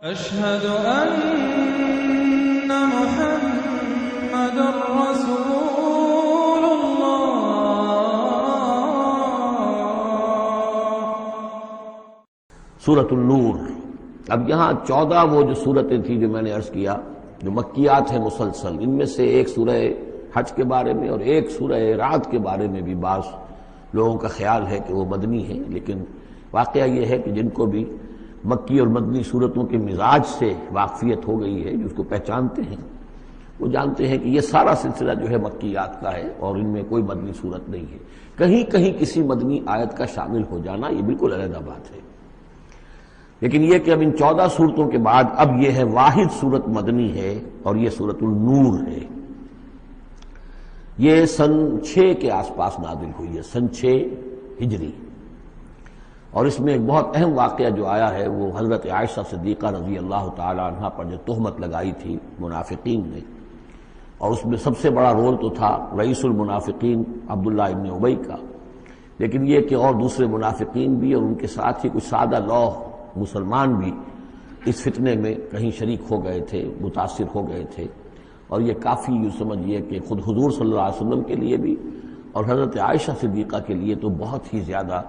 أشهد أن محمد رسول الله۔ سورۃ النور۔ اب یہاں 14 وہ جو صورتیں تھیں جو میں نے عرض کیا جو مکیات ہیں مسلسل، ان میں سے ایک سورہ حج کے بارے میں اور ایک سورہ رعد کے بارے میں بھی بعض لوگوں کا خیال ہے کہ وہ مدنی ہیں، لیکن واقعہ یہ ہے کہ جن کو بھی مکی اور مدنی صورتوں کے مزاج سے واقفیت ہو گئی ہے، جو اس کو پہچانتے ہیں، وہ جانتے ہیں کہ یہ سارا سلسلہ جو ہے مکیات کا ہے اور ان میں کوئی مدنی صورت نہیں ہے۔ کہیں کہیں کسی مدنی آیت کا شامل ہو جانا یہ بالکل علیحدہ بات ہے، لیکن یہ کہ اب ان 14 صورتوں کے بعد اب یہ ہے واحد صورت مدنی ہے اور یہ سورۃ النور ہے۔ یہ سن 6 کے آس پاس نازل ہوئی ہے، سن 6 ہجری، اور اس میں ایک بہت اہم واقعہ جو آیا ہے وہ حضرت عائشہ صدیقہ رضی اللہ تعالی عنہا پر جو تہمت لگائی تھی منافقین نے، اور اس میں سب سے بڑا رول تو تھا رئیس المنافقین عبداللہ ابن ابی کا، لیکن یہ کہ اور دوسرے منافقین بھی اور ان کے ساتھ ہی کچھ سادہ لوح مسلمان بھی اس فتنے میں کہیں شریک ہو گئے تھے، متاثر ہو گئے تھے، اور یہ کافی یوں سمجھیے کہ خود حضور صلی اللہ علیہ وسلم کے لیے بھی اور حضرت عائشہ صدیقہ کے لیے تو بہت ہی زیادہ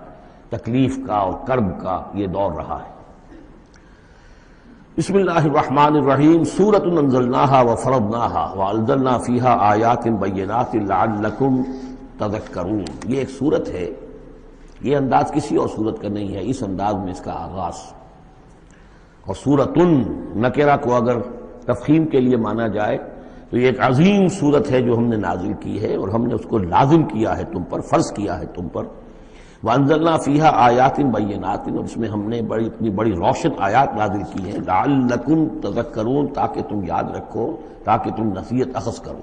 تکلیف کا اور کرب کا یہ دور رہا ہے۔ بسم اللہ الرحمن الرحیم۔ سورۃ انزلناها وفرضناها وانزلنا فیها آیات بینات لعلکم تذکرون۔ یہ ایک سورت ہے، یہ انداز کسی اور سورت کا نہیں ہے، اس انداز میں اس کا آغاز، اور سورۃ نکرہ کو اگر تفخیم کے لیے مانا جائے تو یہ ایک عظیم سورت ہے جو ہم نے نازل کی ہے اور ہم نے اس کو لازم کیا ہے تم پر، فرض کیا ہے تم پر۔ وانزلنا فیہا آیات بینات، اور اس میں ہم نے اتنی بڑی روشن آیات نازل کی ہیں لعلکم تذکرون، تاکہ تم یاد رکھو، تاکہ تم نصیحت اخذ کرو۔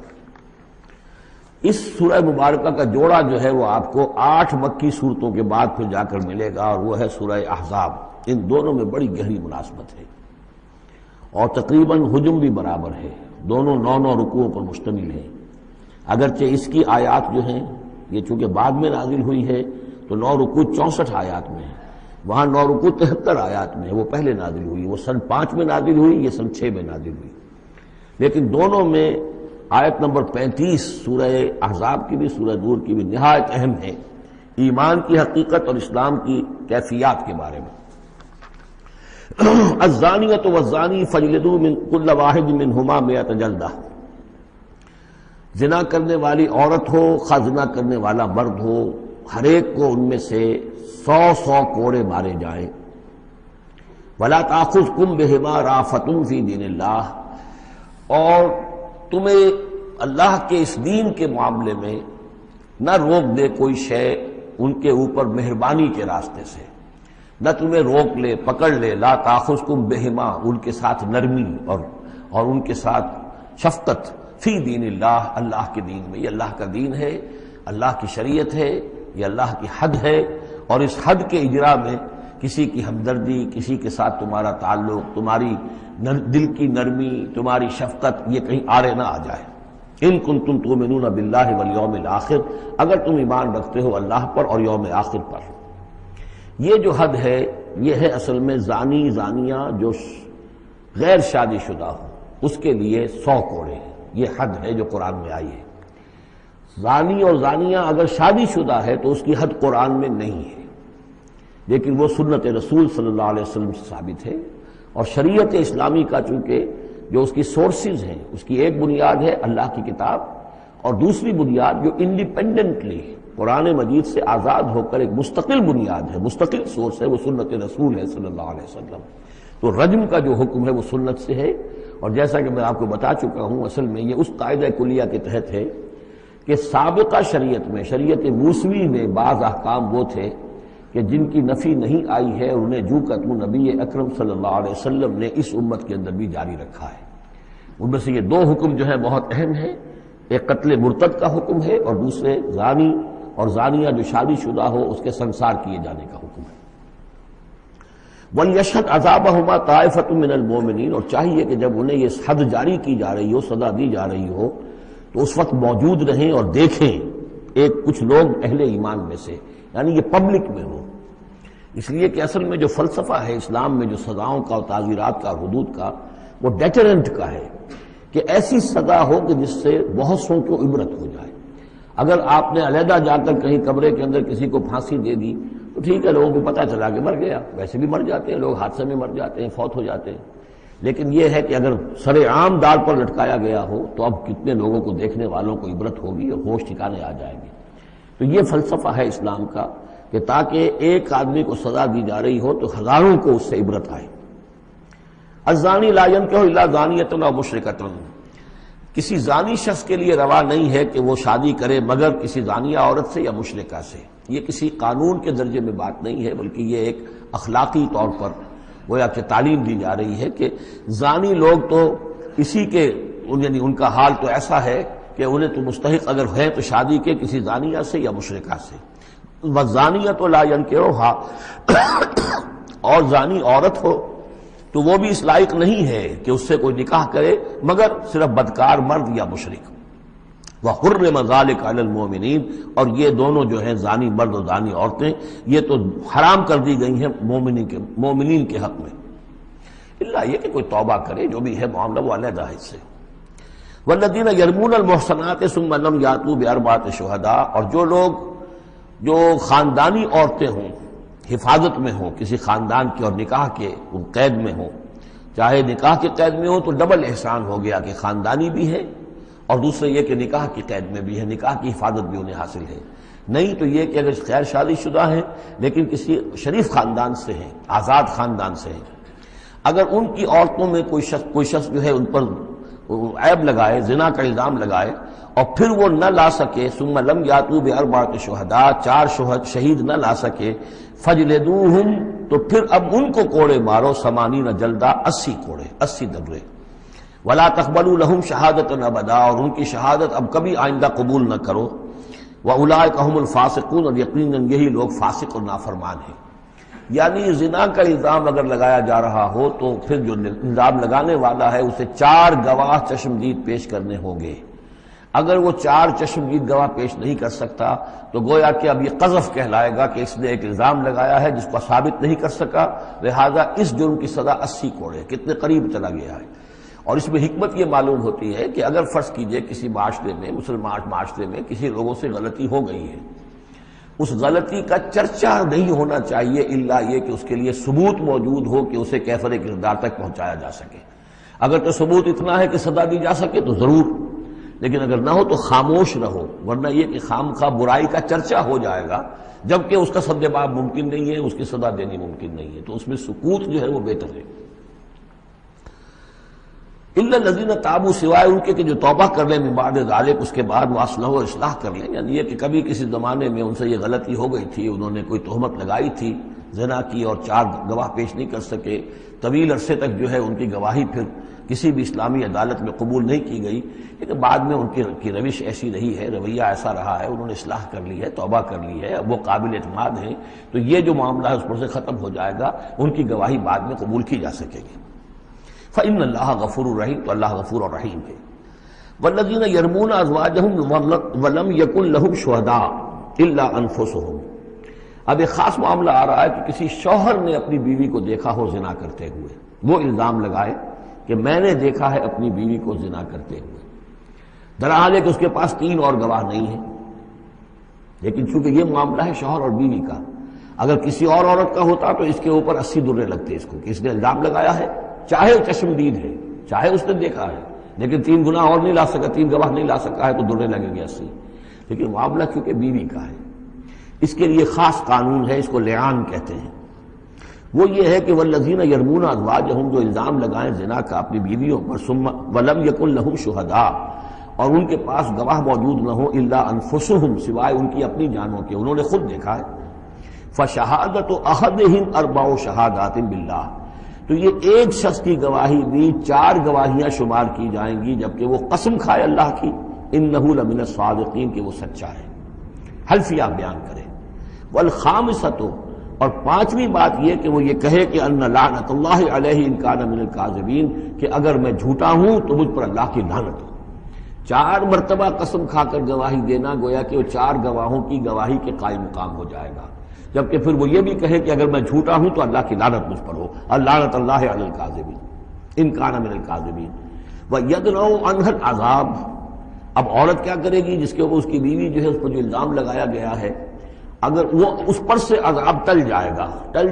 اس سورہ مبارکہ کا جوڑا جو ہے وہ آپ کو 8 مکی صورتوں کے بعد پھر جا کر ملے گا، اور وہ ہے سورہ احزاب۔ ان دونوں میں بڑی گہری مناسبت ہے اور تقریباً حجم بھی برابر ہے، دونوں 9 رکوعوں پر مشتمل ہیں، اگرچہ اس کی آیات جو ہیں یہ چونکہ بعد میں نازل ہوئی ہے تو 9 رکوع 64 آیات میں ہے، وہاں 9 رکوع 73 آیات میں ہے، وہ پہلے نازل ہوئی، وہ سن 5 میں نازل ہوئی، یہ سن 6 میں نازل ہوئی، لیکن دونوں میں آیت نمبر 35 سورہ احزاب کی بھی سورہ نور کی بھی نہایت اہم ہے، ایمان کی حقیقت اور اسلام کی کیفیات کے بارے میں۔ الزانیۃ والزانی فاجلدوا من کل واحد منہما 100 جلدہ۔ زنا کرنے والی عورت ہو، خواہ زنا کرنے والا مرد ہو، ہر ایک کو ان میں سے 100 کوڑے مارے جائیں۔ ولا تاخذکم بہما رأفۃ فی دین اللہ، اور تمہیں اللہ کے اس دین کے معاملے میں نہ روک دے کوئی شے ان کے اوپر مہربانی کے راستے سے، نہ تمہیں روک لے، پکڑ لے، لا تاخذکم بہما، ان کے ساتھ نرمی اور ان کے ساتھ شفقت، فی دین اللہ، اللہ کے دین میں، یہ اللہ کا دین ہے، اللہ کی شریعت ہے، یہ اللہ کی حد ہے، اور اس حد کے اجراء میں کسی کی ہمدردی، کسی کے ساتھ تمہارا تعلق، تمہاری دل کی نرمی، تمہاری شفقت یہ کہیں آڑے نہ آ جائے۔ ان کنتم تؤمنون باللہ والیوم الآخر، اگر تم ایمان رکھتے ہو اللہ پر اور یوم آخر پر۔ یہ جو حد ہے یہ ہے اصل میں زانی زانیہ جو غیر شادی شدہ ہو اس کے لیے 100 کوڑے ہیں، یہ حد ہے جو قرآن میں آئی ہے۔ زانی اور زانیہ اگر شادی شدہ ہے تو اس کی حد قرآن میں نہیں ہے، لیکن وہ سنت رسول صلی اللہ علیہ وسلم سے ثابت ہے، اور شریعت اسلامی کا چونکہ جو اس کی سورسز ہیں، اس کی ایک بنیاد ہے اللہ کی کتاب، اور دوسری بنیاد جو انڈیپینڈنٹلی قرآن مجید سے آزاد ہو کر ایک مستقل بنیاد ہے، مستقل سورس ہے، وہ سنت رسول ہے صلی اللہ علیہ وسلم۔ تو رجم کا جو حکم ہے وہ سنت سے ہے، اور جیسا کہ میں آپ کو بتا چکا ہوں اصل میں یہ اس قاعدہ کلیہ کے تحت ہے کہ سابقہ شریعت میں، شریعت موسوی میں بعض احکام وہ تھے کہ جن کی نفی نہیں آئی ہے، اور انہیں جو کہ نبی اکرم صلی اللہ علیہ وسلم نے اس امت کے اندر بھی جاری رکھا ہے۔ ان میں سے یہ 2 حکم جو ہے بہت اہم ہیں، ایک قتل مرتد کا حکم ہے، اور دوسرے زانی اور زانیہ جو شادی شدہ ہو اس کے سنسار کیے جانے کا حکم ہے۔ وَلْيَشْهَدْ عَذَابَهُمَا طَائِفَةٌ مِّنَ الْمُؤْمِنِينَ، اور چاہیے کہ جب انہیں یہ حد جاری کی جا رہی ہو، سزا دی جا رہی ہو، تو اس وقت موجود رہیں اور دیکھیں کچھ لوگ اہل ایمان میں سے، یعنی یہ پبلک میں ہو، اس لیے کہ اصل میں جو فلسفہ ہے اسلام میں جو سزاؤں کا اور تعزیرات کا اور حدود کا، وہ ڈیٹرنٹ کا ہے کہ ایسی سزا ہو کہ جس سے بہت سو کو عبرت ہو جائے۔ اگر آپ نے علیحدہ جا کر کہیں کمرے کے اندر کسی کو پھانسی دے دی تو ٹھیک ہے، لوگوں کو پتہ چلا کہ مر گیا، ویسے بھی مر جاتے ہیں لوگ، حادثے میں مر جاتے ہیں، فوت ہو جاتے ہیں، لیکن یہ ہے کہ اگر سر عام دار پر لٹکایا گیا ہو تو اب کتنے لوگوں کو، دیکھنے والوں کو عبرت ہوگی اور ہوش ٹھکانے آ جائیں گے۔ تو یہ فلسفہ ہے اسلام کا کہ تاکہ ایک آدمی کو سزا دی جا رہی ہو تو ہزاروں کو اس سے عبرت آئے۔ الزانی لا ينکح الا زانیۃ او مشرکۃ، کسی زانی شخص کے لیے روا نہیں ہے کہ وہ شادی کرے مگر کسی زانیہ عورت سے یا مشرکہ سے۔ یہ کسی قانون کے درجے میں بات نہیں ہے، بلکہ یہ ایک اخلاقی طور پر گویا کہ تعلیم دی جا رہی ہے کہ زانی لوگ تو اسی کے، یعنی ان کا حال تو ایسا ہے کہ انہیں تو مستحق اگر ہے تو شادی کے کسی زانیہ سے یا مشرکہ سے۔ وَالزَّانِيَةُ لَا يَنكِحُهَا، اور زانی عورت ہو تو وہ بھی اس لائق نہیں ہے کہ اس سے کوئی نکاح کرے مگر صرف بدکار مرد یا مشرک۔ وَحُرِّمَ ذَلِكَ عَلَى الْمُؤْمِنِينَ، اور یہ دونوں جو ہیں زانی مرد اور زانی عورتیں یہ تو حرام کر دی گئی ہیں مومنین کے حق میں، الا یہ کہ کوئی توبہ کرے، جو بھی ہے معاملہ وہ علیحدہ ہے اس سے۔ وَالَّذِينَ يَرْمُونَ الْمُحْصَنَاتِ ثُمَّ لَمْ يَأْتُوا بِأَرْبَعَةِ شُهَدَاءَ، اور جو لوگ جو خاندانی عورتیں ہوں، حفاظت میں ہوں کسی خاندان کی اور نکاح کے قید میں ہوں، چاہے نکاح کے قید میں ہوں تو ڈبل احسان ہو گیا کہ خاندانی بھی ہے اور دوسرے یہ کہ نکاح کی قید میں بھی ہے، نکاح کی حفاظت بھی انہیں حاصل ہے۔ نہیں تو یہ کہ اگر غیر شادی شدہ ہیں لیکن کسی شریف خاندان سے ہیں، آزاد خاندان سے ہیں، اگر ان کی عورتوں میں کوئی شخص جو ہے ان پر عیب لگائے، زنا کا الزام لگائے اور پھر وہ نہ لا سکے، ثم لم یاتوا باربعۃ شہداء، 4 شہید نہ لا سکے، فجلدوہم، تو پھر اب ان کو کوڑے مارو، 80 جلدہ، 80 کوڑے، 80 دبرے، ولا تقبلوا لهم شہادۃ ابدا، اور ان کی شہادت اب کبھی آئندہ قبول نہ کرو، واولئک هم الفاسقون، اور یقیناً یہی لوگ فاسق اور نافرمان ہیں۔ یعنی زنا کا الزام اگر لگایا جا رہا ہو تو پھر جو الزام لگانے والا ہے اسے 4 گواہ چشمدید پیش کرنے ہوں گے۔ اگر وہ 4 چشمدید گواہ پیش نہیں کر سکتا تو گویا کہ اب یہ قذف کہلائے گا کہ اس نے ایک الزام لگایا ہے جس کو ثابت نہیں کر سکا، لہذا اس جرم کی سزا 80 کوڑے، کتنے قریب چلا گیا ہے۔ اور اس میں حکمت یہ معلوم ہوتی ہے کہ اگر فرض کیجئے کسی معاشرے میں، مسلمان معاشرے میں کسی لوگوں سے غلطی ہو گئی ہے، اس غلطی کا چرچا نہیں ہونا چاہیے الا یہ کہ اس کے لیے ثبوت موجود ہو کہ اسے کیفر کردار تک پہنچایا جا سکے۔ اگر تو ثبوت اتنا ہے کہ سزا دی جا سکے تو ضرور، لیکن اگر نہ ہو تو خاموش رہو، ورنہ یہ کہ خامخواہ برائی کا چرچا ہو جائے گا جبکہ اس کا سد باب ممکن نہیں ہے، اس کی سزا دینی ممکن نہیں ہے، تو اس میں سکوت جو ہے وہ بہتر ہے۔ الا الذین تابوا، سوائے ان کے کہ جو توبہ کر لیں من بعد ذلک، اس کے بعد وہ اصلح و اصلاح کر لیں، یعنی یہ کہ کبھی کسی زمانے میں ان سے یہ غلطی ہو گئی تھی، انہوں نے کوئی تہمت لگائی تھی زنا کی اور 4 گواہ پیش نہیں کر سکے، طویل عرصے تک جو ہے ان کی گواہی پھر کسی بھی اسلامی عدالت میں قبول نہیں کی گئی، لیکن بعد میں ان کی روش ایسی رہی ہے، رویہ ایسا رہا ہے، انہوں نے اصلاح کر لی ہے، توبہ کر لی ہے، اب وہ قابل اعتماد ہیں، تو یہ جو معاملہ ہے اس پر سے ختم ہو جائے گا، ان کی گواہی بعد میں قبول کی جا سکے گی۔ فإن اللہ غفور الرحیم، تو اللہ غفور الرحیم ہے۔ والذین یرمون ازواجہم ولم یکن لہم شہداء الا انفسہم، اب ایک خاص معاملہ آ رہا ہے کہ کسی شوہر نے اپنی بیوی کو دیکھا ہو زنا کرتے ہوئے، وہ الزام لگائے کہ میں نے دیکھا ہے اپنی بیوی کو زنا کرتے ہوئے، درحال ہے کہ اس کے پاس 3 اور گواہ نہیں ہیں، لیکن چونکہ یہ معاملہ ہے شوہر اور بیوی کا، اگر کسی اور عورت کا ہوتا تو اس کے اوپر 80 درے لگتے اس کو کہ اس نے الزام لگایا ہے، چاہے وہ چشمدید ہے، چاہے اس نے دیکھا ہے، لیکن 3 گناہ اور نہیں لا سکا، 3 گواہ نہیں لا سکا ہے تو درے لگیں گے 80۔ لیکن معاملہ کیونکہ بیوی کا ہے، اس کے لیے خاص قانون ہے، اس کو لعان کہتے ہیں۔ وہ یہ ہے کہ والذین یرمون ازواجہم، جو الزام لگائیں زنا کا اپنی بیویوں پر، ثم ولم یکن لہم شہداء، اور ان کے پاس گواہ موجود نہ ہو، الا انفسہم، سوائے ان کی اپنی جانوں کے، انہوں نے خود دیکھا ہے، فشہادۃ احدہم 4 شہادات باللہ، تو یہ ایک شخص کی گواہی بھی 4 گواہیاں شمار کی جائیں گی جبکہ وہ قسم کھائے اللہ کی، انہ لمن الصادقین، کہ وہ سچا ہے، حلفیہ بیان کرے۔ والخامسۃ، اور 5ویں بات یہ کہ وہ یہ کہے کہ ان لعنت اللہ علیہ ان کان من الکاذبین، کہ اگر میں جھوٹا ہوں تو مجھ پر اللہ کی لعنت ہو۔ 4 مرتبہ قسم کھا کر گواہی دینا گویا کہ وہ 4 گواہوں کی گواہی کے قائم مقام ہو جائے گا۔ جبکہ پھر وہ یہ بھی کہے کہ اگر میں جھوٹا ہوں تو اللہ کی لعنت مجھ پر ہو، اللعنۃ اللہ علی الکاذبین ان کان من الکاذبین وَيَدْرَؤُ عَنْهَا الْعَذَابَ۔ اب عورت کیا کرے گی جس کے اوپر اس کی بیوی جو ہے اس پر جو الزام لگایا گیا ہے، اگر وہ اس پر سے عذاب ٹل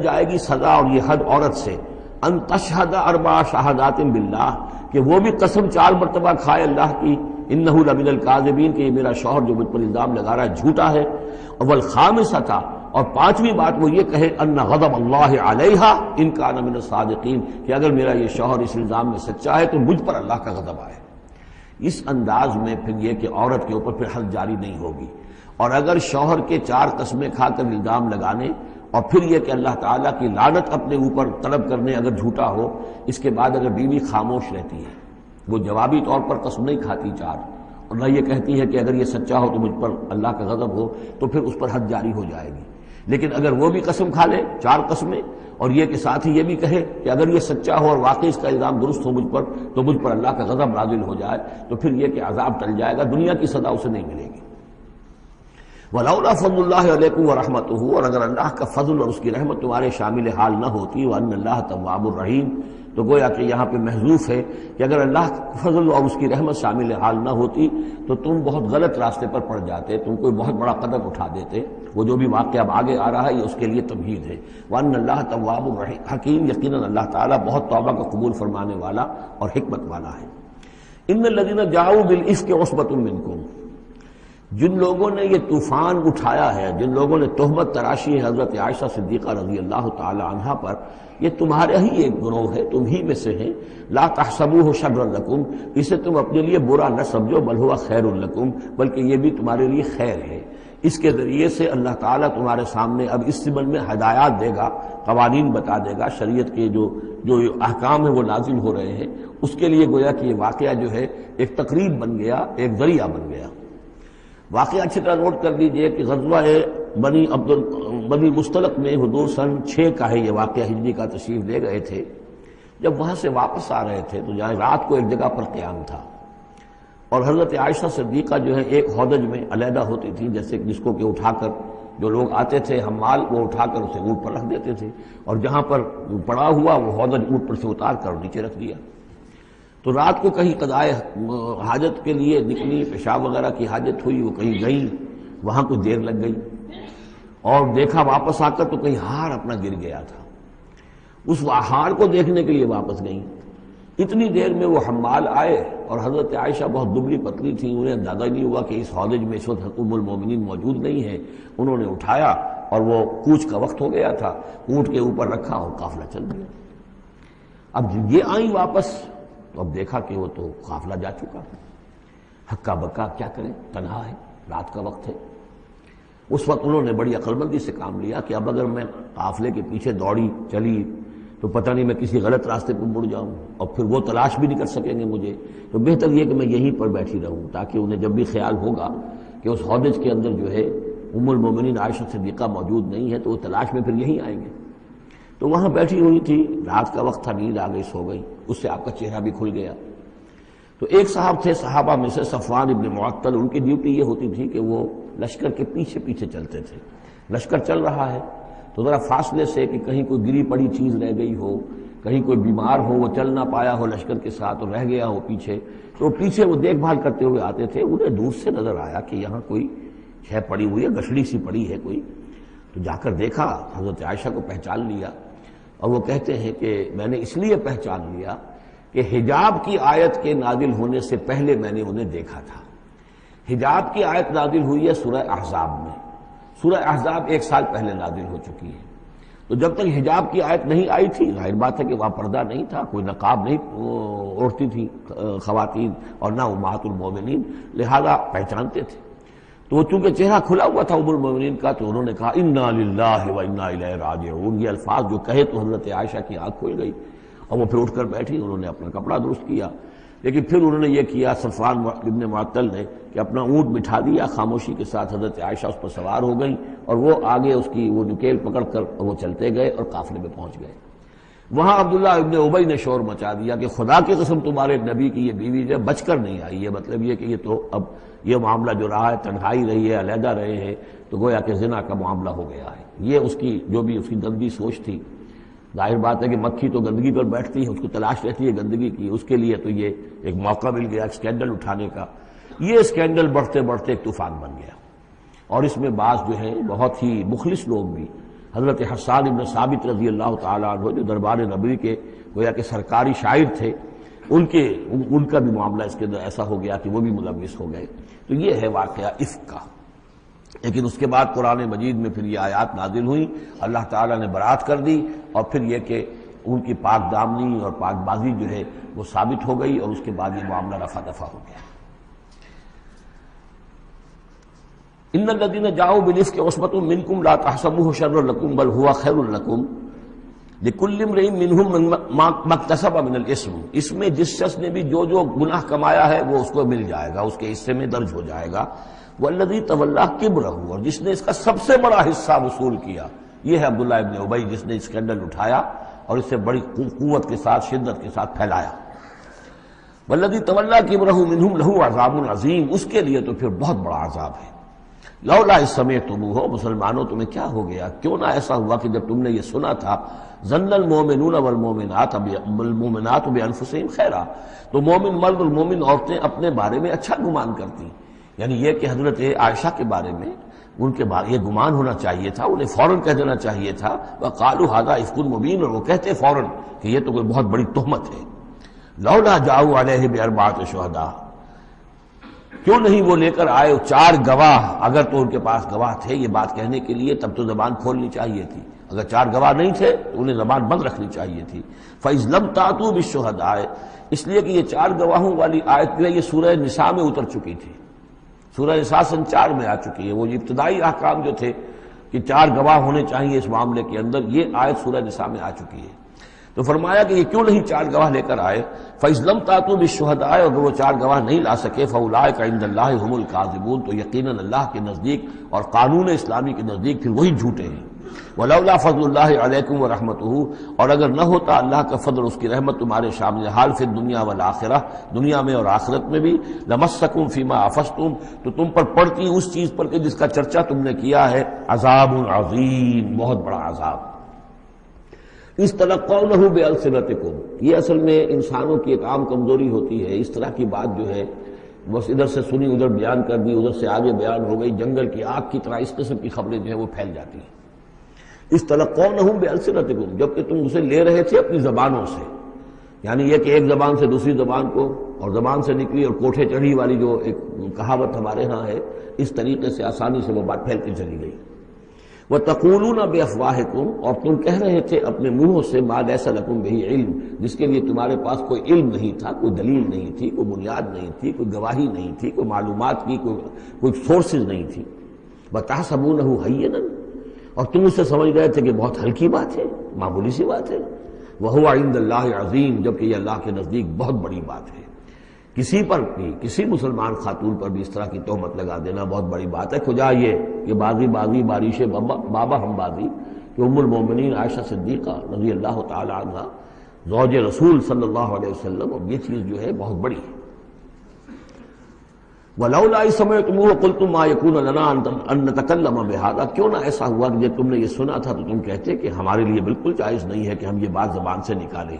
جائے گی سزا اور یہ حد عورت سے، ان تشہد اربع شہادات باللہ، کہ وہ بھی قسم 4 مرتبہ کھائے اللہ کی، انہ لمن الکاذبین، کہ یہ میرا شوہر جو مجھ پر الزام لگا رہا ہے جھوٹا ہے، اور والخامسۃ، اور 5ویں بات وہ یہ کہے ان غضب اللہ علیہا ان کان من الصادقین، کہ اگر میرا یہ شوہر اس الزام میں سچا ہے تو مجھ پر اللہ کا غضب آئے۔ اس انداز میں پھر یہ کہ عورت کے اوپر پھر حد جاری نہیں ہوگی، اور اگر شوہر کے 4 قسمیں کھا کر الزام لگانے اور پھر یہ کہ اللہ تعالیٰ کی لعنت اپنے اوپر طلب کرنے اگر جھوٹا ہو، اس کے بعد اگر بیوی خاموش رہتی ہے، وہ جوابی طور پر قسم نہیں کھاتی 4، اور نہ یہ کہتی ہے کہ اگر یہ سچا ہو تو مجھ پر اللہ کا غضب ہو، تو پھر اس پر حد جاری ہو جائے گی۔ لیکن اگر وہ بھی قسم کھا لے 4 قسمیں، اور یہ کہ ساتھ ہی یہ بھی کہے کہ اگر یہ سچا ہو اور واقعی اس کا الزام درست ہو مجھ پر، تو مجھ پر اللہ کا غضب نازل ہو جائے، تو پھر یہ کہ عذاب ٹل جائے گا، دنیا کی سزا اسے نہیں ملے گی۔ وَلَوْلَا فَضْلُ اللَّهِ عَلَيْكُمْ وَرَحْمَتُهُ، اور اگر اللہ کا فضل اور اس کی رحمت تمہارے شامل حال نہ ہوتی، وَأَنَّ اللَّهَ تَوَّابٌ رَحِيمٌ، تو گویا کہ یہاں پہ محذوف ہے کہ اگر اللہ کا فضل اور اس کی رحمت شامل حال نہ ہوتی تو تم بہت غلط راستے پر پڑ جاتے، تم کوئی بہت بڑا قدم اٹھا دیتے۔ وہ جو بھی واقعہ اب آگے آ رہا ہے یہ اس کے لیے تمہید ہے۔ وَأَنَّ اللَّهَ تَوَّابٌ حَكِيمٌ، یقیناً اللہ تعالیٰ بہت توبہ کا قبول فرمانے والا اور حکمت والا ہے۔ إِنَّ الَّذِينَ جَاءُوا بِالْإِفْكِ عُصْبَةٌ مِّنكُمْ، جن لوگوں نے یہ طوفان اٹھایا ہے، جن لوگوں نے تہمت تراشی ہے حضرت عائشہ صدیقہ رضی اللہ تعالی عنہا پر، یہ تمہارے ہی ایک گروہ ہے، تم ہی میں سے ہیں۔ لا تحسبوه شرا لکم، اسے تم اپنے لیے برا نہ سمجھو، بل ہوا خیر لکم، بلکہ یہ بھی تمہارے لیے خیر ہے۔ اس کے ذریعے سے اللہ تعالیٰ تمہارے سامنے اب اس ضمن میں ہدایات دے گا، قوانین بتا دے گا، شریعت کے جو احکام ہیں وہ نازل ہو رہے ہیں، اس کے لیے گویا کہ یہ واقعہ جو ہے ایک تقریب بن گیا، ایک ذریعہ بن گیا۔ واقعہ اچھی طرح نوٹ کر لیجئے کہ غزوہ بنی مستلق میں حضور سن 6 کا ہے یہ واقعہ، ہجری کا تشریف لے گئے تھے۔ جب وہاں سے واپس آ رہے تھے تو جہاں رات کو ایک جگہ پر قیام تھا، اور حضرت عائشہ صدیقہ جو ہے ایک ہودج میں علیحدہ ہوتی تھی، جیسے جس کو کہ اٹھا کر جو لوگ آتے تھے حمال وہ اٹھا کر اسے اونٹ پر رکھ دیتے تھے، اور جہاں پر پڑا ہوا وہ ہودج اونٹ پر سے اتار کر نیچے رکھ دیا۔ تو رات کو کہیں قضائے حاجت کے لیے نکلی، پیشاب وغیرہ کی حاجت ہوئی، وہ کہیں گئی، وہاں کچھ دیر لگ گئی، اور دیکھا واپس آ کر تو کہیں ہار اپنا گر گیا تھا، اس ہار کو دیکھنے کے لیے واپس گئیں۔ اتنی دیر میں وہ حمال آئے، اور حضرت عائشہ بہت دبلی پتلی تھیں، انہیں اندازہ نہیں ہوا کہ اس ہودج میں اس وقت ام المومنین موجود نہیں ہے۔ انہوں نے اٹھایا اور وہ کوچ کا وقت ہو گیا تھا، اونٹ کے اوپر رکھا اور قافلہ چل گیا۔ اب یہ آئیں واپس تو اب دیکھا کہ وہ تو قافلہ جا چکا، ہکا بکا کیا کریں، تنہا ہے، رات کا وقت ہے۔ اس وقت انہوں نے بڑی عقل مندی سے کام لیا کہ اب اگر میں قافلے کے پیچھے دوڑی چلی تو پتہ نہیں میں کسی غلط راستے پر مڑ جاؤں، اور پھر وہ تلاش بھی نہیں کر سکیں گے مجھے، تو بہتر یہ کہ میں یہیں پر بیٹھی رہوں، تاکہ انہیں جب بھی خیال ہوگا کہ اس ہودج کے اندر جو ہے ام المومنین عائشہ صدیقہ موجود نہیں ہے تو وہ تلاش میں پھر یہیں آئیں گے۔ تو وہاں بیٹھی ہوئی تھی، رات کا وقت تھا، نیند آ گئی، سو گئی، اس سے آپ کا چہرہ بھی کھل گیا۔ تو ایک صاحب تھے صحابہ میں سے صفوان ابن معطل، ان کی ڈیوٹی یہ ہوتی تھی کہ وہ لشکر کے پیچھے پیچھے چلتے تھے۔ لشکر چل رہا ہے تو ذرا فاصلے سے کہ کہیں کوئی گری پڑی چیز رہ گئی ہو، کہیں کوئی بیمار ہو وہ چل نہ پایا ہو لشکر کے ساتھ اور رہ گیا ہو پیچھے، تو پیچھے وہ دیکھ بھال کرتے ہوئے آتے تھے۔ انہیں دور سے نظر آیا کہ یہاں کوئی شے پڑی ہوئی ہے، گٹھڑی سی پڑی ہے کوئی، تو جا کر دیکھا، حضرت عائشہ کو پہچان لیا، اور وہ کہتے ہیں کہ میں نے اس لیے پہچان لیا کہ حجاب کی آیت کے نازل ہونے سے پہلے میں نے انہیں دیکھا تھا۔ حجاب کی آیت نازل ہوئی ہے سورہ احزاب میں، سورہ احزاب 1 سال پہلے نازل ہو چکی ہے، تو جب تک حجاب کی آیت نہیں آئی تھی، ظاہر بات ہے کہ وہاں پردہ نہیں تھا، کوئی نقاب نہیں اوڑھتی تھی خواتین، اور نہ امہات المومنین، لہذا پہچانتے تھے۔ تو وہ چونکہ چہرہ کھلا ہوا تھا ام المومنین کا، تو انہوں نے کہا انا للہ و انا الیہ راجعون، یہ الفاظ جو کہے تو حضرت عائشہ کی آنکھ کھل گئی، اور وہ پھر اٹھ کر بیٹھی، انہوں نے اپنا کپڑا درست کیا، لیکن پھر انہوں نے یہ کیا صفوان ابن معطل نے کہ اپنا اونٹ بٹھا دیا خاموشی کے ساتھ، حضرت عائشہ اس پر سوار ہو گئی، اور وہ آگے اس کی وہ نکیل پکڑ کر وہ چلتے گئے اور قافلے میں پہنچ گئے۔ وہاں عبداللہ ابن ابی نے شور مچا دیا کہ خدا کی قسم تمہارے نبی کی یہ بیوی جو بچ کر نہیں آئی، یہ مطلب یہ کہ یہ تو اب یہ معاملہ جو رہا ہے، تنہائی رہی ہے، علیحدہ رہے ہیں، تو گویا کہ زنا کا معاملہ ہو گیا ہے۔ یہ اس کی جو بھی اس کی گندی سوچ تھی. ظاہر بات ہے کہ مکھی تو گندگی پر بیٹھتی ہے، اس کو تلاش رہتی ہے گندگی کی، اس کے لیے تو یہ ایک موقع مل گیا اسکینڈل اٹھانے کا. یہ اسکینڈل بڑھتے بڑھتے ایک طوفان بن گیا، اور اس میں بعض جو ہیں بہت ہی مخلص لوگ بھی، حضرت حسان ابن ثابت رضی اللہ تعالیٰ عنہ جو دربار نبوی کے گویا کہ سرکاری شاعر تھے، ان کا بھی معاملہ اس کے اندر ایسا ہو گیا کہ وہ بھی ملوث ہو گئے. تو یہ ہے واقعہ افک کا. لیکن اس کے بعد قرآن مجید میں پھر یہ آیات نازل ہوئی، اللہ تعالیٰ نے برات کر دی، اور پھر یہ کہ ان کی پاک دامنی اور پاک بازی جو ہے وہ ثابت ہو گئی، اور اس کے بعد یہ معاملہ رفع دفع ہو گیا. ان الذين جاءوا بالافك عصبة منكم لا تحسبوه شرا لكم بل هو خير لكم لكل امرئ منهم ما اكتسب من الاثم. اس میں جس شخص نے بھی جو گناہ کمایا ہے وہ اس کو مل جائے گا، اس کے حصے میں درج ہو جائے گا. والذی تولى کبرہ، اور جس نے اس کا سب سے بڑا حصہ وصول کیا، یہ ہے عبداللہ ابن ابی، جس نے اسکینڈل اٹھایا اور اسے بڑی قوت کے ساتھ شدت کے ساتھ پھیلایا. والذی تولى کبرہ منهم له عذاب عظیم، اس کے لیے تو پھر بہت بڑا عذاب ہے. لولا اذ سمعتموہ، مسلمانوں تمہیں کیا ہو گیا، کیوں نہ ایسا ہوا کہ جب تم نے یہ سنا تھا ظن المؤمنون والمؤمنات بانفسہم خیرا، تو مومن مرد اور مومن عورتیں اپنے بارے میں اچھا گمان کرتی. یعنی یہ کہ حضرت عائشہ کے بارے میں ان کے بارے یہ گمان ہونا چاہیے تھا، انہیں فوراً کہہ دینا چاہیے تھا. وقالوا ھذا افک مبین، اور وہ کہتے فوراً کہ یہ تو کوئی بہت بڑی تہمت ہے. لولا جاؤ علیہ باربعۃ شہداء، کیوں نہیں وہ لے کر آئے 4 گواہ، اگر تو ان کے پاس گواہ تھے یہ بات کہنے کے لیے تب تو زبان کھولنی چاہیے تھی. اگر 4 گواہ نہیں تھے تو انہیں زبان بند رکھنی چاہیے تھی. فَإِذْ لَمْ تَأْتُوا بِالشُّهَدَاءِ، اس لیے کہ یہ 4 گواہوں والی آیت جو ہے یہ سورہ نساء میں اتر چکی تھی. سورہ نساء سن 4 میں آ چکی ہے. وہ ابتدائی احکام جو تھے کہ 4 گواہ ہونے چاہیے اس معاملے کے اندر، یہ آیت سورہ نساء میں آ چکی ہے. تو فرمایا کہ یہ کیوں نہیں 4 گواہ لے کر آئے. فَإِذْ لَمْ تَأْتُوا بِالشُّهَدَاءِ، اگر وہ 4 گواہ نہیں لا سکے فَأُولَٰئِكَ عِندَ اللَّهِ هُمُ الْكَاذِبُونَ، تو یقیناً اللہ کے نزدیک اور قانون اسلامی کے نزدیک پھر وہی جھوٹے ہیں. وَلَوْلَا فَضْلُ اللَّهِ عَلَيْكُمْ وَرَحْمَتُهُ، اور اگر نہ ہوتا اللہ کا فضل اس کی رحمت تمہارے شامل حال فی الدنیا والآخرہ، دنیا میں اور آخرت میں بھی، لَمَسَّكُمْ فِيمَا أَفَضْتُمْ، تو تم پر پڑتی اس چیز پر کہ جس کا چرچا تم نے کیا ہے، عذاب عظیم، بہت بڑا عذاب. اِسْتَلَقَّوْنَهُ بِأَلْسِنَتِكُمْ، یہ اصل میں انسانوں کی ایک عام کمزوری ہوتی ہے. اس طرح کی بات جو ہے بس ادھر سے سنی ادھر بیان کر دی، ادھر سے آگے بیان ہو گئی، جنگل کی آگ کی طرح اس قسم کی خبریں جو ہیں وہ پھیل جاتی ہیں. اِسْتَلَقَّوْنَهُ بِأَلْسِنَتِكُمْ، جبکہ تم اسے لے رہے تھے اپنی زبانوں سے. یعنی یہ کہ ایک زبان سے دوسری زبان کو، اور زبان سے نکلی اور کوٹھے چڑھی والی جو ایک کہاوت ہمارے ہاں ہے، اس طریقے سے آسانی سے وہ بات پھیلتی چلی گئی. وَتَقُولُونَ بِأَفْوَاهِكُمْ، اور تم کہہ رہے تھے اپنے منہوں سے مَا لَيْسَ لَكُمْ بِهِ علم، جس کے لیے تمہارے پاس کوئی علم نہیں تھا، کوئی دلیل نہیں تھی، کوئی بنیاد نہیں تھی، کوئی گواہی نہیں تھی، کوئی معلومات کی کوئی سورسز نہیں تھی. وَتَحْسَبُونَهُ هَيِّنًا، اور تم اسے سمجھ گئے تھے کہ بہت ہلکی بات ہے، معمولی سی بات ہے. وَهُوَ عِندَ اللَّهِ عَظِيمٌ، جبکہ یہ اللہ کے نزدیک بہت بڑی بات ہے. کسی پر بھی، کسی مسلمان خاتون پر بھی اس طرح کی تہمت لگا دینا بہت بڑی بات ہے. کجا یہ کہ بازی بارش بابا ہم بازی، کہ ام المومنین عائشہ صدیقہ رضی اللہ تعالی عنہ زوج رسول صلی اللہ علیہ وسلم، اور یہ چیز جو ہے بہت بڑی ہے. وَلَوْلَا إِذْ سَمِعْتُمُوهُ قُلْتُم مَّا يَكُونُ لَنَا أَن نَّتَكَلَّمَ بِهَٰذَا، کیوں نہ ایسا ہوا کہ جب تم نے یہ سنا تھا تو تم کہتے کہ ہمارے لیے بالکل جائز نہیں ہے کہ ہم یہ بات زبان سے نکالیں.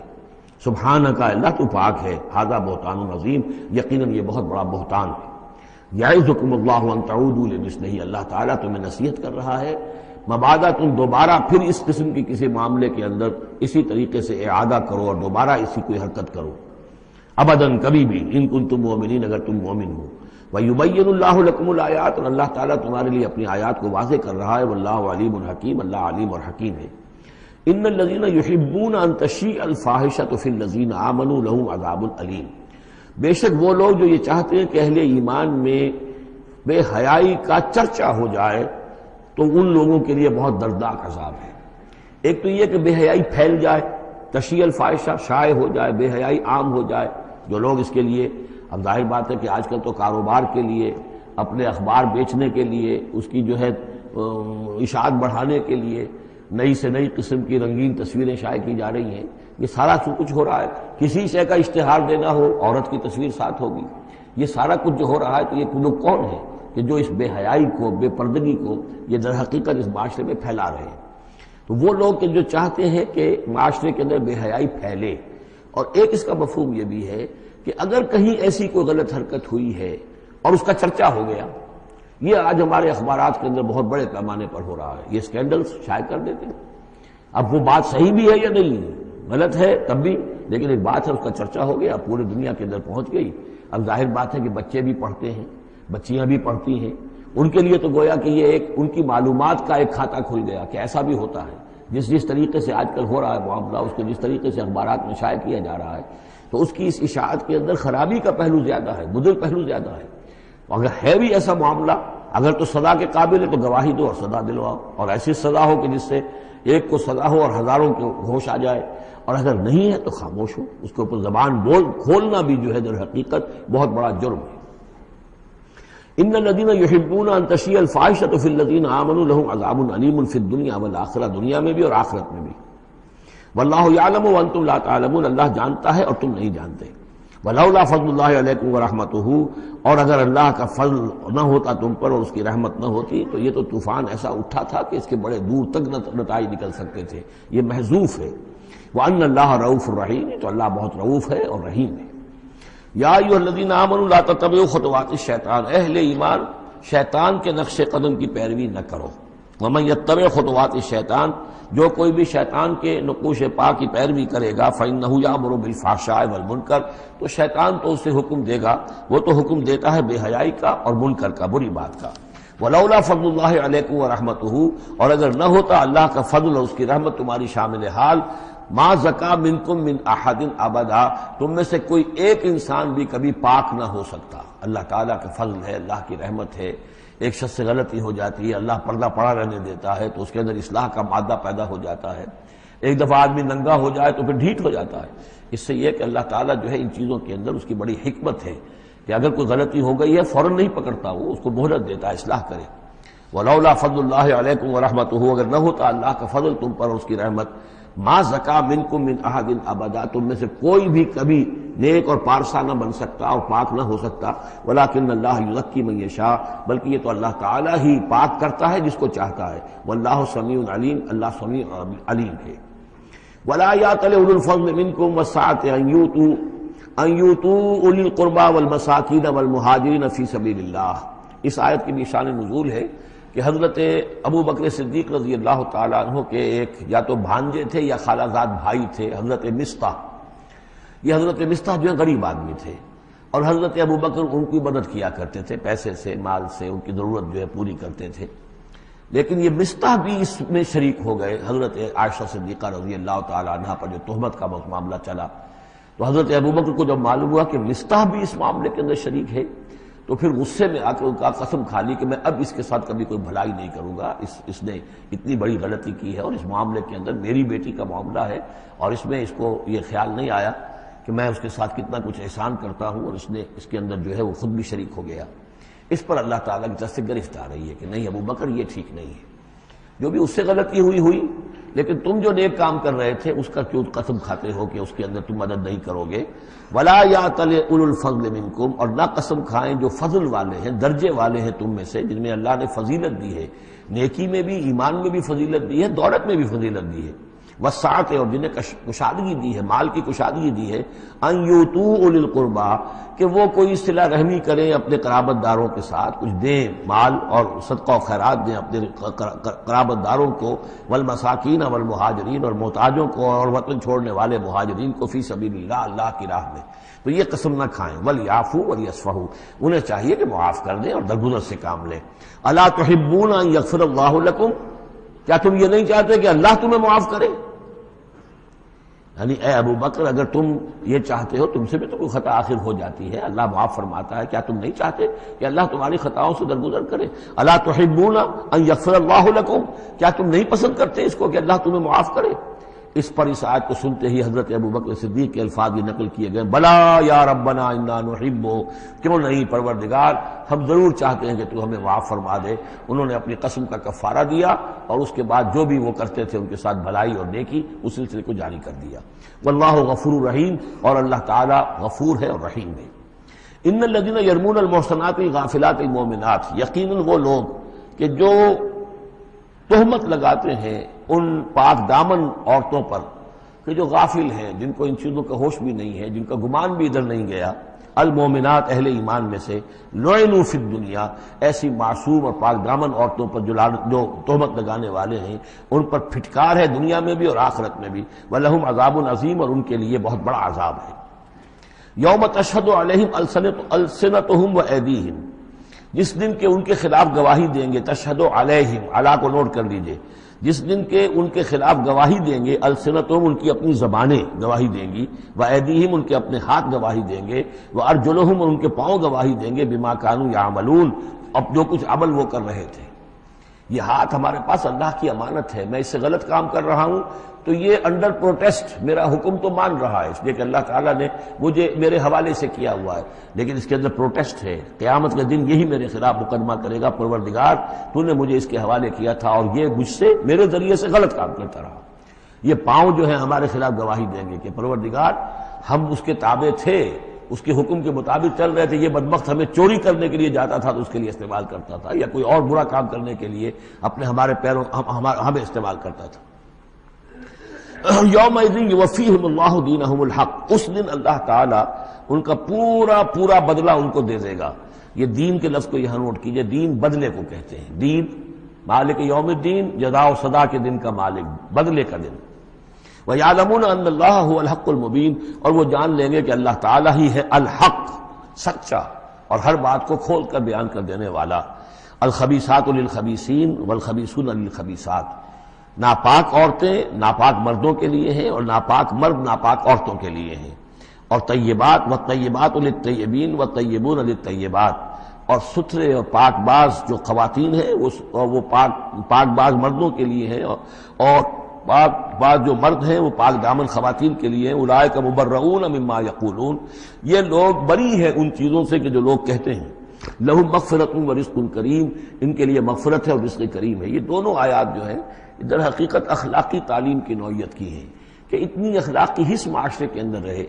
سبحانک، اللہ تو پاک ہے. ھذا بہتان عظیم، یقیناً یہ بہت بڑا بہتان ہے. یعظکم اللہ ان تعودوا لمثلہ، اللہ تعالیٰ تمہیں نصیحت کر رہا ہے مبادا تم دوبارہ پھر اس قسم کی کسی معاملے کے اندر اسی طریقے سے اعادہ کرو اور دوبارہ اسی کوئی حرکت کرو. ابداً، کبھی بھی، ان کنتم مؤمنین، اگر تم مومن ہو. وَيُبَيِّنُ اللَّهُ لَكُمُ الْآيَاتِ، اور اللہ تعالیٰ تمہارے لیے اپنی آیات کو واضح کر رہا ہے. واللہ علیم حکیم، اللہ علیم اور حکیم ہے. ان الذین یحبون ان تشیع الفاحشۃ فی الذین آمنوا لہم عذاب علیم، بے شک وہ لوگ جو یہ چاہتے ہیں کہ اہل ایمان میں بے حیائی کا چرچا ہو جائے تو ان لوگوں کے لیے بہت دردناک عذاب ہے. ایک تو یہ کہ بے حیائی پھیل جائے، تشیع الفاحشہ شائع ہو جائے، بے حیائی عام ہو جائے. جو لوگ اس کے لیے، اب ظاہر بات ہے کہ آج کل تو کاروبار کے لیے، اپنے اخبار بیچنے کے لیے، اس کی جو ہے اشاعت بڑھانے کے لیے نئی سے نئی قسم کی رنگین تصویریں شائع کی جا رہی ہیں. یہ سارا کچھ ہو رہا ہے. کسی شے کا اشتہار دینا ہو، عورت کی تصویر ساتھ ہوگی. یہ سارا کچھ جو ہو رہا ہے تو یہ لوگ کون ہیں؟ کہ جو اس بے حیائی کو، بے پردگی کو یہ در حقیقت اس معاشرے میں پھیلا رہے ہیں۔ تو وہ لوگ کہ جو چاہتے ہیں کہ معاشرے کے اندر بے حیائی پھیلے، اور ایک اس کا مفہوم یہ بھی ہے کہ اگر کہیں ایسی کوئی غلط حرکت ہوئی ہے اور اس کا چرچا ہو گیا، یہ آج ہمارے اخبارات کے اندر بہت بڑے پیمانے پر ہو رہا ہے، یہ اسکینڈلز شائع کر دیتے ہیں۔ اب وہ بات صحیح بھی ہے یا نہیں، غلط ہے تب بھی، لیکن ایک بات ہے اس کا چرچا ہو گیا، پورے دنیا کے اندر پہنچ گئی۔ اب ظاہر بات ہے کہ بچے بھی پڑھتے ہیں، بچیاں بھی پڑھتی ہیں، ان کے لیے تو گویا کہ یہ ایک ان کی معلومات کا ایک کھاتہ کھل گیا کہ ایسا بھی ہوتا ہے۔ جس طریقے سے آج کل ہو رہا ہے معاملہ، اس کو جس طریقے سے اخبارات میں شائع کیا جا رہا ہے، تو اس کی اس اشاعت کے اندر خرابی کا پہلو زیادہ ہے، مضر پہلو زیادہ ہے۔ اگر ہے بھی ایسا معاملہ، اگر تو سزا کے قابل ہے تو گواہی دو اور سزا دلواؤ، اور ایسی سزا ہو کہ جس سے ایک کو سزا ہو اور ہزاروں کو ہوش آ جائے، اور اگر نہیں ہے تو خاموش ہو، اس کے اوپر زبان کھولنا بھی جو ہے در حقیقت بہت بڑا جرم ہے۔ ان الذين يحبون ان تشيع الفاحشة في الذين آمنوا لهم عذاب أليم في الدنيا والآخرة، دنیا میں بھی اور آخرت میں بھی۔ واللہ یعلم وانتم لا تعلمون، اللہ جانتا ہے اور تم نہیں جانتے۔ ولولا فضل اللہ علیکم ورحمتہ، اور اگر اللہ کا فضل نہ ہوتا تم پر اور اس کی رحمت نہ ہوتی تو یہ تو طوفان ایسا اٹھا تھا کہ اس کے بڑے دور تک نتائج نکل سکتے تھے، یہ محذوف ہے۔ وان اللہ رؤوف الرحیم، تو اللہ بہت رؤوف ہے اور رحیم ہے۔ یا ایھا الذین آمنوا لا تتبعوا خطوات الشیطان، اہل ایمان شیطان کے نقش قدم کی پیروی نہ کرو۔ ومن یتبع خطوات الشیطان، جو کوئی بھی شیطان کے نقوش پا کی پیروی کرے گا، فإنہ یأمر بالفحشاء والمنکر، تو شیطان تو اسے حکم دے گا، وہ تو حکم دیتا ہے بے حیائی کا اور منکر کا، بری بات کا۔ ولولا فضل اللہ علیکم ورحمتہ، اور اگر نہ ہوتا اللہ کا فضل اور اس کی رحمت تمہاری شامل حال، ما زکا منکم من احد ابدا، تم میں سے کوئی ایک انسان بھی کبھی پاک نہ ہو سکتا۔ اللہ تعالیٰ کا فضل ہے، اللہ کی رحمت ہے۔ ایک شخص سے غلطی ہو جاتی ہے، اللہ پردہ پڑا رہنے دیتا ہے تو اس کے اندر اصلاح کا مادہ پیدا ہو جاتا ہے۔ ایک دفعہ آدمی ننگا ہو جائے تو پھر ڈھیٹ ہو جاتا ہے۔ اس سے یہ کہ اللہ تعالیٰ جو ہے ان چیزوں کے اندر اس کی بڑی حکمت ہے کہ اگر کوئی غلطی ہو گئی ہے فوراً نہیں پکڑتا، وہ اس کو مہلت دیتا ہے، اصلاح کرے۔ ولولا فضل اللہ علیکم ورحمتہ، اگر نہ ہوتا اللہ کا فضل تم پر اور اس کی رحمت، ما زکا منکم من احد ابدا، تم میں سے کوئی بھی کبھی نیک اور پارسا نہ بن سکتا اور پاک نہ ہو سکتا۔ ولکن اللہ یزکی من یشاء، بلکہ یہ تو اللہ تعالیٰ ہی پاک کرتا ہے جس کو چاہتا ہے۔ واللہ سمیع علیم، اللہ سمیع علیم ہے۔ ولا یأتل اولو الفضل منکم والسعة ان یؤتوا اولی القربى والمساکین والمہاجرین فی سبیل اللہ۔ اس آیت کی بھی شان نزول ہے کہ حضرت ابو بکر صدیق رضی اللہ تعالیٰ عنہ کے ایک یا تو بھانجے تھے یا خالہ زاد بھائی تھے، حضرت مصطح۔ یہ حضرت مصطح جو ہے غریب آدمی تھے، اور حضرت ابو بکر ان کی مدد کیا کرتے تھے، پیسے سے، مال سے ان کی ضرورت جو ہے پوری کرتے تھے۔ لیکن یہ مصطح بھی اس میں شریک ہو گئے۔ حضرت عائشہ صدیقہ رضی اللہ تعالیٰ عنہ پر جو تہمت کا معاملہ چلا، تو حضرت ابو بکر کو جب معلوم ہوا کہ مصطح بھی اس معاملے کے اندر شریک ہے، تو پھر غصے میں آ کے ان کا قسم کھا لی کہ میں اب اس کے ساتھ کبھی کوئی بھلائی نہیں کروں گا، اس نے اتنی بڑی غلطی کی ہے، اور اس معاملے کے اندر میری بیٹی کا معاملہ ہے، اور اس میں اس کو یہ خیال نہیں آیا کہ میں اس کے ساتھ کتنا کچھ احسان کرتا ہوں، اور اس کے اندر جو ہے وہ خود بھی شریک ہو گیا۔ اس پر اللہ تعالیٰ کی طرف سے گرفت آ رہی ہے کہ نہیں ابو بکر یہ ٹھیک نہیں ہے، جو بھی اس سے غلطی ہوئی، لیکن تم جو نیک کام کر رہے تھے اس کا کیوں قسم کھاتے ہو کہ اس کے اندر تم مدد نہیں کرو گے۔ ولا یأتل اولو الفضل منکم، اور نہ قسم کھائیں جو فضل والے ہیں، درجے والے ہیں تم میں سے، جن میں اللہ نے فضیلت دی ہے، نیکی میں بھی، ایمان میں بھی فضیلت دی ہے، دولت میں بھی فضیلت دی ہے، وسعت، اور جنہیں کشادگی دی ہے، مال کی کشادگی دی ہے، ان یؤتوا اولی القربى، کہ وہ کوئی صلہ رحمی کریں اپنے قرابت داروں کے ساتھ، کچھ دیں، مال اور صدقہ و خیرات دیں اپنے قرابت داروں کو، والمساکین والمہاجرین، اور محتاجوں کو اور وطن چھوڑنے والے مہاجرین کو، فی سبیل اللہ، اللہ کی راہ میں۔ تو یہ قسم نہ کھائیں۔ ولیعفوا ولیصفحوا، انہیں چاہیے کہ معاف کر دیں اور درگزر سے کام لیں۔ الا تحبون ان یغفر اللہ لکم، کیا تم یہ نہیں چاہتے کہ اللہ تمہیں معاف کرے؟ یعنی اے ابو بکر اگر تم یہ چاہتے ہو، تم سے بھی تو کوئی خطا آخر ہو جاتی ہے، اللہ معاف فرماتا ہے، کیا تم نہیں چاہتے کہ اللہ تمہاری خطاؤں سے درگزر کرے؟ الا تحبون ان یغفر اللہ لکم، کیا تم نہیں پسند کرتے اس کو کہ اللہ تمہیں معاف کرے؟ اس پر اس آیت کو سنتے ہی حضرت ابو بکر صدیق کے الفاظ یہ نقل کیے گئے، بلا یا ربنا انا نحب، کیوں نہیں پروردگار، ہم ضرور چاہتے ہیں کہ تو ہمیں معاف فرما دے۔ انہوں نے اپنی قسم کا کفارہ دیا، اور اس کے بعد جو بھی وہ کرتے تھے ان کے ساتھ بھلائی اور نیکی، اس سلسلے کو جاری کر دیا۔ واللہ غفور رحیم، اور اللہ تعالی غفور ہے اور رحیم ہے۔ ان الذین یرمون المحصنات الغافلات المؤمنات، یقیناً وہ لوگ کہ جو تہمت لگاتے ہیں ان پاک دامن عورتوں پر کہ جو غافل ہیں، جن کو ان چیزوں کا ہوش بھی نہیں ہے، جن کا گمان بھی ادھر نہیں گیا، المومنات اہل ایمان میں سے، لعنوا فی الدنیا، ایسی معصوم اور پاک دامن عورتوں پر جو تہمت لگانے والے ہیں ان پر پھٹکار ہے دنیا میں بھی اور آخرت میں بھی، ولہم عذاب عظیم، اور ان کے لیے بہت بڑا عذاب ہے۔ یوم تشہد علیہم السنتہم و ایدیہم، جس دن کے ان کے خلاف گواہی دیں گے، تشہد علیہم، علی کو نوٹ کر لیجئے، جس دن کے ان کے خلاف گواہی دیں گے، السنتہم ان کی اپنی زبانیں گواہی دیں گی، و ایدیہم ان کے اپنے ہاتھ گواہی دیں گے، و ارجلہم ان کے پاؤں گواہی دیں گے، بما کانوا یعملون، اب جو کچھ عمل وہ کر رہے تھے۔ یہ ہاتھ ہمارے پاس اللہ کی امانت ہے، میں اس سے غلط کام کر رہا ہوں تو یہ انڈر پروٹیسٹ میرا حکم تو مان رہا ہے، اس لیے کہ اللہ تعالیٰ نے مجھے میرے حوالے سے کیا ہوا ہے، لیکن اس کے اندر پروٹیسٹ ہے، قیامت کے دن یہی میرے خلاف مقدمہ کرے گا، پروردگار تو نے مجھے اس کے حوالے کیا تھا اور یہ مجھ سے میرے ذریعے سے غلط کام کرتا رہا۔ یہ پاؤں جو ہیں ہمارے خلاف گواہی دیں گے کہ پروردگار ہم اس کے تابع تھے، اس کے حکم کے مطابق چل رہے تھے، یہ بدبخت ہمیں چوری کرنے کے لیے جاتا تھا تو اس کے لیے استعمال کرتا تھا، یا کوئی اور برا کام کرنے کے لیے ہمارے پیروں ہمیں استعمال کرتا تھا۔ یومئذ یوفیہم اللہ دینہم الحق، اس دن اللہ تعالیٰ ان کا پورا بدلہ ان کو دے دے گا۔ یہ دین کے لفظ کو یہاں نوٹ کیجئے، دین بدلے کو کہتے ہیں، دین مالک یوم الدین، جزا و سزا کے دن کا مالک، بدلے کا دن۔ وَيَعْلَمُونَ أَنَّ اللَّهَ هُوَ الْحَقُّ الْمُبِينُ، اور وہ جان لیں گے کہ اللہ تعالیٰ ہی ہے الحق، سچا اور ہر بات کو کھول کر بیان کر دینے والا۔ الخبیثات للخبیثین والخبیثون للخبیثات، ناپاک عورتیں ناپاک مردوں کے لیے ہیں اور ناپاک مرد ناپاک عورتوں کے لیے ہیں، اور طیبات والطیبات للطیبین والطیبون للطیبات، اور ستھرے اور پاک باز جو خواتین ہیں وہ پاک باز مردوں کے لیے ہیں، اور پاک باز جو مرد ہیں وہ پاک دامن خواتین کے لیے ہیں۔ اولئک مبرؤون مما یقولون، یہ لوگ بری ہیں ان چیزوں سے کہ جو لوگ کہتے ہیں۔ لہم مغفرۃ ورزق کریم، ان کے لیے مغفرت ہے اور رزق کریم ہے۔ یہ دونوں آیات جو ہیں در حقیقت اخلاقی تعلیم کی نوعیت کی ہیں کہ اتنی اخلاق کی حس معاشرے کے اندر رہے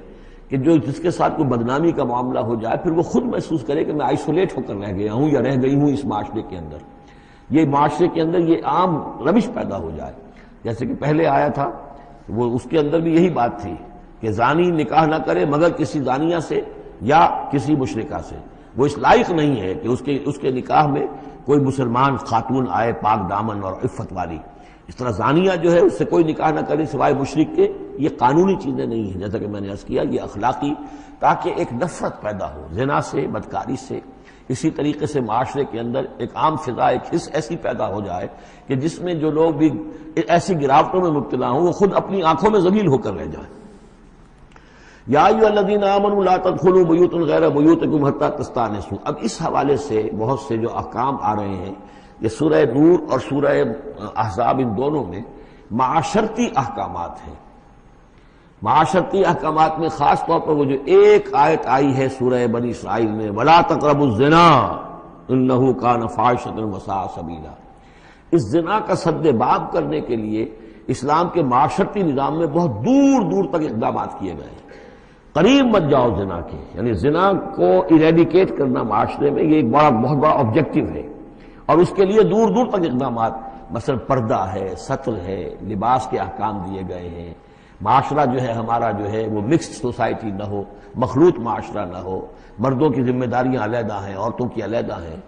کہ جس کے ساتھ کوئی بدنامی کا معاملہ ہو جائے پھر وہ خود محسوس کرے کہ میں آئسولیٹ ہو کر رہ گیا ہوں یا رہ گئی ہوں اس معاشرے کے اندر، یہ معاشرے کے اندر یہ عام روش پیدا ہو جائے۔ جیسے کہ پہلے آیا تھا وہ اس کے اندر بھی یہی بات تھی کہ زانی نکاح نہ کرے مگر کسی زانیہ سے یا کسی مشرکہ سے، وہ اس لائق نہیں ہے کہ اس کے نکاح میں کوئی مسلمان خاتون آئے پاک دامن اور عفت والی۔ اس طرح زانیہ جو ہے اس سے کوئی نکاح نہ کرے سوائے مشرک کے، یہ قانونی چیزیں نہیں ہیں، جیسا کہ میں نے عرض کیا یہ اخلاقی، تاکہ ایک نفرت پیدا ہو زنا سے، بدکاری سے۔ اسی طریقے سے معاشرے کے اندر ایک عام فضا، ایک حس ایسی پیدا ہو جائے کہ جس میں جو لوگ بھی ایسی گراوٹوں میں مبتلا ہوں وہ خود اپنی آنکھوں میں ذلیل ہو کر رہ جائیں۔ یا ایھا الذین آمنوا لا تدخلوا بیوتا غیر بیوتکم حتی تستأنسوا، اب اس حوالے سے بہت سے جو احکام آ رہے ہیں، یہ سورہ نور اور سورہ احزاب ان دونوں میں معاشرتی احکامات ہیں۔ معاشرتی احکامات میں خاص طور پر وہ جو ایک آیت آئی ہے سورہ بنی اسرائیل میں، وَلَا تَقْرَبُوا الزِّنَا إِنَّهُ كَانَ فَاحِشَةً وَسَاءَ سَبِيلًا، اس زنا کا سد باب کرنے کے لیے اسلام کے معاشرتی نظام میں بہت دور دور تک اقدامات کیے گئے ہیں۔ قریب مت جاؤ زنا کے، یعنی زنا کو ایریڈیکیٹ کرنا معاشرے میں یہ ایک بہت بڑا آبجیکٹو ہے، اور اس کے لیے دور دور تک اقدامات، مثلا پردہ ہے، ستر ہے، لباس کے احکام دیے گئے ہیں۔ معاشرہ جو ہے ہمارا جو ہے وہ مکسڈ سوسائٹی نہ ہو، مخلوط معاشرہ نہ ہو، مردوں کی ذمہ داریاں علیحدہ ہیں، عورتوں کی علیحدہ ہیں،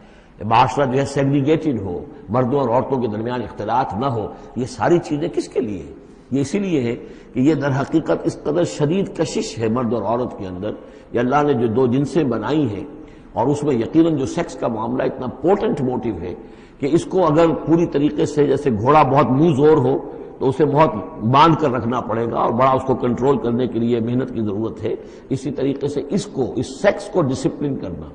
معاشرہ جو ہے سیگریگیٹڈ ہو، مردوں اور عورتوں کے درمیان اختلاط نہ ہو۔ یہ ساری چیزیں کس کے لیے؟ یہ اسی لیے ہے کہ یہ در حقیقت اس قدر شدید کشش ہے مرد اور عورت کے اندر، یہ اللہ نے جو دو جنسیں بنائی ہیں، اور اس میں یقیناً جو سیکس کا معاملہ اتنا پورٹنٹ موٹیو ہے کہ اس کو اگر پوری طریقے سے جیسے گھوڑا بہت منہ زور ہو تو اسے بہت باندھ کر رکھنا پڑے گا اور بڑا اس کو کنٹرول کرنے کے لیے محنت کی ضرورت ہے، اسی طریقے سے اس سیکس کو ڈسپلن کرنا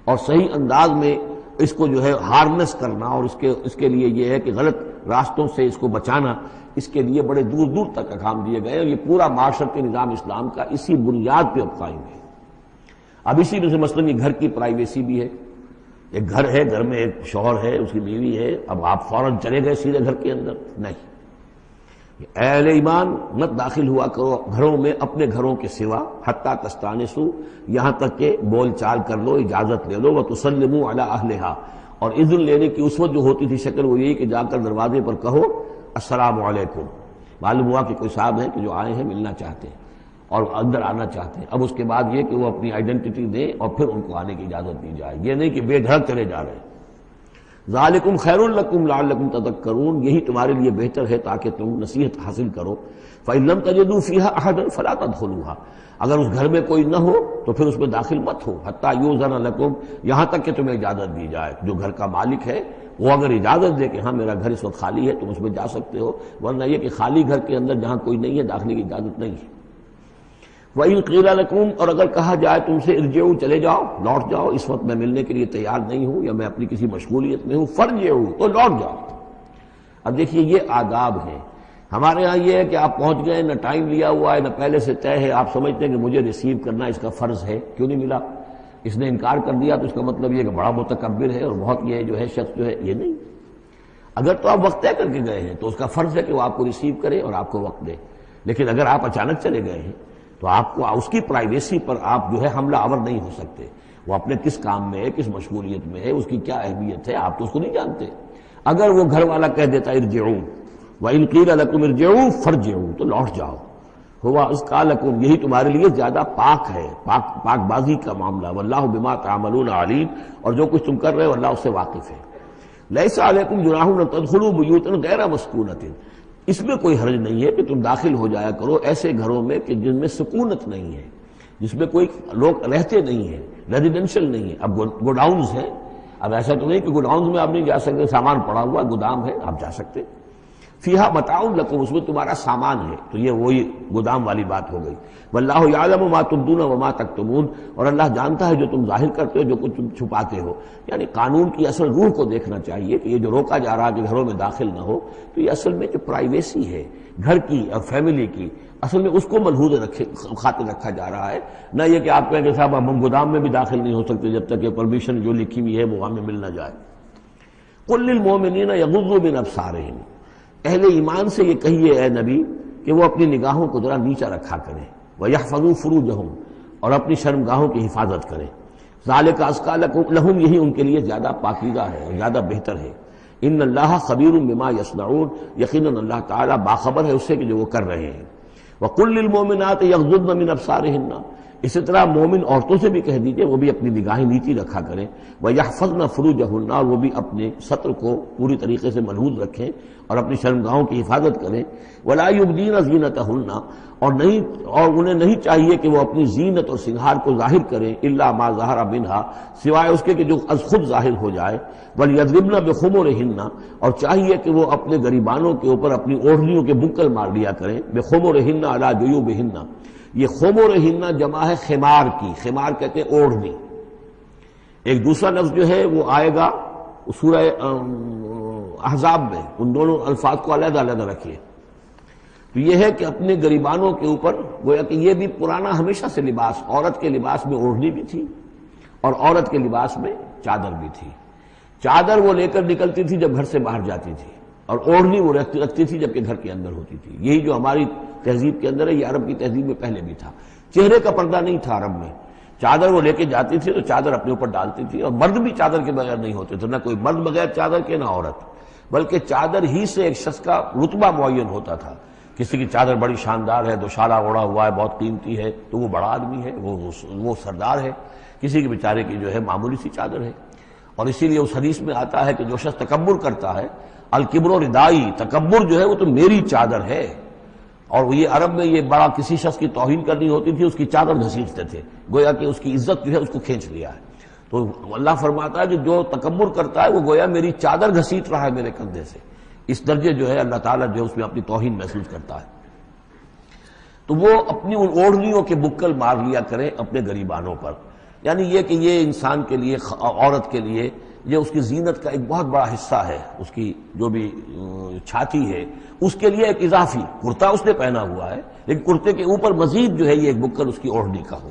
اور صحیح انداز میں اس کو جو ہے ہارنس کرنا، اور اس کے لیے یہ ہے کہ غلط راستوں سے اس کو بچانا، اس کے لیے بڑے دور دور تک احکام دیے گئے، اور یہ پورا معاشرتی نظام اسلام کا اسی بنیاد پہ اب قائم ہے۔ اب اسی میں سے مثلاً یہ گھر کی پرائیویسی بھی ہے، ایک گھر ہے، گھر میں ایک شوہر ہے، اس کی بیوی ہے، اب آپ فوراً چلے گئے سیدھے گھر کے اندر؟ نہیں، اہل ایمان مت داخل ہوا کرو گھروں میں اپنے گھروں کے سوا حتیٰ تستانسوا، یہاں تک کہ بول چال کر لو، اجازت لے لو، وتسلموا علی اہلہا، اور اذن لینے کی اس وقت جو ہوتی تھی شکل وہ یہی کہ جا کر دروازے پر کہو السلام علیکم، معلوم ہوا کہ کوئی صاحب ہیں کہ جو آئے ہیں ملنا چاہتے ہیں اور اندر آنا چاہتے ہیں۔ اب اس کے بعد یہ کہ وہ اپنی آئیڈینٹی دیں اور پھر ان کو آنے کی اجازت دی جائے، یہ نہیں کہ بے دھڑک چلے جا رہے ہیں۔ ذالکم خیر لکم لعلکم تذکرون، یہی تمہارے لیے بہتر ہے تاکہ تم نصیحت حاصل کرو۔ فإن لم تجدوا فیہا احدا فلا تدخلوها، اگر اس گھر میں کوئی نہ ہو تو پھر اس میں داخل مت ہو، حتیٰ یؤذن لکم، یہاں تک کہ تمہیں اجازت دی جائے۔ جو گھر کا مالک ہے وہ اگر اجازت دے کہ ہاں میرا گھر اس وقت خالی ہے تم اس میں جا سکتے ہو، ورنہ یہ کہ خالی گھر کے اندر جہاں کوئی نہیں ہے داخلے کی اجازت نہیں ہے۔ وَإِن قِيلَ لَكُمْ، اور اگر کہا جائے تم سے ارجعوا، چلے جاؤ، لوٹ جاؤ، اس وقت میں ملنے کے لیے تیار نہیں ہوں یا میں اپنی کسی مشغولیت میں ہوں، فارجعوا، تو لوٹ جاؤ۔ اب دیکھیے یہ آداب ہیں۔ ہمارے ہاں یہ ہے کہ آپ پہنچ گئے، نہ ٹائم لیا ہوا ہے نہ پہلے سے طے ہے، آپ سمجھتے ہیں کہ مجھے ریسیو کرنا اس کا فرض ہے، کیوں نہیں ملا؟ اس نے انکار کر دیا تو اس کا مطلب یہ کہ بڑا متکبر ہے اور بہت یہ جو ہے شخص جو ہے، یہ نہیں۔ اگر تو آپ وقت طے کر کے گئے ہیں تو اس کا فرض ہے کہ وہ آپ کو ریسیو کرے اور آپ کو وقت دے، لیکن اگر آپ اچانک چلے گئے ہیں تو آپ کو اس کی پرائیویسی پر آپ جو ہے حملہ آور نہیں ہو سکتے۔ وہ اپنے کس کام میں ہے، کس مشغولیت میں ہے، اس کی کیا اہمیت ہے، آپ تو اس کو نہیں جانتے۔ اگر وہ گھر والا کہہ دیتا ارجعوا، وَإِن قِيلَ لَكُمْ ارْجِعُوا فَارْجِعُوا، تو لوٹ جاؤ، ہوا اذکیٰ لکم، یہی تمہارے لیے زیادہ پاک ہے، پاک بازی کا معاملہ، واللہ بما تعملون علیم، اور جو کچھ تم کر رہے ہو اللہ اس سے واقف ہے۔ لیس علیکم جناح ان تدخلوا بیوتا غیر مسکونۃ، اس میں کوئی حرج نہیں ہے کہ تم داخل ہو جایا کرو ایسے گھروں میں کہ جن میں سکونت نہیں ہے، جس میں کوئی لوگ رہتے نہیں ہیں، ریزیڈینشل نہیں ہے۔ اب گوڈاؤنز ہیں، اب ایسا تو نہیں کہ گوڈاؤنز میں آپ نہیں جا سکتے، سامان پڑا ہوا گودام ہے آپ جا سکتے۔ فیہا متاع لکم، اس میں تمہارا سامان ہے، تو یہ وہی گودام والی بات ہو گئی۔ واللہ یعلم ما تبدون وما تکتمون، اور اللہ جانتا ہے جو تم ظاہر کرتے ہو جو کچھ تم چھپاتے ہو۔ یعنی قانون کی اصل روح کو دیکھنا چاہیے کہ یہ جو روکا جا رہا ہے کہ گھروں میں داخل نہ ہو، تو یہ اصل میں جو پرائیویسی ہے گھر کی اور فیملی کی، اصل میں اس کو ملحوظ خاطر رکھا جا رہا ہے، نہ یہ کہ آپ کہیں کہ صاحب ہم گودام میں بھی داخل نہیں ہو سکتے جب تک یہ پرمیشن جو لکھی ہوئی ہے وہ ہمیں مل نہ جائے۔ قل للمؤمنین یغضوا من ابصارہم، اہل ایمان سے یہ کہیے اے نبی کہ وہ اپنی نگاہوں کو ذرا نیچا رکھا کریں، وَيَحْفَظُوا فُرُوجَهُمْ، اور اپنی شرمگاہوں کی حفاظت کریں۔ ذَلِكَ أَزْكَىٰ لَهُمْ، یہی ان کے لیے زیادہ پاکیزہ ہے اور زیادہ بہتر ہے۔ ان اللہ خبیر بما یصنعون، یقیناً اللہ تعالیٰ باخبر ہے اس سے کہ جو وہ کر رہے ہیں۔ وَقُل لِّلْمُؤْمِنَاتِ يَغْضُضْنَ مِنْ أَبْصَارِهِنَّ، اسی طرح مومن عورتوں سے بھی کہہ دیجئے وہ بھی اپنی نگاہیں نیچی رکھا کریں، وَيَحْفَظْنَ فُرُوجَهُنَّ، اور وہ بھی اپنے سطر کو پوری طریقے سے ملحوظ رکھیں اور اپنی شرمگاہوں کی حفاظت کریں۔ وَلَا يُبْدِينَ زِينَتَهُنَّ، اور انہیں نہیں چاہیے کہ وہ اپنی زینت اور سنگھار کو ظاہر کریں، الا ما ظہر منہا، سوائے اس کے کہ جو از خود ظاہر ہو جائے۔ وَلْيَضْرِبْنَ بِخُمُرِهِنَّ، اور چاہیے کہ وہ اپنے گریبانوں کے اوپر اپنی اوڑھنیوں کے بکل مار لیا کریں، بِخُمُرِهِنَّ عَلَى جُيُوبِهِنَّ، یہ خمرہن جمع ہے خمار کی، خمار کہتے ہیں اوڑھنی۔ ایک دوسرا لفظ جو ہے وہ آئے گا سورہ احزاب میں، ان دونوں الفاظ کو علیحدہ علیحدہ رکھیے۔ تو یہ ہے کہ اپنے گریبانوں کے اوپر، گویا کہ یہ بھی پرانا ہمیشہ سے لباس، عورت کے لباس میں اوڑھنی بھی تھی اور عورت کے لباس میں چادر بھی تھی۔ چادر وہ لے کر نکلتی تھی جب گھر سے باہر جاتی تھی، اور اوڑھنی وہ رکھتی تھی جبکہ گھر کے اندر ہوتی تھی۔ یہی جو ہماری تہذیب کے اندر ہے، یہ عرب کی تہذیب میں پہلے بھی تھا۔ چہرے کا پردہ نہیں تھا عرب میں، چادر وہ لے کے جاتی تھی تو چادر اپنے اوپر ڈالتی تھی، اور مرد بھی چادر کے بغیر نہیں ہوتے تھے، نہ کوئی مرد بغیر چادر کے نہ عورت، بلکہ چادر ہی سے ایک شخص کا رتبہ معین ہوتا تھا۔ کسی کی چادر بڑی شاندار ہے، دوشالہ اوڑھا ہوا ہے، بہت قیمتی ہے، تو وہ بڑا آدمی ہے، وہ سردار ہے۔ کسی کے بیچارے کی جو ہے معمولی سی چادر ہے۔ اور اسی لیے اس حدیث میں آتا ہے کہ جو شخص تکبر کرتا ہے، الکبر ردائی، تکبر جو ہے وہ تو میری چادر ہے۔ اور یہ عرب میں یہ بڑا کسی شخص کی توہین کرنی ہوتی تھی، اس کی چادر گھسیٹتے تھے، گویا کہ اس کی عزت جو ہے اس کو کھینچ لیا ہے۔ تو اللہ فرماتا ہے کہ جو تکبر کرتا ہے وہ گویا میری چادر گھسیٹ رہا ہے میرے کندھے سے، اس درجے جو ہے اللہ تعالیٰ جو ہے اس میں اپنی توہین محسوس کرتا ہے۔ تو وہ اپنی ان اوڑھنیوں کے بکل مار لیا کریں اپنے گریبانوں پر، یعنی یہ کہ یہ انسان کے لیے، عورت کے لیے، یہ اس کی زینت کا ایک بہت بڑا حصہ ہے، اس کی جو بھی چھاتی ہے اس کے لیے ایک اضافی کرتا اس نے پہنا ہوا ہے، لیکن کرتے کے اوپر مزید جو ہے یہ ایک بکل اس کی اوڑھنی کا ہو۔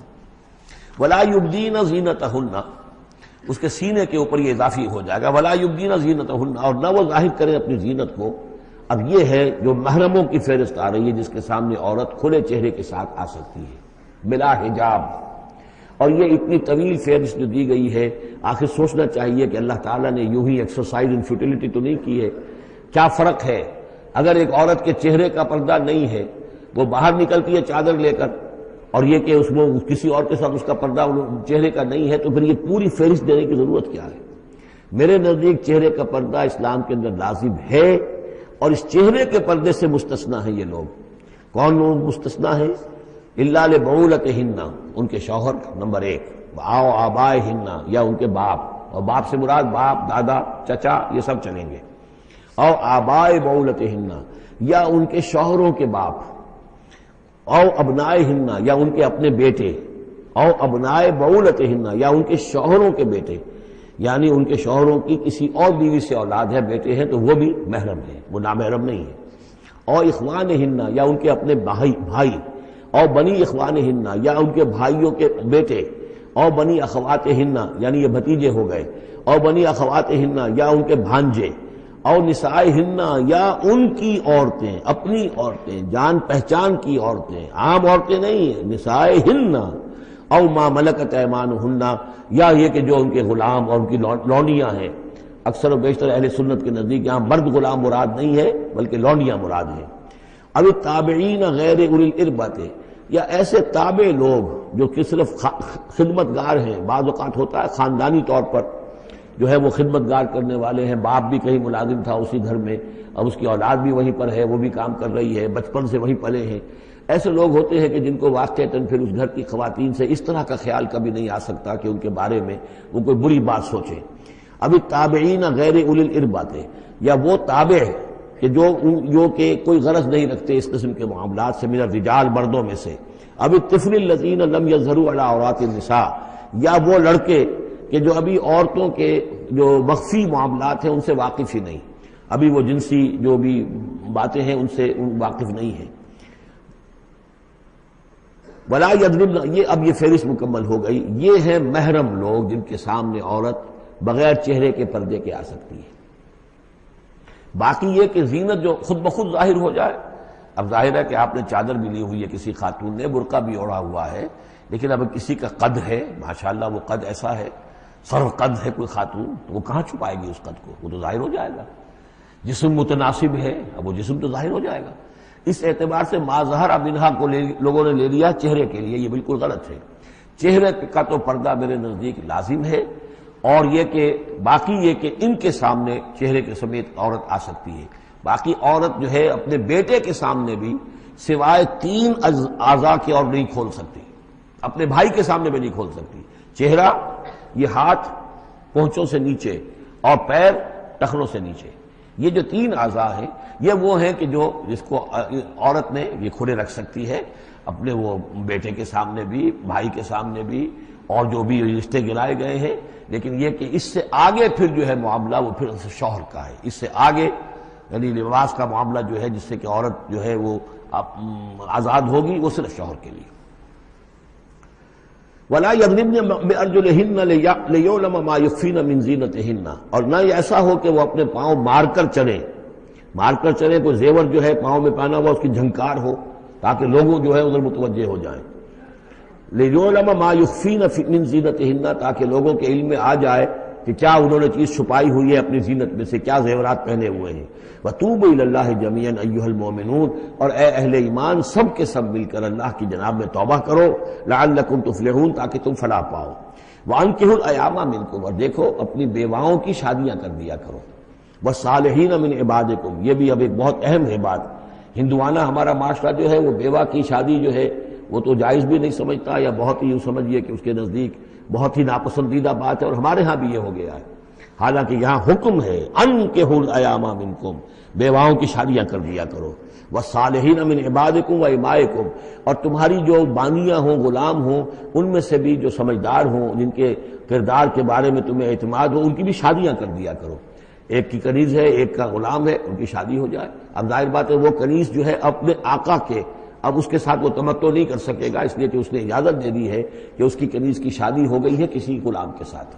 وَلَا يُبْدِينَ زِينَتَهُنَّ، اس کے سینے کے اوپر یہ اضافی ہو جائے گا، وَلَا يُبْدِينَ زِينَتَهُنَّ، اور نہ وہ ظاہر کریں اپنی زینت کو، اب یہ ہے جو محرموں کی فہرست آ رہی ہے جس کے سامنے عورت کھلے چہرے کے ساتھ آ سکتی ہے بلا حجاب. اور یہ اتنی طویل فہرست جو دی گئی ہے، آخر سوچنا چاہیے کہ اللہ تعالیٰ نے یوں ہی ایکسرسائز ان فیوٹیلٹی تو نہیں کی ہے. کیا فرق ہے اگر ایک عورت کے چہرے کا پردہ نہیں ہے، وہ باہر نکلتی ہے چادر لے کر، اور یہ کہ اس میں کسی اور کے ساتھ اس کا پردہ چہرے کا نہیں ہے، تو پھر یہ پوری فہرست دینے کی ضرورت کیا ہے؟ میرے نزدیک چہرے کا پردہ اسلام کے اندر لازم ہے، اور اس چہرے کے پردے سے مستثنا ہیں یہ لوگ. کون لوگ مستثنا ہیں؟ الا لبعولتہن، ان کے شوہر نمبر 1، او آبائہن، یا ان کے باپ، اور باپ سے مراد باپ، دادا، چچا، یہ سب چلیں گے. او آبائے بعولتہن، یا ان کے شوہروں کے باپ، او ابنائہن، یا ان کے اپنے بیٹے، او ابنائے بعولتہن، یا ان کے شوہروں کے بیٹے، یعنی ان کے شوہروں کی کسی اور بیوی سے اولاد ہے، بیٹے ہیں، تو وہ بھی محرم ہے، وہ نامحرم نہیں ہے. اور اخوانہن، یا ان کے اپنے بھائی، اور بنی اخوانہن، یا ان کے بھائیوں کے بیٹے، اور بنی اخواتہن، یعنی یہ بھتیجے ہو گئے، اور بنی اخواتہن، یا ان کے بھانجے، اور نسائہن، یا ان کی عورتیں، اپنی عورتیں، جان پہچان کی عورتیں، عام عورتیں نہیں ہیں، نسائہن، او ما ملکت ایمانہن، یا یہ کہ جو ان کے غلام اور ان کی لونڈیاں ہیں. اکثر و بیشتر اہل سنت کے نزدیک یہاں مرد غلام مراد نہیں ہے بلکہ لونڈیاں مراد ہیں. اب تابعین غیر اولی الاربۃ، یا ایسے تابع لوگ جو کہ صرف خدمت گار ہیں. بعض اوقات ہوتا ہے خاندانی طور پر جو ہے وہ خدمت گار کرنے والے ہیں، باپ بھی کہیں ملازم تھا اسی گھر میں، اب اس کی اولاد بھی وہیں پر ہے، وہ بھی کام کر رہی ہے، بچپن سے وہیں پلے ہیں. ایسے لوگ ہوتے ہیں کہ جن کو واقعتاً پھر اس گھر کی خواتین سے اس طرح کا خیال کبھی نہیں آ سکتا کہ ان کے بارے میں وہ کوئی بری بات سوچیں. ابھی تابعین غیر اولی الاربۃ، یا وہ تابع کہ جو کہ کوئی غرض نہیں رکھتے اس قسم کے معاملات سے، من الرجال، مردوں میں سے. ابھی الطفل الذین لم یظہروا علی عورات النساء، یا وہ لڑکے کہ جو ابھی عورتوں کے جو مخفی معاملات ہیں ان سے واقف ہی نہیں، ابھی وہ جنسی جو بھی باتیں ہیں ان سے واقف نہیں ہیں. ولا یضربن، یہ اب یہ فہرست مکمل ہو گئی. یہ ہیں محرم لوگ جن کے سامنے عورت بغیر چہرے کے پردے کے آ سکتی ہے. باقی یہ کہ زینت جو خود بخود ظاہر ہو جائے. اب ظاہر ہے کہ آپ نے چادر بھی لی ہوئی ہے، کسی خاتون نے برقع بھی اوڑھا ہوا ہے، لیکن اب کسی کا قد ہے، ماشاءاللہ وہ قد ایسا ہے، سر قد ہے کوئی خاتون، تو وہ کہاں چھپائے گی اس قد کو؟ وہ تو ظاہر ہو جائے گا. جسم متناسب ہے، اب وہ جسم تو ظاہر ہو جائے گا. اس اعتبار سے ما ظہر منہا کو لوگوں نے لے لیا چہرے کے لیے، یہ بالکل غلط ہے. چہرے کا تو پردہ میرے نزدیک لازم ہے، اور یہ کہ باقی یہ کہ ان کے سامنے چہرے کے سمیت عورت آ سکتی ہے. باقی عورت جو ہے اپنے بیٹے کے سامنے بھی سوائے 3 اعضاء کے اور نہیں کھول سکتی. اپنے بھائی کے سامنے بھی نہیں کھول سکتی. چہرہ، یہ ہاتھ پونچھوں سے نیچے، اور پیر ٹخنوں سے نیچے، یہ جو 3 اعضاء ہیں یہ وہ ہیں کہ جس کو عورت نے یہ کھلے رکھ سکتی ہے، اپنے وہ بیٹے کے سامنے بھی، بھائی کے سامنے بھی، اور جو بھی رشتے گرائے گئے ہیں. لیکن یہ کہ اس سے آگے پھر جو ہے معاملہ وہ پھر شوہر کا ہے. اس سے آگے یعنی لباس کا معاملہ جو ہے جس سے کہ عورت جو ہے وہ آزاد ہوگی، وہ صرف شوہر کے لیے. وَلَا يَضْرِبْنَ بِأَرْجُلِهِنَّ لِيُعْلَمَ مَا يُخْفِينَ مِنْ زِينَتِهِنَّ، اور نہ یہ ایسا ہو کہ وہ اپنے پاؤں مار کر چلیں، کوئی زیور جو ہے پاؤں میں پہنا ہوا اس کی جھنکار ہو تاکہ لوگوں جو ہے ادھر متوجہ ہو جائیں. لِيُعْلَمَ مَا يُخْفِينَ مِنْ زِينَتِهِنَّ، تاکہ لوگوں کے علم میں آ جائے کہ کیا انہوں نے چیز چھپائی ہوئی ہے اپنی زینت میں سے، کیا زیورات پہنے ہوئے ہیں. وَتُوبُوا إِلَى اللَّهِ جَمِيعًا أَيُّهَا الْمُؤْمِنُونَ، اور اے اہل ایمان سب کے سب مل کر اللہ کی جناب میں توبہ کرو، لَعَلَّكُمْ تُفْلِحُونَ، تاکہ تم فلاح پاؤ. وَأَنكِحُوا الْأَيَامَ مِنكُمْ، اور دیکھو اپنی بیواؤں کی شادیاں کر دیا کرو. وَالصَّالِحِينَ مِنْ عِبَادِكُمْ، یہ بھی اب ایک بہت اہم ہے بات. ہندوانہ ہمارا معاشرہ جو ہے وہ بیوہ کی شادی جو ہے وہ تو جائز بھی نہیں سمجھتا، یا بہت ہی یوں سمجھیے کہ اس کے نزدیک بہت ہی ناپسندیدہ بات ہے، اور ہمارے ہاں بھی یہ ہو گیا ہے. حالانکہ یہاں حکم ہے انکحوا الایام منکم، بیواؤں کی شادیاں کر دیا کرو. والصالحین من عبادکم و امائکم، اور تمہاری جو بانیاں ہوں، غلام ہوں، ان میں سے بھی جو سمجھدار ہوں، جن کے کردار کے بارے میں تمہیں اعتماد ہو، ان کی بھی شادیاں کر دیا کرو. ایک کی کنیز ہے، ایک کا غلام ہے، ان کی شادی ہو جائے. اب ظاہر بات ہے وہ کنیز جو ہے اپنے آقا کے، اب اس کے ساتھ وہ تمتع نہیں کر سکے گا، اس لیے کہ اس نے اجازت دے دی ہے کہ اس کی کنیز کی شادی ہو گئی ہے کسی غلام کے ساتھ.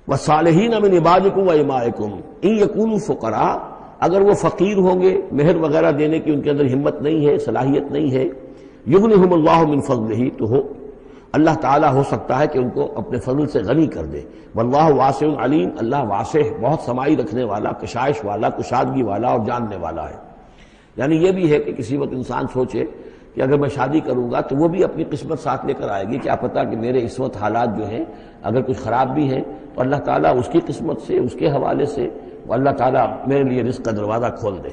وَالصَّالِحِينَ مِنْ عِبَادِكُمْ وَإِمَائِكُمْ إِنْ يَكُونُوا فُقَرَاءَ، اگر وہ فقیر ہوں گے، مہر وغیرہ دینے کی ان کے اندر ہمت نہیں ہے، صلاحیت نہیں ہے، یغنیہم اللہ من فضلہ، تو اللہ تعالیٰ ہو سکتا ہے کہ ان کو اپنے فضل سے غنی کر دے۔ واللہ واسع علیم، اللہ واسع بہت سمائی رکھنے والا، کشائش والا، کشادگی والا اور جاننے والا ہے۔ یعنی یہ بھی ہے کہ کسی وقت انسان سوچے کہ اگر میں شادی کروں گا تو وہ بھی اپنی قسمت ساتھ لے کر آئے گی، کیا پتہ کہ میرے اس وقت حالات جو ہیں اگر کچھ خراب بھی ہیں تو اللہ تعالیٰ اس کی قسمت سے، اس کے حوالے سے وہ اللہ تعالیٰ میرے لیے رزق کا دروازہ کھول دے۔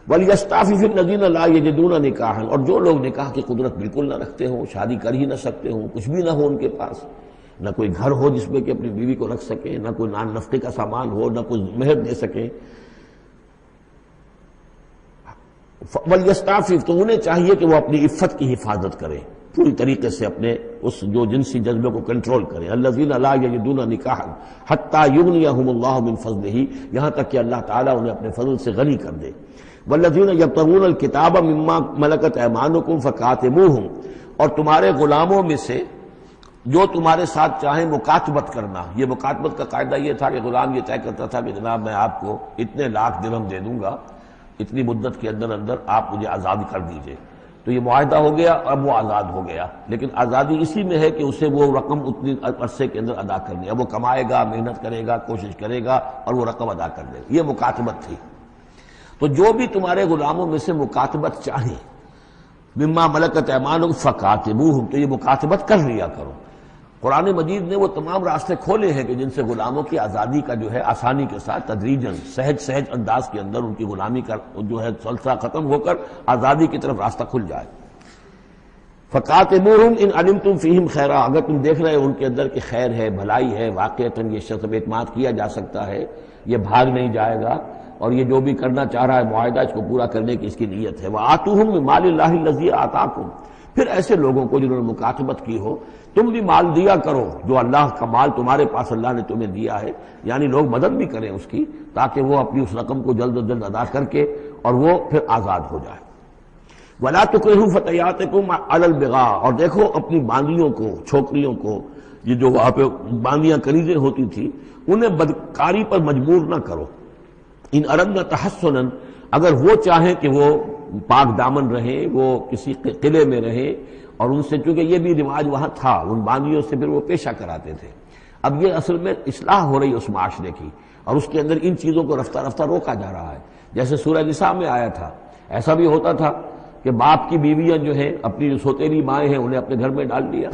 وَلْيَسْتَعْفِفِ الَّذِينَ لَا يَجِدُونَ نِكَاحًا، اور جو لوگ نکاح کی قدرت بالکل نہ رکھتے ہوں، شادی کر ہی نہ سکتے ہوں، کچھ بھی نہ ہو ان کے پاس، نہ کوئی گھر ہو جس میں کہ اپنی بیوی کو رکھ سکیں، نہ کوئی نان نفقے کا سامان ہو، نہ کوئی مہر دے سکیں، وَلْيَسْتَعْفِفْ، تو انہیں چاہیے کہ وہ اپنی عفت کی حفاظت کریں، پوری طریقے سے اپنے اس جو جنسی جذبے کو کنٹرول کریں۔ الذین لا یجدون نکاحا حتی یغنیہم اللہ من فضلہ، یہاں تک کہ اللہ تعالیٰ انہیں اپنے فضل سے غنی کر دے۔ والذین یبتغون الکتاب مما ملکت ایمانکم فکاتبوہم، اور تمہارے غلاموں میں سے جو تمہارے ساتھ چاہیں مکاتبت کرنا۔ یہ مکاتبت کا قاعدہ یہ تھا کہ غلام یہ طے کرتا تھا کہ جناب میں آپ کو اتنے لاکھ درہم دے دوں گا، اتنی مدت کے اندر اندر آپ مجھے آزاد کر دیجئے، تو یہ معاہدہ ہو گیا، اب وہ آزاد ہو گیا، لیکن آزادی اسی میں ہے کہ اسے وہ رقم اتنی عرصے کے اندر ادا کرنی ہے، وہ کمائے گا، محنت کرے گا، کوشش کرے گا اور وہ رقم ادا کر دے گا، یہ مکاتبت تھی۔ تو جو بھی تمہارے غلاموں میں سے مکاتبت چاہیں، مما ملکت ایمانکم فکاتبوہم، تو یہ مکاتبت کر لیا کرو۔ قرآن مجید نے وہ تمام راستے کھولے ہیں کہ جن سے غلاموں کی آزادی کا جو ہے آسانی کے ساتھ تدریجاً سہج انداز کے اندر ان کی غلامی کا جو ہے سلسلہ ختم ہو کر آزادی کی طرف راستہ کھل جائے۔ فَقَاتِبُوهُمْ إِنْ عَلِمْتُمْ فِيهِمْ خَيْرًا، اگر تم دیکھ رہے ہو ان کے اندر کہ خیر ہے، بھلائی ہے، واقعتاً یہ شخص اعتماد کیا جا سکتا ہے، یہ بھاگ نہیں جائے گا اور یہ جو بھی کرنا چاہ رہا ہے معاہدہ اس کو پورا کرنے کی اس کی نیت ہے۔ وَآتُوهُمْ مِن مَالِ اللَّهِ الَّذِي آتَاكُمْ، پھر ایسے لوگوں کو جنہوں نے مکاتبت کی ہو تم بھی مال دیا کرو، جو اللہ کا مال تمہارے پاس اللہ نے تمہیں دیا ہے، یعنی لوگ مدد بھی کریں اس کی تاکہ وہ اپنی اس رقم کو جلد از جلد ادا کر کے اور وہ پھر آزاد ہو جائے۔ وَلَا تُكْرِهُوا فَتَيَاتِكُمْ عَلَى الْبِغَاءِ، اور دیکھو اپنی باندیوں کو، چھوکریوں کو، یہ جو وہاں پہ باندیاں کنیزیں ہوتی تھی انہیں بدکاری پر مجبور نہ کرو۔ ان اردنا تحسنا، اگر وہ چاہیں کہ وہ پاک دامن رہیں، وہ کسی قلعے میں رہیں، اور ان سے چونکہ یہ بھی رواج وہاں تھا، ان باندیوں سے پھر وہ پیشہ کراتے تھے۔ اب یہ اصل میں اصلاح ہو رہی ہے اس معاشرے کی، اور اس کے اندر ان چیزوں کو رفتہ رفتہ روکا جا رہا ہے۔ جیسے سورہ نساء میں آیا تھا، ایسا بھی ہوتا تھا کہ باپ کی بیویاں جو ہیں، اپنی جو سوتیلی مائیں ہیں، انہیں اپنے گھر میں ڈال دیا،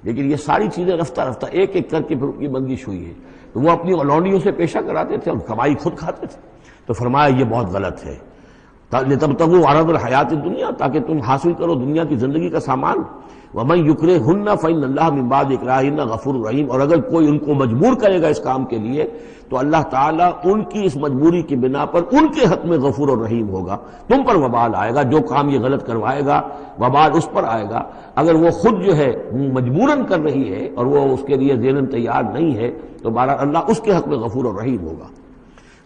لیکن یہ ساری چیزیں رفتہ رفتہ ایک ایک کر کے پھر ان کی بندش ہوئی ہے، تو وہ اپنی لونڈیوں سے پیشہ کراتے تھے اور کمائی خود کھاتے تھے۔ تو فرمایا یہ بہت غلط ہے، لِتَبْتَغُوا عَرَضَ الْحَيَاةِ الدُّنْيَا، تاکہ تم حاصل کرو دنیا کی زندگی کا سامان۔ وَمَن يُكْرِهُنَّ فَإِنَّ اللَّهَ مِن بَعْدِ إِكْرَاهِهِنَّ غَفُورٌ رَحِيمٌ، اور اگر کوئی ان کو مجبور کرے گا اس کام کے لیے تو اللہ تعالیٰ ان کی اس مجبوری کی بنا پر ان کے حق میں غفور اور رحیم ہوگا۔ تم پر وبال آئے گا، جو کام یہ غلط کروائے گا وبال اس پر آئے گا۔ اگر وہ خود جو ہے مجبوراً کر رہی ہے اور وہ اس کے لیے ذہناً تیار نہیں ہے تو بہرحال اللہ اس کے حق میں غفور اور رحیم ہوگا۔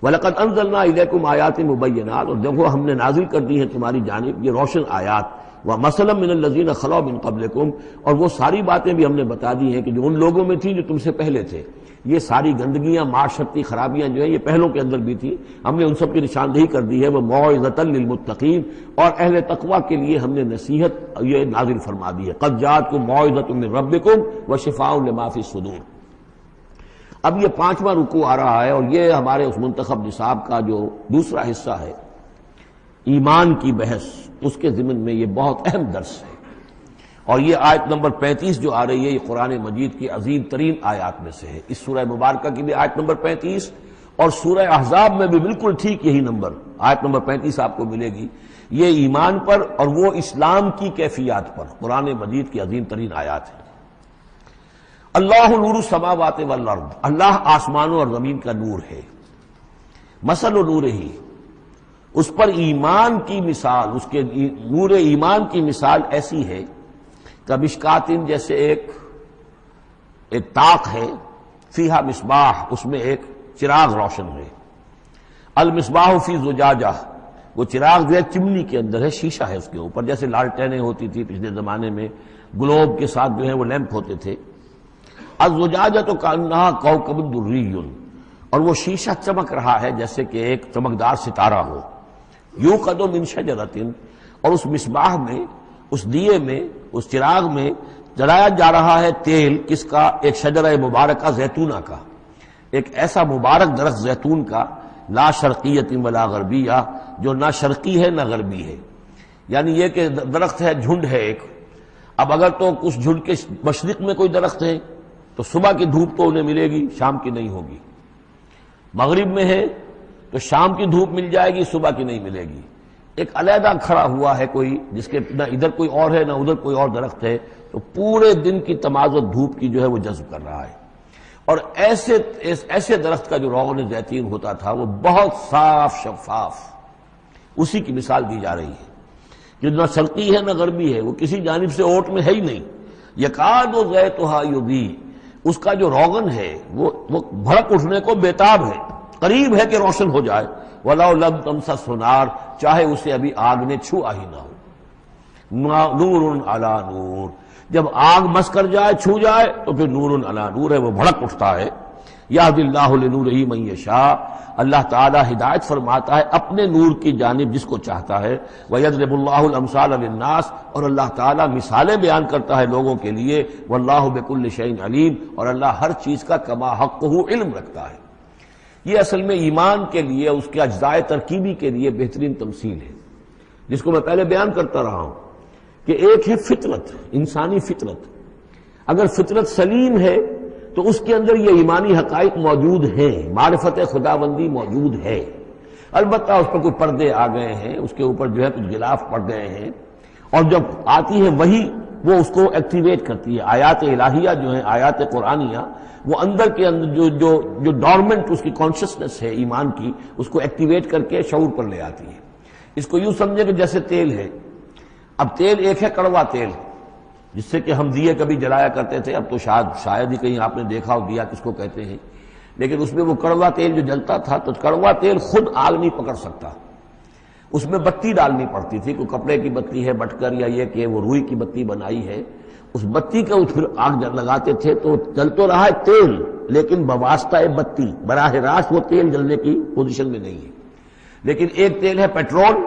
وَلَقَدْ أَنزَلْنَا إِلَيْكُمْ آيَاتٍ مُبَيِّنَاتٍ، اور دیکھو ہم نے نازل کر دی ہیں تمہاری جانب یہ روشن آیات، وَمَثَلًا مِّنَ الَّذِينَ خَلَوْا مِن قَبْلِكُمْ، اور وہ ساری باتیں بھی ہم نے بتا دی ہیں کہ جو ان لوگوں میں تھیں جو تم سے پہلے تھے۔ یہ ساری گندگیاں، معاشرتی خرابیاں جو ہیں یہ پہلوں کے اندر بھی تھیں، ہم نے ان سب کی نشاندہی کر دی ہے۔ وَمَوْعِظَةً لِّلْمُتَّقِينَ، اور اہل تقویٰ کے لیے ہم نے نصیحت یہ نازل فرما دی ہے۔ قَدْ جَاءَتْكُم مَوْعِظَةٌ مِّن رَّبِّكُمْ وَشِفَاءٌ لِّمَا فِي الصُّدُورِ۔ اب یہ 5واں رکوع آ رہا ہے، اور یہ ہمارے اس منتخب نصاب کا جو دوسرا حصہ ہے، ایمان کی بحث، اس کے ضمن میں یہ بہت اہم درس ہے۔ اور یہ آیت نمبر 35 جو آ رہی ہے، یہ قرآن مجید کی عظیم ترین آیات میں سے ہے۔ اس سورہ مبارکہ کی بھی آیت نمبر 35 اور سورہ احزاب میں بھی بالکل ٹھیک یہی نمبر، آیت نمبر 35 آپ کو ملے گی۔ یہ ایمان پر اور وہ اسلام کی کیفیات پر قرآن مجید کی عظیم ترین آیات ہے۔ اللہ نور السماوات والارض، اللہ آسمانوں اور زمین کا نور ہے۔ مثل نور ہی، اس پر ایمان کی مثال، اس کے نور ایمان کی مثال ایسی ہے کہ مشکاتن، جیسے ایک طاق ہے، فیہا مصباح، اس میں ایک چراغ روشن ہے۔ المصباح فی زجاجہ، وہ چراغ جو ہے چمنی کے اندر ہے، شیشہ ہے اس کے اوپر، جیسے لالٹینیں ہوتی تھی پچھلے زمانے میں، گلوب کے ساتھ جو ہے وہ لیمپ ہوتے تھے۔ الزجاجۃ کأنہا کوکب دری، اور وہ شیشہ چمک رہا ہے جیسے کہ ایک چمکدار ستارہ ہو. یوقد من شجرۃ، اور اس مصباح میں، اس دیے میں، اس چراغ میں جلایا جا رہا ہے تیل. کس کا؟ ایک شجرہ مبارکہ زیتونہ کا، ایک ایسا مبارک درخت زیتون کا، لا شرقیۃ ولا غربیہ، جو نہ شرقی ہے نہ غربی ہے. یعنی یہ کہ درخت ہے، جھنڈ ہے ایک. اب اگر تو اس جھنڈ کے مشرق میں کوئی درخت ہے تو صبح کی دھوپ تو انہیں ملے گی، شام کی نہیں ہوگی. مغرب میں ہے تو شام کی دھوپ مل جائے گی، صبح کی نہیں ملے گی. ایک علیحدہ کھڑا ہوا ہے کوئی، جس کے نہ ادھر کوئی اور ہے نہ ادھر کوئی اور درخت ہے، تو پورے دن کی تمازت دھوپ کی جو ہے وہ جذب کر رہا ہے. اور ایسے درخت کا جو روغن زیتون ہوتا تھا وہ بہت صاف شفاف، اسی کی مثال دی جا رہی ہے جو نہ شرقی ہے نہ غربی ہے، وہ کسی جانب سے اوٹ میں ہے ہی نہیں. یکاد زیتھا یضیء، اس کا جو روغن ہے وہ بھڑک اٹھنے کو بیتاب ہے، قریب ہے کہ روشن ہو جائے. وَلَوْ لَمْ تَمْسَسْهُ نَارٌ، چاہے اسے ابھی آگ نے چھوا ہی نہ ہو. نور علی نور، جب آگ مس کر جائے، چھو جائے تو پھر نور علی نور ہے، وہ بھڑک اٹھتا ہے. یہدی اللہ لنورہ من یشاء، اللہ تعالیٰ ہدایت فرماتا ہے اپنے نور کی جانب جس کو چاہتا ہے. وَيَضْرِبُ اللَّهُ الْأَمْثَالَ لِلنَّاسِ، اور اللہ تعالیٰ مثالیں بیان کرتا ہے لوگوں کے لیے. وَاللَّهُ بِكُلِّ شَيْءٍ عَلِيمٌ، اور اللہ ہر چیز کا کما حقہ علم رکھتا ہے. یہ اصل میں ایمان کے لیے، اس کے اجزاء ترکیبی کے لیے بہترین تمثیل ہے، جس کو میں پہلے بیان کرتا رہا ہوں کہ ایک ہے فطرت، انسانی فطرت. اگر فطرت سلیم ہے تو اس کے اندر یہ ایمانی حقائق موجود ہیں، معرفت خداوندی موجود ہے. البتہ اس پر کوئی پردے آ گئے ہیں، اس کے اوپر جو ہے کچھ غلاف پڑ گئے ہیں، اور جب آتی ہے وہی وہ اس کو ایکٹیویٹ کرتی ہے. آیات الہیہ جو ہیں، آیات قرآنیہ، وہ اندر کے اندر جو ڈورمنٹ اس کی کانشسنس ہے ایمان کی، اس کو ایکٹیویٹ کر کے شعور پر لے آتی ہے. اس کو یوں سمجھے کہ جیسے تیل ہے. اب تیل ایک ہے کڑوا تیل، جس سے کہ ہم دیے کبھی جلایا کرتے تھے. اب تو شاید ہی کہیں آپ نے دیکھا ہو دیا کس کو کہتے ہیں، لیکن اس میں وہ کڑوا تیل جو جلتا تھا، تو کڑوا تیل خود آگ نہیں پکڑ سکتا، اس میں بتی ڈالنی پڑتی تھی. کوئی کپڑے کی بتی ہے بٹکر، یا یہ کہ وہ روئی کی بتی بنائی ہے، اس بتی کا پھر آگ لگاتے تھے تو جل تو رہا ہے تیل، لیکن بواسطہ بتی، براہ راست وہ تیل جلنے کی پوزیشن میں نہیں ہے. لیکن ایک تیل ہے پیٹرول،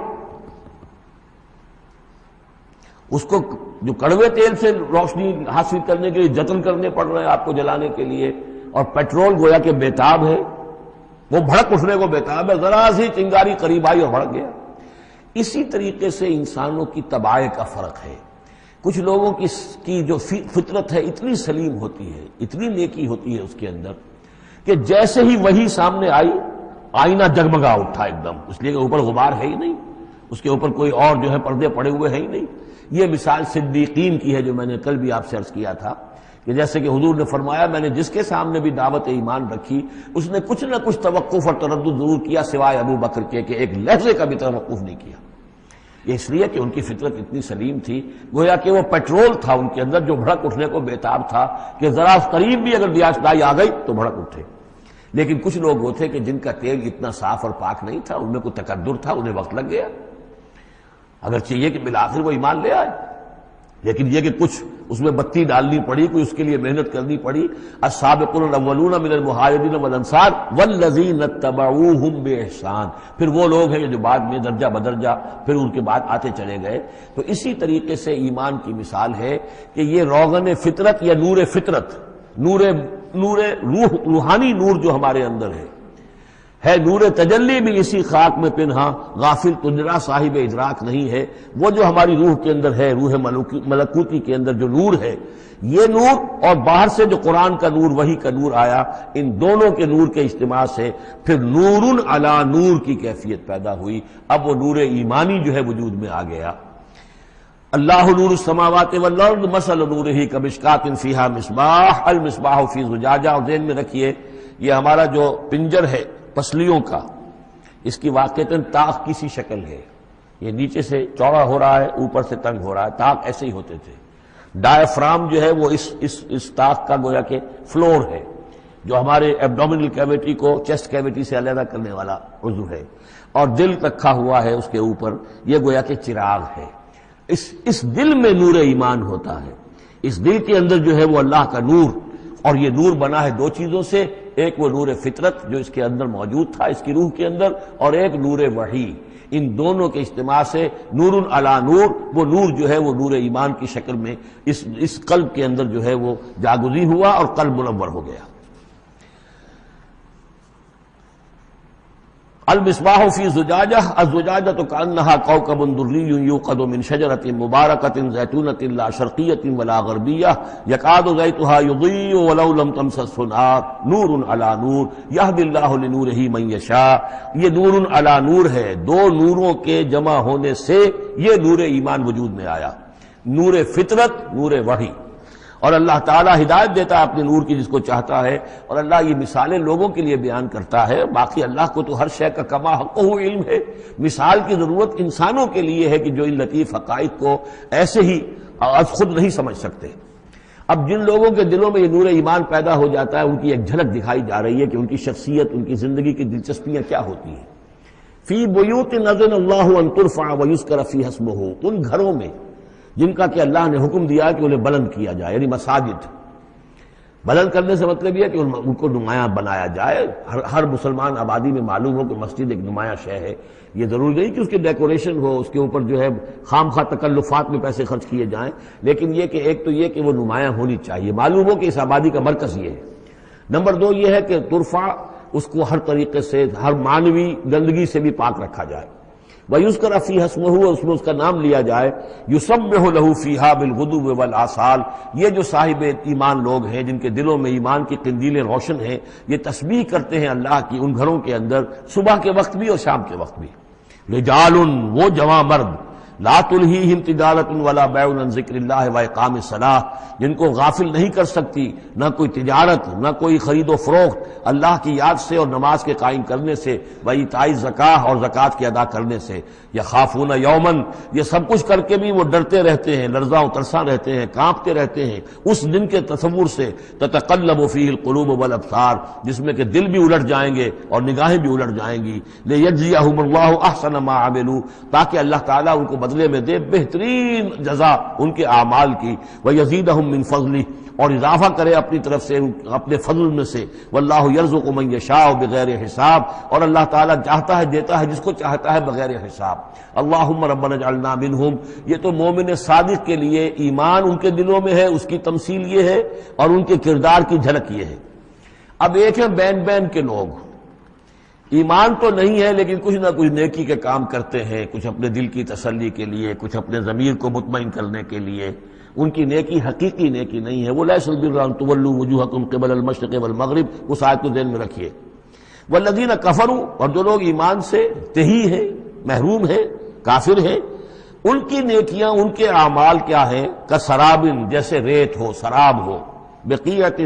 اس کو جو کڑوے تیل سے روشنی حاصل کرنے کے لیے جتن کرنے پڑ رہے ہیں آپ کو جلانے کے لیے، اور پیٹرول گویا کہ بیتاب ہے، وہ بھڑک اٹھنے کو بیتاب ہے. ذرا سی چنگاری قریب آئی اور بھڑک گیا. اسی طریقے سے انسانوں کی طباع کا فرق ہے. کچھ لوگوں کی جو فطرت ہے اتنی سلیم ہوتی ہے، اتنی نیکی ہوتی ہے اس کے اندر، کہ جیسے ہی وہی سامنے آئی، آئینہ جگمگا اٹھا ایک دم، اس لیے کہ اوپر غبار ہے ہی نہیں، اس کے اوپر کوئی اور جو ہے پردے پڑے ہوئے ہیں ہی نہیں. یہ مثال صدیقین کی ہے جو میں نے کل بھی آپ سے عرض کیا تھا کہ جیسے کہ حضور نے فرمایا میں نے جس کے سامنے بھی دعوت ایمان رکھی اس نے کچھ نہ کچھ توقف اور تردد ضرور کیا، سوائے ابو بکر کے کہ ایک لحظے کا بھی توقف نہیں کیا. یہ اس لیے کہ ان کی فطرت اتنی سلیم تھی، گویا کہ وہ پیٹرول تھا ان کے اندر جو بھڑک اٹھنے کو بیتاب تھا کہ ذرا قریب بھی اگر دیاسدائی آ گئی تو بھڑک اٹھے. لیکن کچھ لوگ وہ تھے کہ جن کا تیل اتنا صاف اور پاک نہیں تھا، ان میں کوئی تکدر تھا، انہیں وقت لگ گیا. اگر چاہیے کہ بالآخر وہ ایمان لے آئے، لیکن یہ کہ کچھ اس میں بتی ڈالنی پڑی، کوئی اس کے لیے محنت کرنی پڑی. السابقون الاولون من المہاجرین والانصار والذین اتبعوہم باحسان، پھر وہ لوگ ہیں جو بعد میں درجہ بدرجہ پھر ان کے بعد آتے چلے گئے. تو اسی طریقے سے ایمان کی مثال ہے کہ یہ روغن فطرت یا نور فطرت، نور روح، روحانی نور جو ہمارے اندر ہے نور تجلی بھی اسی خاک میں پنہا، غافل تجرا صاحب ادراک نہیں ہے. وہ جو ہماری روح کے اندر ہے، روح ملکوتی کے اندر جو نور ہے، یہ نور اور باہر سے جو قرآن کا نور، وحی کا نور آیا، ان دونوں کے نور کے اجتماع سے پھر نور علی نور کی کیفیت پیدا ہوئی. اب وہ نور ایمانی جو ہے وجود میں آ گیا. اللہ نور السماوات والارض مثل نورہ کمشکاۃ فیہا مصباح المصباح فی زجاجہ. اور ذہن میں رکھیے یہ ہمارا جو پنجر ہے پسلیوں کا، اس کی واقعتاً طاق کی سی شکل ہے. یہ نیچے سے چوڑا ہو رہا ہے، اوپر سے تنگ ہو رہا ہے. طاق ایسے ہی ہوتے تھے. ڈائفرام جو ہے وہ اس طاق کا گویا کہ فلور ہے، جو ہمارے ایبڈومینل کیویٹی کو چیسٹ کیویٹی سے علیحدہ کرنے والا عضو ہے. اور دل رکھا ہوا ہے اس کے اوپر، یہ گویا کہ چراغ ہے. اس دل میں نور ایمان ہوتا ہے. اس دل کے اندر جو ہے وہ اللہ کا نور، اور یہ نور بنا ہے دو چیزوں سے. ایک وہ نور فطرت جو اس کے اندر موجود تھا، اس کی روح کے اندر، اور ایک نور وحی۔ ان دونوں کے اجتماع سے نور علی نور، وہ نور جو ہے وہ نور ایمان کی شکل میں اس قلب کے اندر جو ہے وہ جاگزی ہوا اور قلب منور ہو گیا۔ المصباح فی زجاجہ، الزجاجۃ کأنہا کوکب دری یوقد من شجرۃ مبارکۃ زیتونۃ لا شرقیۃ ولا غربیہ یکاد زیتها یضیء ولو لم تمسسہ نار نور علی نور یہدی اللہ لنورہ من یشاء۔ یہ نور علی نور ہے، دو نوروں کے جمع ہونے سے یہ نور ایمان وجود میں آیا، نور فطرت، نور وحی۔ اور اللہ تعالیٰ ہدایت دیتا ہے اپنے نور کی جس کو چاہتا ہے، اور اللہ یہ مثالیں لوگوں کے لیے بیان کرتا ہے۔ باقی اللہ کو تو ہر شے کا کما حقہ علم ہے، مثال کی ضرورت انسانوں کے لیے ہے کہ جو ان لطیف حقائق کو ایسے ہی از خود نہیں سمجھ سکتے۔ اب جن لوگوں کے دلوں میں یہ نور ایمان پیدا ہو جاتا ہے، ان کی ایک جھلک دکھائی جا رہی ہے کہ ان کی شخصیت، ان کی زندگی کی دلچسپیاں کیا ہوتی ہیں۔ فی بیوت اذن اللہ ان ترفع ویذکر فیہا اسمہ، ان گھروں میں جن کا کہ اللہ نے حکم دیا کہ انہیں بلند کیا جائے، یعنی مساجد۔ بلند کرنے سے مطلب یہ ہے کہ ان کو نمایاں بنایا جائے۔ ہر مسلمان آبادی میں معلوم ہو کہ مسجد ایک نمایاں شے ہے، یہ ضروری نہیں کہ اس کی ڈیکوریشن ہو، اس کے اوپر جو ہے خام خواہ تکلفات میں پیسے خرچ کیے جائیں، لیکن یہ کہ ایک تو یہ کہ وہ نمایاں ہونی چاہیے، معلوم ہو کہ اس آبادی کا مرکز یہ ہے۔ نمبر دو یہ ہے کہ ترفع، اس کو ہر طریقے سے، ہر معنوی گندگی سے بھی پاک رکھا جائے۔ وَيُذْكَرَ فِيهَا اسْمُهُ، اس میں اس کا نام لیا جائے۔ يُسَبِّحُ لَهُ فِيهَا بِالْغُدُوِّ وَالْآصَالِ، یہ جو صاحب ایمان لوگ ہیں جن کے دلوں میں ایمان کی قندیلیں روشن ہیں، یہ تسبیح کرتے ہیں اللہ کی ان گھروں کے اندر، صبح کے وقت بھی اور شام کے وقت بھی۔ رجال، وہ جواں مرد، لا تلہیہم تجارت ولا بیع عن ذکر اللہ واقام الصلاۃ، جن کو غافل نہیں کر سکتی نہ کوئی تجارت، نہ کوئی خرید و فروخت اللہ کی یاد سے اور نماز کے قائم کرنے سے، وایتاء الزکاۃ اور زکوٰۃ کے ادا کرنے سے۔ یخافون یومن، یہ سب کچھ کر کے بھی وہ ڈرتے رہتے ہیں، لرزاں و ترساں رہتے ہیں، کانپتے رہتے ہیں اس دن کے تصور سے، تتقلب فیہ القلوب والابصار، جس میں کہ دل بھی الٹ جائیں گے اور نگاہیں بھی الٹ جائیں گی۔ لیجزیہم اللہ احسن ما عملوا، تاکہ اللہ تعالیٰ ان کو بدلے میں دے بہترین جزا ان کے اعمال کی، وَيَزِيدَهُم مِّن فَضْلِهِ، اور اضافہ کرے اپنی طرف سے اپنے فضل میں سے، وَاللَّهُ يَرْزُقُ مَن يَشَاءُ بِغَيْرِ حساب، اور اللہ تعالیٰ چاہتا ہے دیتا ہے جس کو چاہتا ہے بغیر حساب۔ اللہم ربنا اجعلنا منہم، یہ تو مومن صادق کے لیے ایمان ان کے دلوں میں ہے، اس کی تمثیل یہ ہے، اور ان کے کردار کی جھلک یہ ہے۔ اب ایک ہے بین بین کے لوگ، ایمان تو نہیں ہے لیکن کچھ نہ کچھ نیکی کے کام کرتے ہیں، کچھ اپنے دل کی تسلی کے لیے، کچھ اپنے ضمیر کو مطمئن کرنے کے لیے۔ ان کی نیکی حقیقی نیکی نہیں ہے۔ وہ لیس البر ان تولوا وجوہکم قبل المشرق والمغرب، اس آیت کو ذہن میں رکھیے۔ والذین کفروا، اور جو لوگ ایمان سے تہی ہیں، محروم ہیں، کافر ہیں، ان کی نیکیاں، ان کے اعمال کیا ہیں؟ کسراب، جیسے ریت ہو، سراب ہو، بقیعۃ،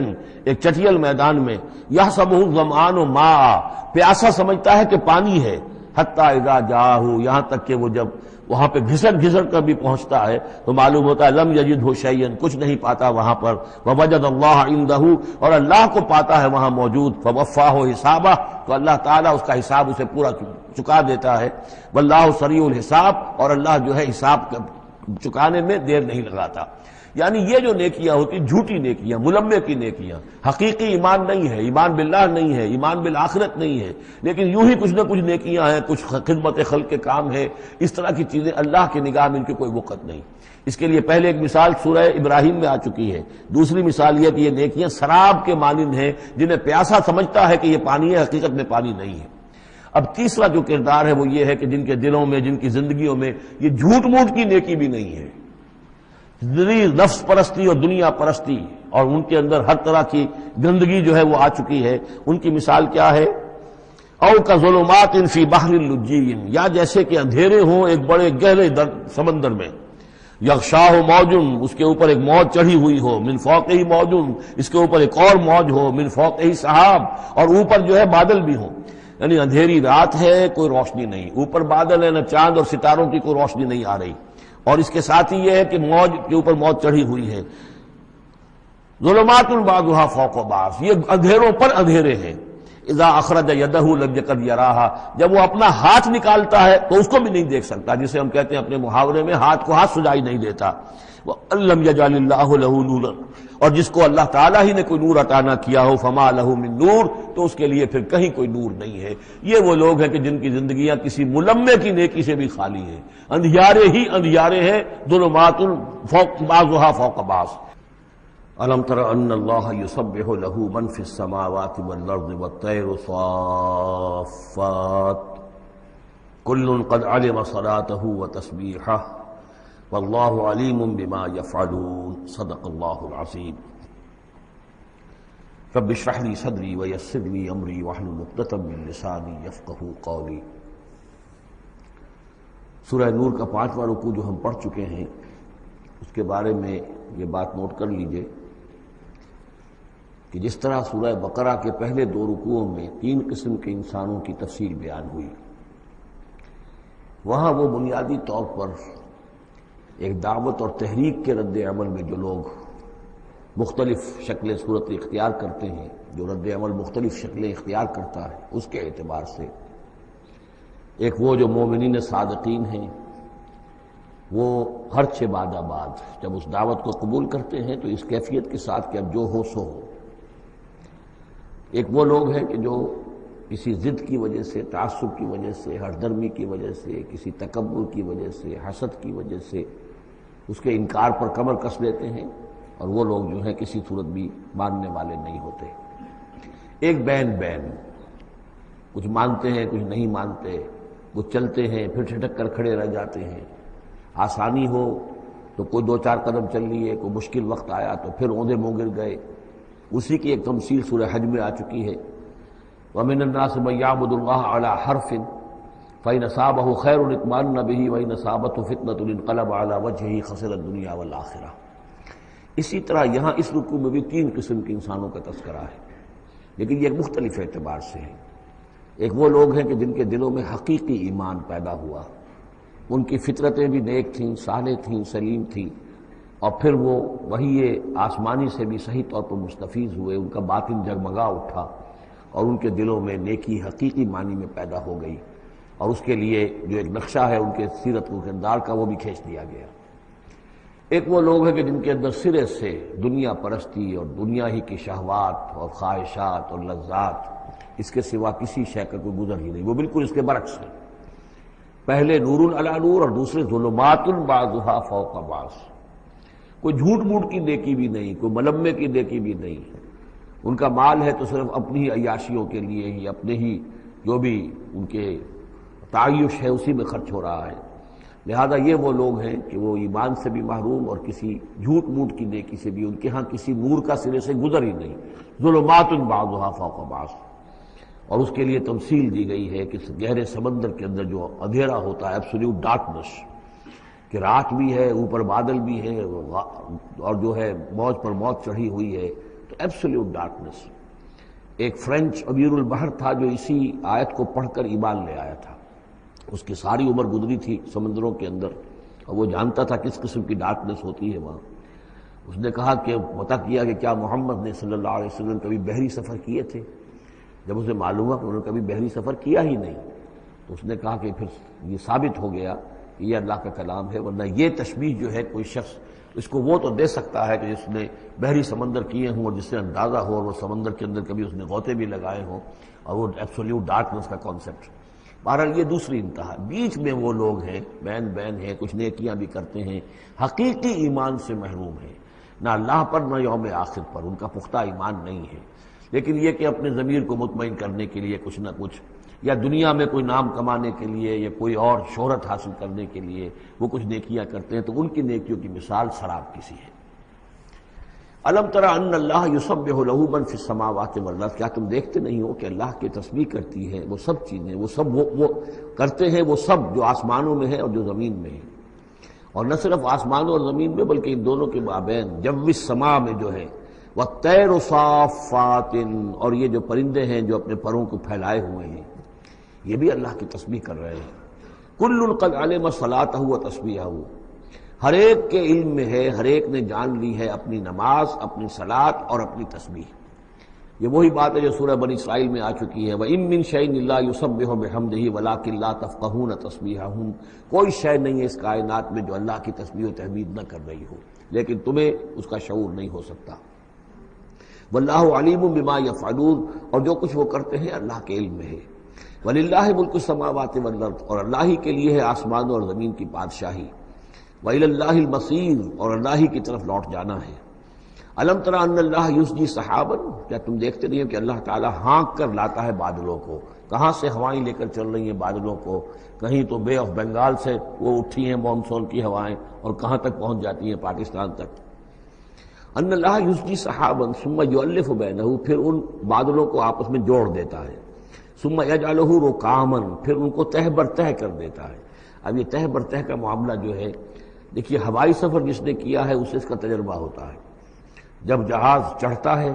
ایک چٹیل میدان میں، یحسبہ الظمآن ماء، پیاسا سمجھتا ہے کہ پانی ہے، حتی اذا جاءہ، یہاں تک کہ وہ جب وہاں پہ گھسٹ کر بھی پہنچتا ہے تو معلوم ہوتا ہے لم یجدہ شیئا، کچھ نہیں پاتا وہاں پر، ووجد اللہ عندہ، اور اللہ کو پاتا ہے وہاں موجود، فوفاہ حسابہ، تو اللہ تعالیٰ اس کا حساب اسے پورا چکا دیتا ہے۔ واللہ سریع الحساب، اور اللہ جو ہے حساب چکانے میں دیر نہیں لگاتا۔ یعنی یہ جو نیکیاں ہوتی، جھوٹی نیکیاں، ملمے کی نیکیاں، حقیقی ایمان نہیں ہے، ایمان باللہ نہیں ہے، ایمان بالآخرت نہیں ہے، لیکن یوں ہی کچھ نہ کچھ نیکیاں ہیں، کچھ خدمت خلق کے کام ہے، اس طرح کی چیزیں اللہ کی نگاہ میں ان کی کوئی وقت نہیں۔ اس کے لیے پہلے ایک مثال سورہ ابراہیم میں آ چکی ہے، دوسری مثال یہ کہ یہ نیکیاں سراب کے مانند ہیں، جنہیں پیاسا سمجھتا ہے کہ یہ پانی ہے، حقیقت میں پانی نہیں ہے۔ اب تیسرا جو کردار ہے وہ یہ ہے کہ جن کے دلوں میں، جن کی زندگیوں میں یہ جھوٹ موٹ کی نیکی بھی نہیں ہے، نفس پرستی اور دنیا پرستی، اور ان کے اندر ہر طرح کی گندگی جو ہے وہ آ چکی ہے۔ ان کی مثال کیا ہے؟ او کظلمات فی بحر اللجی، یا جیسے کہ اندھیرے ہوں ایک بڑے گہرے سمندر میں، یغشاہ موج، اس کے اوپر ایک موج چڑھی ہوئی ہو، من فوقہ موج، اس کے اوپر ایک اور موج ہو، من فوقہ سحاب، اور اوپر جو ہے بادل بھی ہوں۔ یعنی اندھیری رات ہے، کوئی روشنی نہیں، اوپر بادل ہے، نہ چاند اور ستاروں کی کوئی روشنی نہیں آ رہی، اور اس کے ساتھ ہی یہ ہے کہ موج کے اوپر موج چڑھی ہوئی ہے۔ ظلمات بعضها فوق بعض، یہ اندھیروں پر اندھیرے ہیں، اذا اخرج یدہ لم یکد یراہا، جب وہ اپنا ہاتھ نکالتا ہے تو اس کو بھی نہیں دیکھ سکتا، جسے ہم کہتے ہیں اپنے محاورے میں ہاتھ کو ہاتھ سجائی نہیں دیتا۔ وَأَلَّمْ يَجْعَلِ اللَّهُ لَهُ نُورًا، اور جس کو اللہ تعالیٰ ہی نے کوئی نور عطا نہ کیا ہو، فما لہ من نور، تو اس کے لیے پھر کہیں کوئی نور نہیں ہے۔ یہ وہ لوگ ہیں کہ جن کی زندگیاں کسی ملمے کی نیکی سے بھی خالی ہیں، اندھیارے ہی اندھیارے ہیں، ظلمات فوق بعضها فوق بعض۔ أَلَمْ تَرَ أَنَّ اللَّهَ يُسَبِّحُ لَهُ مَنْ فِي السَّمَاوَاتِ وَالْأَرْضِ وَالطَّيْرُ صَافَّاتٍ كُلٌّ قَدْ عَلِمَ صَلَاتَهُ وَتَسْبِيحَهُ وَاللَّهُ عَلِيمٌ بِمَا يَفْعَلُونَ۔ صدق اللہ العظیم۔ رب اشرح لي صدری ويسر لي أمری واحلل عقدۃ من لسانی یفقہوا قولی۔ سورہ نور کا 5واں رکوع جو ہم پڑھ چکے ہیں، اس کے بارے میں یہ بات نوٹ کر لیجئے کہ جس طرح سورہ بقرہ کے پہلے 2 رکوعوں میں 3 قسم کے انسانوں کی تفصیل بیان ہوئی، وہاں وہ بنیادی طور پر ایک دعوت اور تحریک کے رد عمل میں جو لوگ مختلف شکلیں صورت اختیار کرتے ہیں، جو رد عمل مختلف شکلیں اختیار کرتا ہے، اس کے اعتبار سے ایک وہ جو مومنین صادقین ہیں، وہ ہر 6 بعد آباد جب اس دعوت کو قبول کرتے ہیں تو اس کیفیت کے ساتھ کہ اب جو ہو سو ہو۔ ایک وہ لوگ ہیں کہ جو کسی ضد کی وجہ سے، تعصب کی وجہ سے، ہردرمی کی وجہ سے، کسی تکبر کی وجہ سے، حسد کی وجہ سے اس کے انکار پر کمر کس لیتے ہیں، اور وہ لوگ جو ہیں کسی صورت بھی ماننے والے نہیں ہوتے۔ ایک بین کچھ مانتے ہیں، کچھ نہیں مانتے، کچھ چلتے ہیں پھر ٹھٹک کر کھڑے رہ جاتے ہیں، آسانی ہو تو کوئی 2-4 قدم چل لیے، کوئی مشکل وقت آیا تو پھر اوندے منہ گر گئے۔ اسی کی ایک تمثیل سورہ حج میں آ چکی ہے، وَمِنَ النَّاسِ مَن يَعْبُدُ اللَّهَ عَلَى حَرْفٍ فَإِنْ أَصَابَهُ خَيْرٌ اطْمَأَنَّ بِهِ وَإِنْ أَصَابَتْهُ فِتْنَةٌ انقلب عَلَى وَجْهِهِ خَسِرَ الدُّنْيَا وَالْآخِرَةَ۔ اسی طرح یہاں اس رکوع میں بھی 3 قسم کے انسانوں کا تذکرہ ہے، لیکن یہ ایک مختلف اعتبار سے ہے۔ ایک وہ لوگ ہیں کہ جن کے دلوں میں حقیقی ایمان پیدا ہوا، ان کی فطرتیں بھی نیک تھیں، صالح تھیں، سلیم تھیں، اور پھر وہ وہی آسمانی سے بھی صحیح طور پر مستفیض ہوئے، ان کا باطن جگمگا اٹھا اور ان کے دلوں میں نیکی حقیقی معنی میں پیدا ہو گئی، اور اس کے لیے جو ایک نقشہ ہے ان کے سیرت و کردار کا وہ بھی کھینچ دیا گیا۔ ایک وہ لوگ ہیں کہ جن کے اندر سرے سے دنیا پرستی اور دنیا ہی کی شہوات اور خواہشات اور لذات، اس کے سوا کسی شے کا کوئی گزر ہی نہیں، وہ بالکل اس کے برعکس ہے۔ پہلے نور علی نور اور دوسرے ظلمات بعضها فوق بعض۔ کوئی جھوٹ موٹ کی نیکی بھی نہیں، کوئی ملمے کی نیکی بھی نہیں، ان کا مال ہے تو صرف اپنی ہی عیاشیوں کے لیے ہی، اپنے ہی جو بھی ان کے تعیش ہے اسی میں خرچ ہو رہا ہے۔ لہذا یہ وہ لوگ ہیں کہ وہ ایمان سے بھی محروم اور کسی جھوٹ موٹ کی نیکی سے بھی ان کے ہاں کسی نور کا سرے سے گزر ہی نہیں۔ ظلمات بعضها فوق بعض، اور اس کے لیے تمثیل دی گئی ہے کہ گہرے سمندر کے اندر جو اندھیرا ہوتا ہے، ایبسولوٹ ڈارکنس، کہ رات بھی ہے، اوپر بادل بھی ہے، اور جو ہے موج پر موج چڑھی ہوئی ہے، تو ایبسولوٹ ڈارکنس۔ ایک فرینچ امیر البحر تھا جو اسی آیت کو پڑھ کر ایمان لے آیا تھا، اس کی ساری عمر گزری تھی سمندروں کے اندر، اور وہ جانتا تھا کس قسم کی ڈارکنس ہوتی ہے وہاں۔ اس نے کہا کہ پتہ کیا کہ کیا محمد نے صلی اللہ علیہ وسلم کبھی بحری سفر کیے تھے؟ جب اسے معلوم ہوا کہ انہوں نے کبھی بحری سفر کیا ہی نہیں، تو اس نے کہا کہ پھر یہ ثابت ہو گیا کہ یہ اللہ کا کلام ہے، ورنہ یہ تشبیہ جو ہے کوئی شخص اس کو وہ تو دے سکتا ہے کہ جس نے بحری سمندر کیے ہوں اور جس سے اندازہ ہو، اور وہ سمندر کے اندر کبھی اس نے غوطے بھی لگائے ہوں، اور وہ ایبسولوٹ ڈارکنس کا کانسیپٹ۔ بہرحال یہ دوسری انتہا۔ بیچ میں وہ لوگ ہیں، بین ہیں، کچھ نیکیاں بھی کرتے ہیں، حقیقی ایمان سے محروم ہیں، نہ اللہ پر نہ یوم آخر پر ان کا پختہ ایمان نہیں ہے، لیکن یہ کہ اپنے ضمیر کو مطمئن کرنے کے لیے کچھ نہ کچھ، یا دنیا میں کوئی نام کمانے کے لیے یا کوئی اور شہرت حاصل کرنے کے لیے وہ کچھ نیکیاں کرتے ہیں، تو ان کی نیکیوں کی مثال سراب کسی ہے۔ الم تر ان اللہ یسبح لہ من فی السماوات والارض، کیا تم دیکھتے نہیں ہو کہ اللہ کی تسبیح کرتی ہے وہ سب چیزیں، وہ سب وہ کرتے ہیں، وہ سب جو آسمانوں میں ہے اور جو زمین میں ہے، اور نہ صرف آسمانوں اور زمین میں بلکہ ان دونوں کے مابین جو السماء میں جو ہے، والطیر صافات، اور یہ جو پرندے ہیں جو اپنے پروں کو پھیلائے ہوئے ہیں، یہ بھی اللہ کی تسبیح کر رہے ہیں۔ کل قد علم صلاتہ و تسبیحہ، ہر ایک کے علم میں ہے، ہر ایک نے جان لی ہے اپنی نماز، اپنی صلاۃ اور اپنی تسبیح۔ یہ وہی بات ہے جو سورہ بنی اسرائیل میں آ چکی ہے وَإِن مِّن شَيْءٍ إِلَّا يُسَبِّحُ بِحَمْدِهِ وَلَٰكِن لَّا تَفْقَهُونَ تَسْبِيحَهُم، کوئی شے نہیں ہے اس کائنات میں جو اللہ کی تسبیح و تحمید نہ کر رہی ہو، لیکن تمہیں اس کا شعور نہیں ہو سکتا۔ وَاللَّهُ عَلِيمٌ بِمَا يَفْعَلُونَ، اور جو کچھ وہ کرتے ہیں اللہ کے علم میں ہے۔ وَلِلَّهِ مُلْكُ السَّمَاوَاتِ وَالْأَرْضِ، اور اللہ ہی کے لیے ہے آسمانوں اور زمین کی بادشاہی۔ وَإِلَى اللَّهِ الْمَصِيرُ، اور اللہ ہی کی طرف لوٹ جانا ہے۔ الم تر ان اللہ یسجی سحابا، کیا تم دیکھتے نہیں ہو کہ اللہ تعالیٰ ہانک کر لاتا ہے بادلوں کو؟ کہاں سے ہوائیں لے کر چل رہی ہیں بادلوں کو؟ کہیں تو بے آف بنگال سے وہ اٹھی ہیں مانسون کی ہوائیں، اور کہاں تک پہنچ جاتی ہیں؟ پاکستان تک۔ ان اللہ یسجی سحابا ثم یؤلف بینہ، پھر ان بادلوں کو آپس میں جوڑ دیتا ہے۔ ثم یجعلہ رکاما، پھر ان کو تہ بر تہ کر دیتا ہے۔ اب یہ تہ بر تہ کا معاملہ جو ہے، دیکھیے ہوائی سفر جس نے کیا ہے اسے اس کا تجربہ ہوتا ہے۔ جب جہاز چڑھتا ہے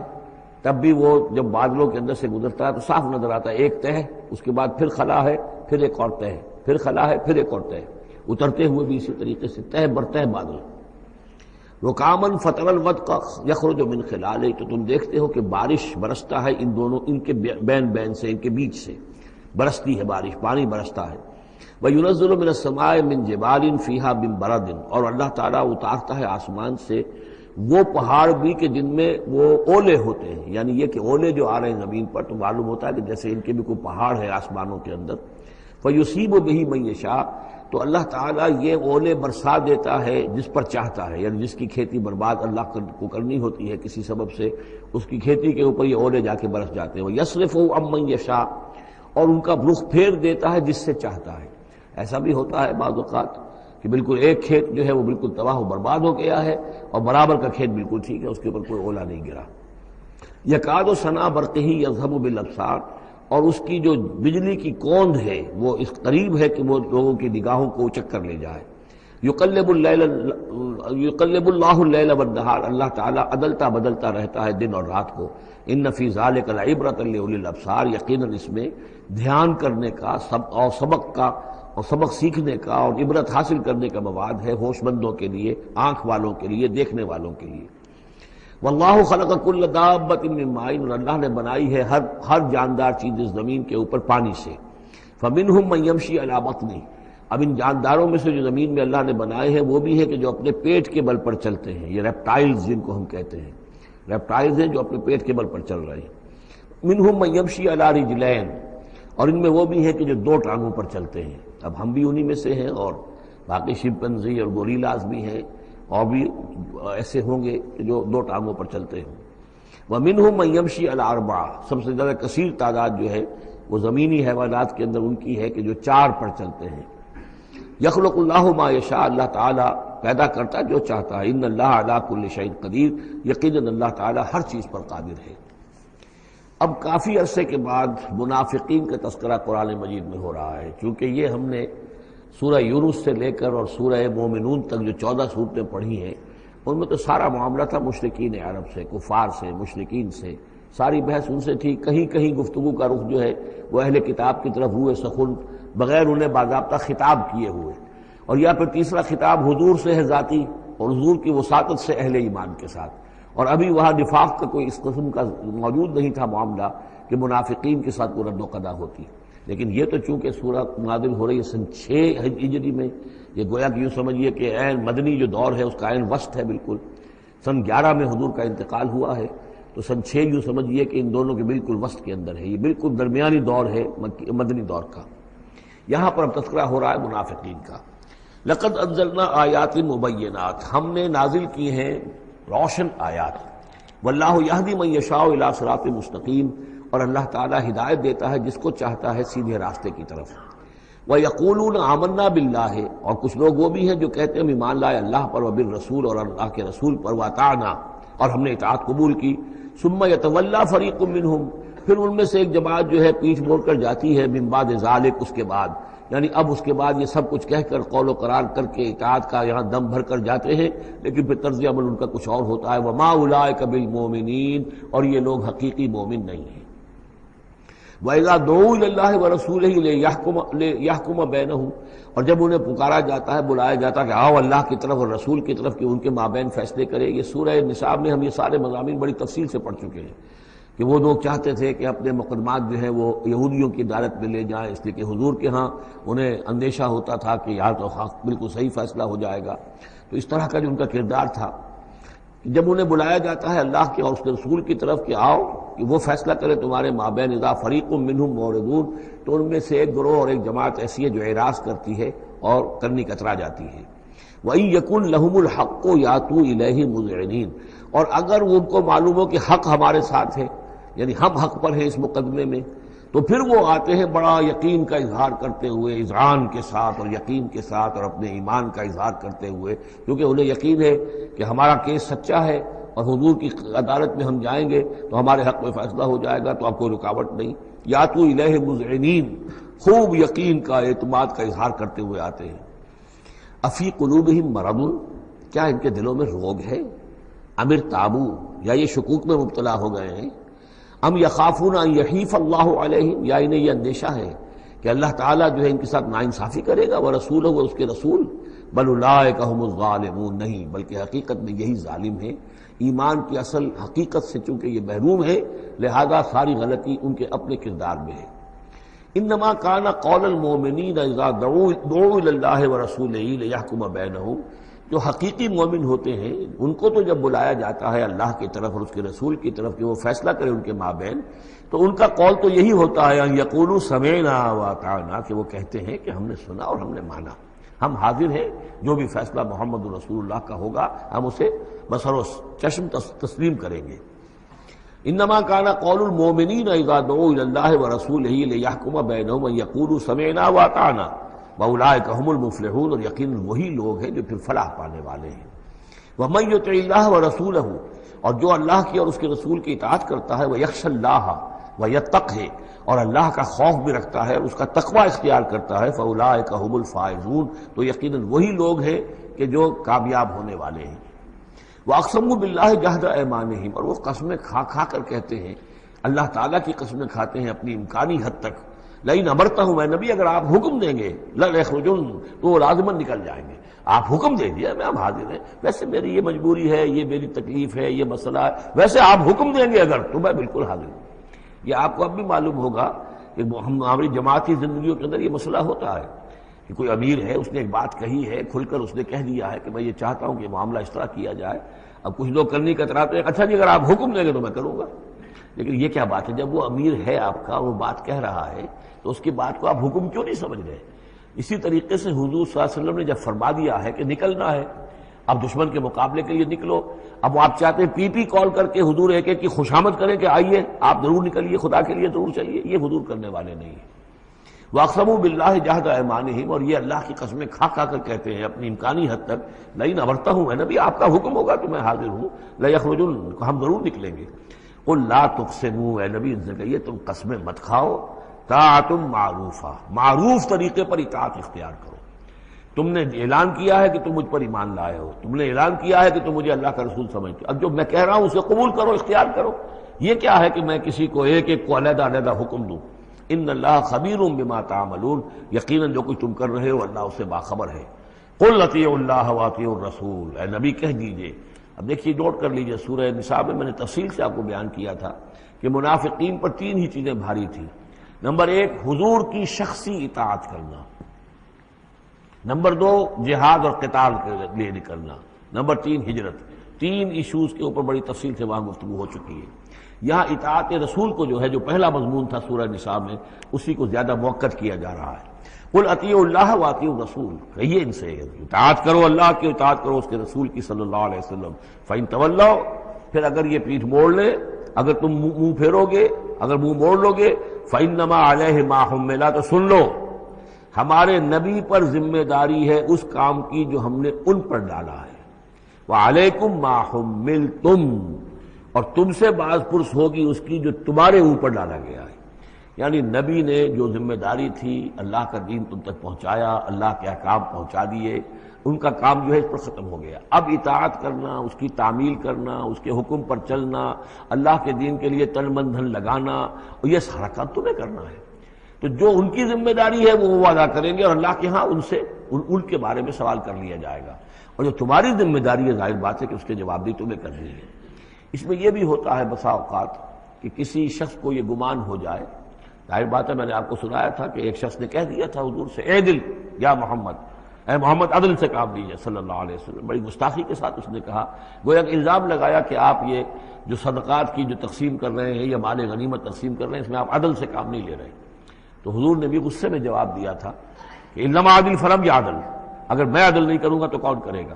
تب بھی وہ جب بادلوں کے اندر سے گزرتا ہے تو صاف نظر آتا ہے ایک تہ، اس کے بعد پھر خلا ہے، پھر ایک اور تہ، پھر خلا ہے، پھر ایک اور تہ، اترتے ہوئے بھی اسی طریقے سے تہ بر تہ بادل۔ رکامن فتر الودق یخرج من خلالہ، تو تم دیکھتے ہو کہ بارش برستا ہے ان دونوں، ان کے بین سے، ان کے بیچ سے برستی ہے بارش، پانی برستا ہے۔ وَيُنَزِّلُ مِنَ السَّمَاءِ مِن جِبَالٍ فِيهَا مِن بَرَدٍ، اور اللہ تعالیٰ اتارتا ہے آسمان سے وہ پہاڑ بھی کہ جن میں وہ اولے ہوتے ہیں، یعنی یہ کہ اولے جو آ رہے ہیں زمین پر تو معلوم ہوتا ہے کہ جیسے ان کے بھی کوئی پہاڑ ہے آسمانوں کے اندر۔ فَيُصِيبُ بِهِ مَن يَشَاءُ، تو اللہ تعالیٰ یہ اولے برسا دیتا ہے جس پر چاہتا ہے، یعنی جس کی کھیتی برباد اللہ کو کرنی ہوتی ہے کسی سبب سے، اس کی کھیتی کے اوپر یہ اولے جا کے برس جاتے ہیں۔ وَيَصْرِفُهُ عَن مَن يَشَاءُ، اور ان کا رخ پھیر دیتا ہے جس سے چاہتا ہے۔ ایسا بھی ہوتا ہے بعض اوقات کہ بالکل ایک کھیت جو ہے وہ بالکل تباہ و برباد ہو گیا ہے، اور برابر کا کھیت بالکل ٹھیک ہے، اس کے اوپر کوئی اولا نہیں گرا۔ یکاد سنا برقہ یذھب بالابصار، اور اس کی جو بجلی کی کوند ہے وہ اس قریب ہے کہ وہ لوگوں کی نگاہوں کو اچک کر لے جائے۔ یقلب اللہ اللیل والنہار، اللہ تعالیٰ عدلتا بدلتا رہتا ہے دن اور رات کو۔ ان فی ذلک لعبرۃ لاولی الابصار، یقیناً اس میں دھیان کرنے کا اور سبق سیکھنے کا اور عبرت حاصل کرنے کا مواد ہے ہوش مندوں کے لیے، آنکھ والوں کے لیے، دیکھنے والوں کے لیے۔ واللہ خلق کل دابۃ من ماء، اور اللہ نے بنائی ہے ہر جاندار چیز اس زمین کے اوپر پانی سے۔ فمنہم من یمشی علی بطنہ، اب ان جانداروں میں سے جو زمین میں اللہ نے بنائے ہیں وہ بھی ہے کہ جو اپنے پیٹ کے بل پر چلتے ہیں، یہ ریپٹائلز جن کو ہم کہتے ہیں، ریپٹائلز ہیں جو اپنے پیٹ کے بل پر چل رہے ہیں۔ منہم من یمشی علی رجلین، اور ان میں وہ بھی ہیں کہ جو دو ٹانگوں پر چلتے ہیں۔ اب ہم بھی انہی میں سے ہیں، اور باقی شمپنزی اور گوریلاز بھی ہیں، اور بھی ایسے ہوں گے کہ جو دو ٹانگوں پر چلتے ہوں۔ وَمِنْهُمْ مَنْ يَمْشِي عَلَى أَرْبَعٍ، سب سے زیادہ کثیر تعداد جو ہے وہ زمینی حیوانات کے اندر ان کی ہے کہ جو چار پر چلتے ہیں۔ یخلق اللہ ما یشاء، اللہ تعالیٰ پیدا کرتا جو چاہتا ہے۔ ان اللہ علی کل شیء قدیر، یقیناً اللہ تعالیٰ ہر چیز پر قادر ہے۔ اب کافی عرصے کے بعد منافقین کا تذکرہ قرآن مجید میں ہو رہا ہے، چونکہ یہ ہم نے سورہ یونس سے لے کر اور سورہ مومنون تک جو 14 صورتیں پڑھی ہیں ان میں تو سارا معاملہ تھا مشرکین عرب سے، کفار سے، مشرکین سے، ساری بحث ان سے تھی۔ کہیں کہیں گفتگو کا رخ جو ہے وہ اہل کتاب کی طرف ہوئے سخن، بغیر انہیں باضابطہ خطاب کیے ہوئے، اور یا پھر تیسرا خطاب حضور سے ہے ذاتی، اور حضور کی وساطت سے اہل ایمان کے ساتھ، اور ابھی وہاں نفاق کا کوئی اس قسم کا موجود نہیں تھا معاملہ کہ منافقین کے ساتھ کوئی رد و قدا ہوتی۔ لیکن یہ تو چونکہ سورہ نازل ہو رہی ہے سن 6 ہجری میں، یہ گویا کہ یوں سمجھیے کہ عین مدنی جو دور ہے اس کا عین وسط ہے، بالکل سن 11 میں حضور کا انتقال ہوا ہے، تو سن 6 یوں سمجھیے کہ ان دونوں کے بالکل وسط کے اندر ہے، یہ بالکل درمیانی دور ہے مدنی دور کا۔ یہاں پر اب تذکرہ ہو رہا ہے منافقین کا۔ لقد انزلنا آیات مبینات، ہم نے نازل کی ہیں روشن آیات۔ واللہ یہدی من یشاء الی صراط مستقیم، اور اللہ تعالیٰ ہدایت دیتا ہے جس کو چاہتا ہے سیدھے راستے کی طرف۔ وَيَقُولُونَ آمَنَّا بِاللَّهِ، اور کچھ لوگ وہ بھی ہیں جو کہتے ہیں ہم ایمان لائے اللہ پر، وبالرسول، اور اللہ کے رسول پر، وَأَطَعْنَا، اور ہم نے اطاعت قبول کی۔ ثُمَّ يَتَوَلَّىٰ فَرِيقٌ مِّنْهُمْ، پھر ان میں سے ایک جماعت جو ہے پیٹھ موڑ کر جاتی ہے، مِن بَعْدِ ذَلِكَ، اس کے بعد، یعنی اب اس کے بعد یہ سب کچھ کہہ کر قول و قرار کر کے اطاعت کا یہاں دم بھر کر جاتے ہیں، لیکن پھر طرز عمل ان کا کچھ اور ہوتا ہے۔ وَمَا أُولَٰئِكَ بِالْمُؤْمِنِينَ، اور یہ لوگ حقیقی مومن نہیں ہیں۔ وَإِذَا دُعُوا إِلَى اللَّهِ وَرَسُولِهِ لِيَحْكُمَ بَيْنَهُمْ، اور جب انہیں پکارا جاتا ہے، بلایا جاتا ہے کہ آؤ اللہ کی طرف اور رسول کی طرف کہ ان کے مابین فیصلے کرے۔ یہ سورہ نساء میں ہم یہ سارے مضامین بڑی تفصیل سے پڑھ چکے ہیں کہ وہ لوگ چاہتے تھے کہ اپنے مقدمات جو ہیں وہ یہودیوں کی عدالت میں لے جائیں، اس لیے کہ حضور کے ہاں انہیں اندیشہ ہوتا تھا کہ یہاں تو بالکل صحیح فیصلہ ہو جائے گا۔ تو اس طرح کا جو ان کا کردار تھا، جب انہیں بلایا جاتا ہے اللہ کے اور اس کے رسول کی طرف کہ آؤ کہ وہ فیصلہ کرے تمہارے مابین، اذا فریق منہم معرضون، تو ان میں سے ایک گروہ اور ایک جماعت ایسی ہے جو اعراض کرتی ہے اور کرنی کترا جاتی ہے۔ وَإِن يَكُن لَهُمُ الْحَقُّ يَأْتُوا إِلَيْهِ مُذْعِنِينَ، اور اگر ان کو معلوم ہو کہ حق ہمارے ساتھ ہے، یعنی ہم حق پر ہیں اس مقدمے میں، تو پھر وہ آتے ہیں بڑا یقین کا اظہار کرتے ہوئے، اذعان کے ساتھ اور یقین کے ساتھ اور اپنے ایمان کا اظہار کرتے ہوئے، کیونکہ انہیں یقین ہے کہ ہمارا کیس سچا ہے اور حضور کی عدالت میں ہم جائیں گے تو ہمارے حق میں فیصلہ ہو جائے گا، تو اب کوئی رکاوٹ نہیں۔ یاتوا الیہ مذعنین، خوب یقین کا اعتماد کا اظہار کرتے ہوئے آتے ہیں۔ افی قلوبہم مرض، کیا ان کے دلوں میں روگ ہے؟ ام ارتابوا، یا یہ شکوک میں مبتلا ہو گئے ہیں؟ ام یخافون ان یحیف اللہ علیہم، یا انہیں یہ اندیشہ ہے کہ اللہ تعالیٰ جو ہے ان کے ساتھ ناانصافی کرے گا، ورسولہ، اور اس کے رسول، بل اولئک هم الظالمون، نہیں بلکہ حقیقت میں یہی ظالم ہیں۔ ایمان کی اصل حقیقت سے چونکہ یہ محروم ہے، لہذا ساری غلطی ان کے اپنے کردار میں ہے۔ انما کان قول المؤمنین اذا دعوا الی اللہ ورسولہ لیحکم بینہم، جو حقیقی مومن ہوتے ہیں ان کو تو جب بلایا جاتا ہے اللہ کی طرف اور اس کے رسول کی طرف کہ وہ فیصلہ کرے ان کے مابین، تو ان کا قول تو یہی ہوتا ہے ان یقولوا سمعنا واطعنا، کہ وہ کہتے ہیں کہ ہم نے سنا اور ہم نے مانا، ہم حاضر ہیں، جو بھی فیصلہ محمد رسول اللہ کا ہوگا ہم اسے بصر و چشم تسلیم کریں گے۔ انما کان قول المؤمنین اذا دعوا الی اللہ ورسولہ لیحکم بینہم ان یقولوا سمعنا واطعنا واولئک هم المفلحون، اور یقیناً وہی لوگ ہیں جو پھر فلاح پانے والے ہیں۔ ومن یطع اللہ ورسولہ، اور جو اللہ کی اور اس کے رسول کی اطاعت کرتا ہے، ویخشى اللہ ویتقہ، اور اللہ کا خوف بھی رکھتا ہے اور اس کا تقوی اختیار کرتا ہے، فاولئک هم الفائزون، تو یقیناً وہی لوگ ہیں کہ جو کامیاب ہونے والے ہیں۔ واقسموا باللہ جہد ایمانہم، اور وہ قسمیں کھا کھا کر کہتے ہیں، اللہ تعالیٰ کی قسمیں کھاتے ہیں اپنی امکانی حد تک، لئن امرتہم، اے نبی اگر آپ حکم دیں گے، لَيَخْرُجُنَّ، تو وہ لازماً نکل جائیں گے۔ آپ حکم دے دیا میں ہم حاضر ہیں، ویسے میری یہ مجبوری ہے، یہ میری تکلیف ہے، یہ مسئلہ ہے، ویسے آپ حکم دیں گے اگر تو میں بالکل حاضر ہوں۔ یہ آپ کو اب بھی معلوم ہوگا کہ ہماری جماعتی زندگیوں کے اندر یہ مسئلہ ہوتا ہے کہ کوئی امیر ہے، اس نے ایک بات کہی ہے، کھل کر اس نے کہہ دیا ہے کہ میں یہ چاہتا ہوں کہ معاملہ اس طرح کیا جائے۔ اب کچھ لوگ کرنے کا کتراتے ہیں، اچھا جی اگر آپ حکم دیں گے تو میں کروں گا۔ لیکن یہ کیا بات ہے؟ جب وہ امیر ہے آپ کا، وہ بات کہہ رہا ہے، تو اس کی بات کو آپ حکم کیوں نہیں سمجھ گئے؟ اسی طریقے سے حضور صلی اللہ علیہ وسلم نے جب فرما دیا ہے کہ نکلنا ہے، اب دشمن کے مقابلے کے لیے نکلو، اب وہ آپ چاہتے ہیں پی کال کر کے حضور ایک ایک کی خوشامد کریں کہ آئیے آپ ضرور نکلیے، خدا کے لیے ضرور چلیے، یہ حضور کرنے والے نہیں ہیں۔ واقسموا باللہ جہد ایمانہم، اور یہ اللہ کی قسمیں کھا کھا کر کہتے ہیں اپنی امکانی حد تک، لئن امرتہم، اے نبی آپ کا حکم ہوگا تو میں حاضر ہوں، لیخرجن، ہم ضرور نکلیں گے۔ قل لا تقسموا، اے نبی ان سے کہیے تم قسمیں مت کھاؤ، طاعۃ معروفہ، معروف طریقے پر اطاعت اختیار کرو۔ تم نے اعلان کیا ہے کہ تم مجھ پر ایمان لائے ہو، تم نے اعلان کیا ہے کہ تم مجھے اللہ کا رسول سمجھتے ہو، اب جو میں کہہ رہا ہوں اسے قبول کرو، اختیار کرو۔ یہ کیا ہے کہ میں کسی کو ایک ایک کو علیحدہ علیحدہ حکم دوں؟ ان اللہ خبیر بما تعملون، یقیناً جو کچھ تم کر رہے ہو اللہ اس سے باخبر ہے۔ قل اطیعوا اللہ واطیعوا الرسول، اے نبی کہہ دیجئے۔ اب دیکھیے نوٹ کر لیجئے، سورہ نساء میں نے تفصیل سے آپ کو بیان کیا تھا کہ منافقین پر تین ہی چیزیں بھاری تھیں۔ نمبر ایک، حضور کی شخصی اطاعت کرنا، نمبر دو، جہاد اور قتال کے لیے نکلنا، نمبر تین، ہجرت۔ تین ایشوز کے اوپر بڑی تفصیل سے وہاں گفتگو ہو چکی ہے۔ یہاں اطاعت رسول کو جو ہے، جو پہلا مضمون تھا سورہ نساء میں، اسی کو زیادہ موقت کیا جا رہا ہے۔ قل اطیعوا اللہ واطیعوا الرسول، کہیے ان سے اطاعت کرو، اللہ کی اطاعت کرو، اس کے رسول کی صلی اللہ علیہ وسلم۔ فإن تولوا، پھر اگر یہ پیٹھ موڑ لے، اگر تم منہ پھیرو گے، اگر منہ موڑ لو گے، فإنما علیہ ما حمل، تو سن لو ہمارے نبی پر ذمہ داری ہے اس کام کی جو ہم نے ان پر ڈالا ہے، وعلیکم ما حملتم، اور تم سے باز پرس ہوگی اس کی جو تمہارے اوپر ڈالا گیا ہے۔ یعنی نبی نے جو ذمہ داری تھی اللہ کا دین تم تک پہنچایا، اللہ کے احکام پہنچا دیے، ان کا کام جو ہے اس پر ختم ہو گیا۔ اب اطاعت کرنا، اس کی تعمیل کرنا، اس کے حکم پر چلنا، اللہ کے دین کے لیے تن من دھن لگانا، اور یہ سارا کام تمہیں کرنا ہے۔ تو جو ان کی ذمہ داری ہے وہ ادا کریں گے، اور اللہ کے ہاں ان سے ان کے بارے میں سوال کر لیا جائے گا، اور جو تمہاری ذمہ داری ہے ظاہر بات ہے کہ اس کے جواب بھی تمہیں کرنی ہے۔ اس میں یہ بھی ہوتا ہے بسا اوقات کہ کسی شخص کو یہ گمان ہو جائے، ظاہر بات ہے میں نے آپ کو سنایا تھا کہ ایک شخص نے کہہ دیا تھا حضور سے، اے دل یا محمد، اے محمد عدل سے کام لیجیے صلی اللہ علیہ وسلم، بڑی گستاخی کے ساتھ اس نے کہا، گویا کہ الزام لگایا کہ آپ یہ جو صدقات کی جو تقسیم کر رہے ہیں یا مال غنیمت تقسیم کر رہے ہیں اس میں آپ عدل سے کام نہیں لے رہے۔ تو حضور نے بھی غصے میں جواب دیا تھا کہ انما عدل فلم یا عدل، اگر میں عدل نہیں کروں گا تو کون کرے گا۔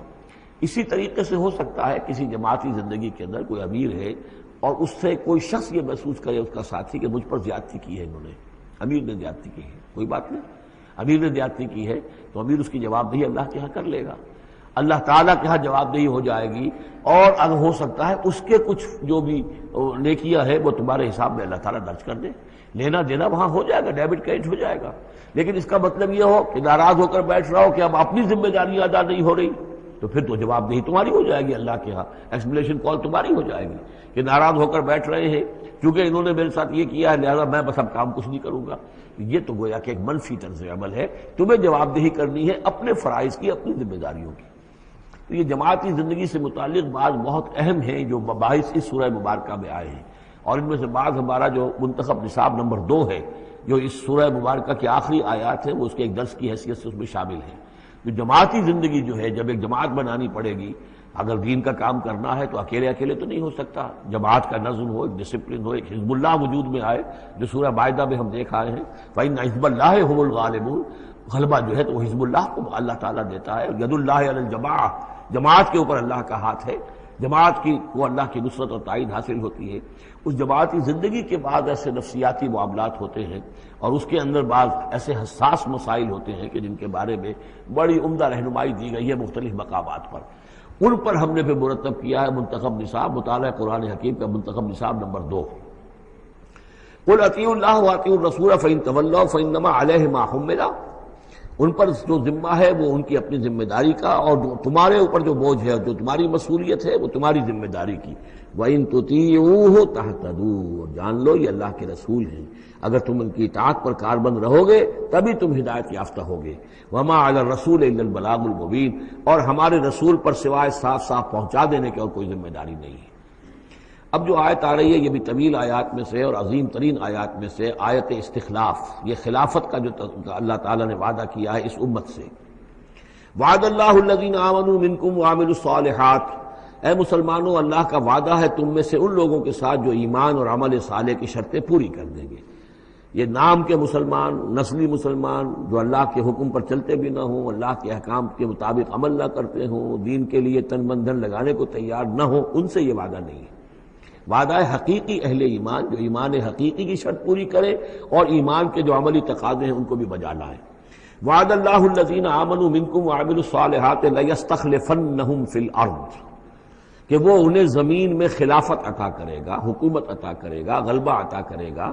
اسی طریقے سے ہو سکتا ہے کسی جماعتی زندگی کے اندر کوئی امیر ہے اور اس سے کوئی شخص یہ محسوس کرے اس کا ساتھی کہ مجھ پر زیادتی کی ہے انہوں نے، امیر نے زیادتی کی ہے، کوئی بات نہیں، امیر نے زیادتی کی ہے تو امیر اس کی جواب دہی اللہ کے ہاں کر لے گا، اللہ تعالیٰ کے ہاں جواب دہی ہو جائے گی، اور اگر ہو سکتا ہے اس کے کچھ جو بھی نیکیاں ہے وہ تمہارے حساب میں اللہ تعالیٰ درج کر دے، لینا دینا وہاں ہو جائے گا، ڈیبٹ کریڈٹ ہو جائے گا۔ لیکن اس کا مطلب یہ ہو کہ ناراض ہو کر بیٹھ رہا ہو کہ اب اپنی ذمہ داری ادا نہیں ہو رہی، تو پھر تو جواب دہی تمہاری ہو جائے گی اللہ کے ہاں، ایکسپلیشن کال تمہاری ہو جائے گی کہ ناراض ہو کر بیٹھ رہے ہیں کیونکہ انہوں نے میرے ساتھ یہ کیا ہے لہذا میں بس اب کام کچھ نہیں کروں گا۔ یہ تو گویا کہ ایک منفی طرز عمل ہے، تمہیں جواب دہی کرنی ہے اپنے فرائض کی، اپنی ذمہ داریوں کی۔ تو یہ جماعتی زندگی سے متعلق بعض بہت اہم ہیں جو مباحث اس سورہ مبارکہ میں آئے ہیں، اور ان میں سے بعض ہمارا جو منتخب نصاب نمبر 2 ہے جو اس سورہ مبارکہ کی آخری آیات ہیں وہ اس کے ایک درس کی حیثیت سے اس میں شامل ہے۔ جو جماعتی زندگی جو ہے جب ایک جماعت بنانی پڑے گی، اگر دین کا کام کرنا ہے تو اکیلے اکیلے تو نہیں ہو سکتا، جماعت کا نظم ہو، ایک ڈسپلن ہو، ایک حزب اللہ وجود میں آئے جو سورہ مائدہ میں ہم دیکھ آئے ہیں، فَإِنَّ حِزْبَ اللَّهِ هُمُ الْغَالِبُونَ، غلبہ جو ہے تو وہ حزب اللہ کو اللہ تعالیٰ دیتا ہے، ید اللہ علی الجماعہ، جماعت کے اوپر اللہ کا ہاتھ ہے، جماعت کی کو اللہ کی نصرت اور تائید حاصل ہوتی ہے۔ اس جماعتی زندگی کے بعد ایسے نفسیاتی معاملات ہوتے ہیں اور اس کے اندر بعض ایسے حساس مسائل ہوتے ہیں کہ جن کے بارے میں بڑی عمدہ رہنمائی دی گئی ہے مختلف مقامات پر، ان پر ہم نے پھر مرتب کیا ہے منتخب نصاب، مطالعہ قرآن حکیم کا منتخب نصاب نمبر 2۔ قُلْ اطیعوا اللہ واطیعوا الرسول فإن تولوا فإنما علیہ ما حمل، ان پر جو ذمہ ہے وہ ان کی اپنی ذمہ داری کا، اور جو تمہارے اوپر جو بوجھ ہے جو تمہاری مسئولیت ہے وہ تمہاری ذمہ داری کی۔ وَإِن تُطِيعُوهُ تَهْتَدُوا، جان لو یہ اللہ کے رسول ہیں، اگر تم ان کی اطاعت پر کاربند رہو گے تبھی تم ہدایت یافتہ ہوگے۔ وَمَا عَلَى الرَّسُولِ إِلَّا الْبَلَاغُ الْمُبِينُ، اور ہمارے رسول پر سوائے صاف صاف پہنچا دینے کے اور کوئی ذمہ داری نہیں ہے۔ اب جو آیت آ رہی ہے یہ بھی طویل آیات میں سے اور عظیم ترین آیات میں سے آیت استخلاف، یہ خلافت کا جو اللہ تعالیٰ نے وعدہ کیا ہے اس امت سے۔ وعد اللہ الذین آمنوا منکم وعملوا الصالحات، اے مسلمانوں اللہ کا وعدہ ہے تم میں سے ان لوگوں کے ساتھ جو ایمان اور عمل صالح کی شرطیں پوری کر دیں گے۔ یہ نام کے مسلمان، نسلی مسلمان جو اللہ کے حکم پر چلتے بھی نہ ہوں، اللہ کے احکام کے مطابق عمل نہ کرتے ہوں، دین کے لیے تن من دھن لگانے کو تیار نہ ہوں، ان سے یہ وعدہ نہیں ہے۔ وعدہ ہے حقیقی اہل ایمان جو ایمان حقیقی کی شرط پوری کرے اور ایمان کے جو عملی تقاضے ہیں ان کو بھی بجا لائے۔ وعد اللہ الذین آمنوا منکم وعملوا الصالحات لیستخلفنہم فی الارض، کہ وہ انہیں زمین میں خلافت عطا کرے گا، حکومت عطا کرے گا، غلبہ عطا کرے گا،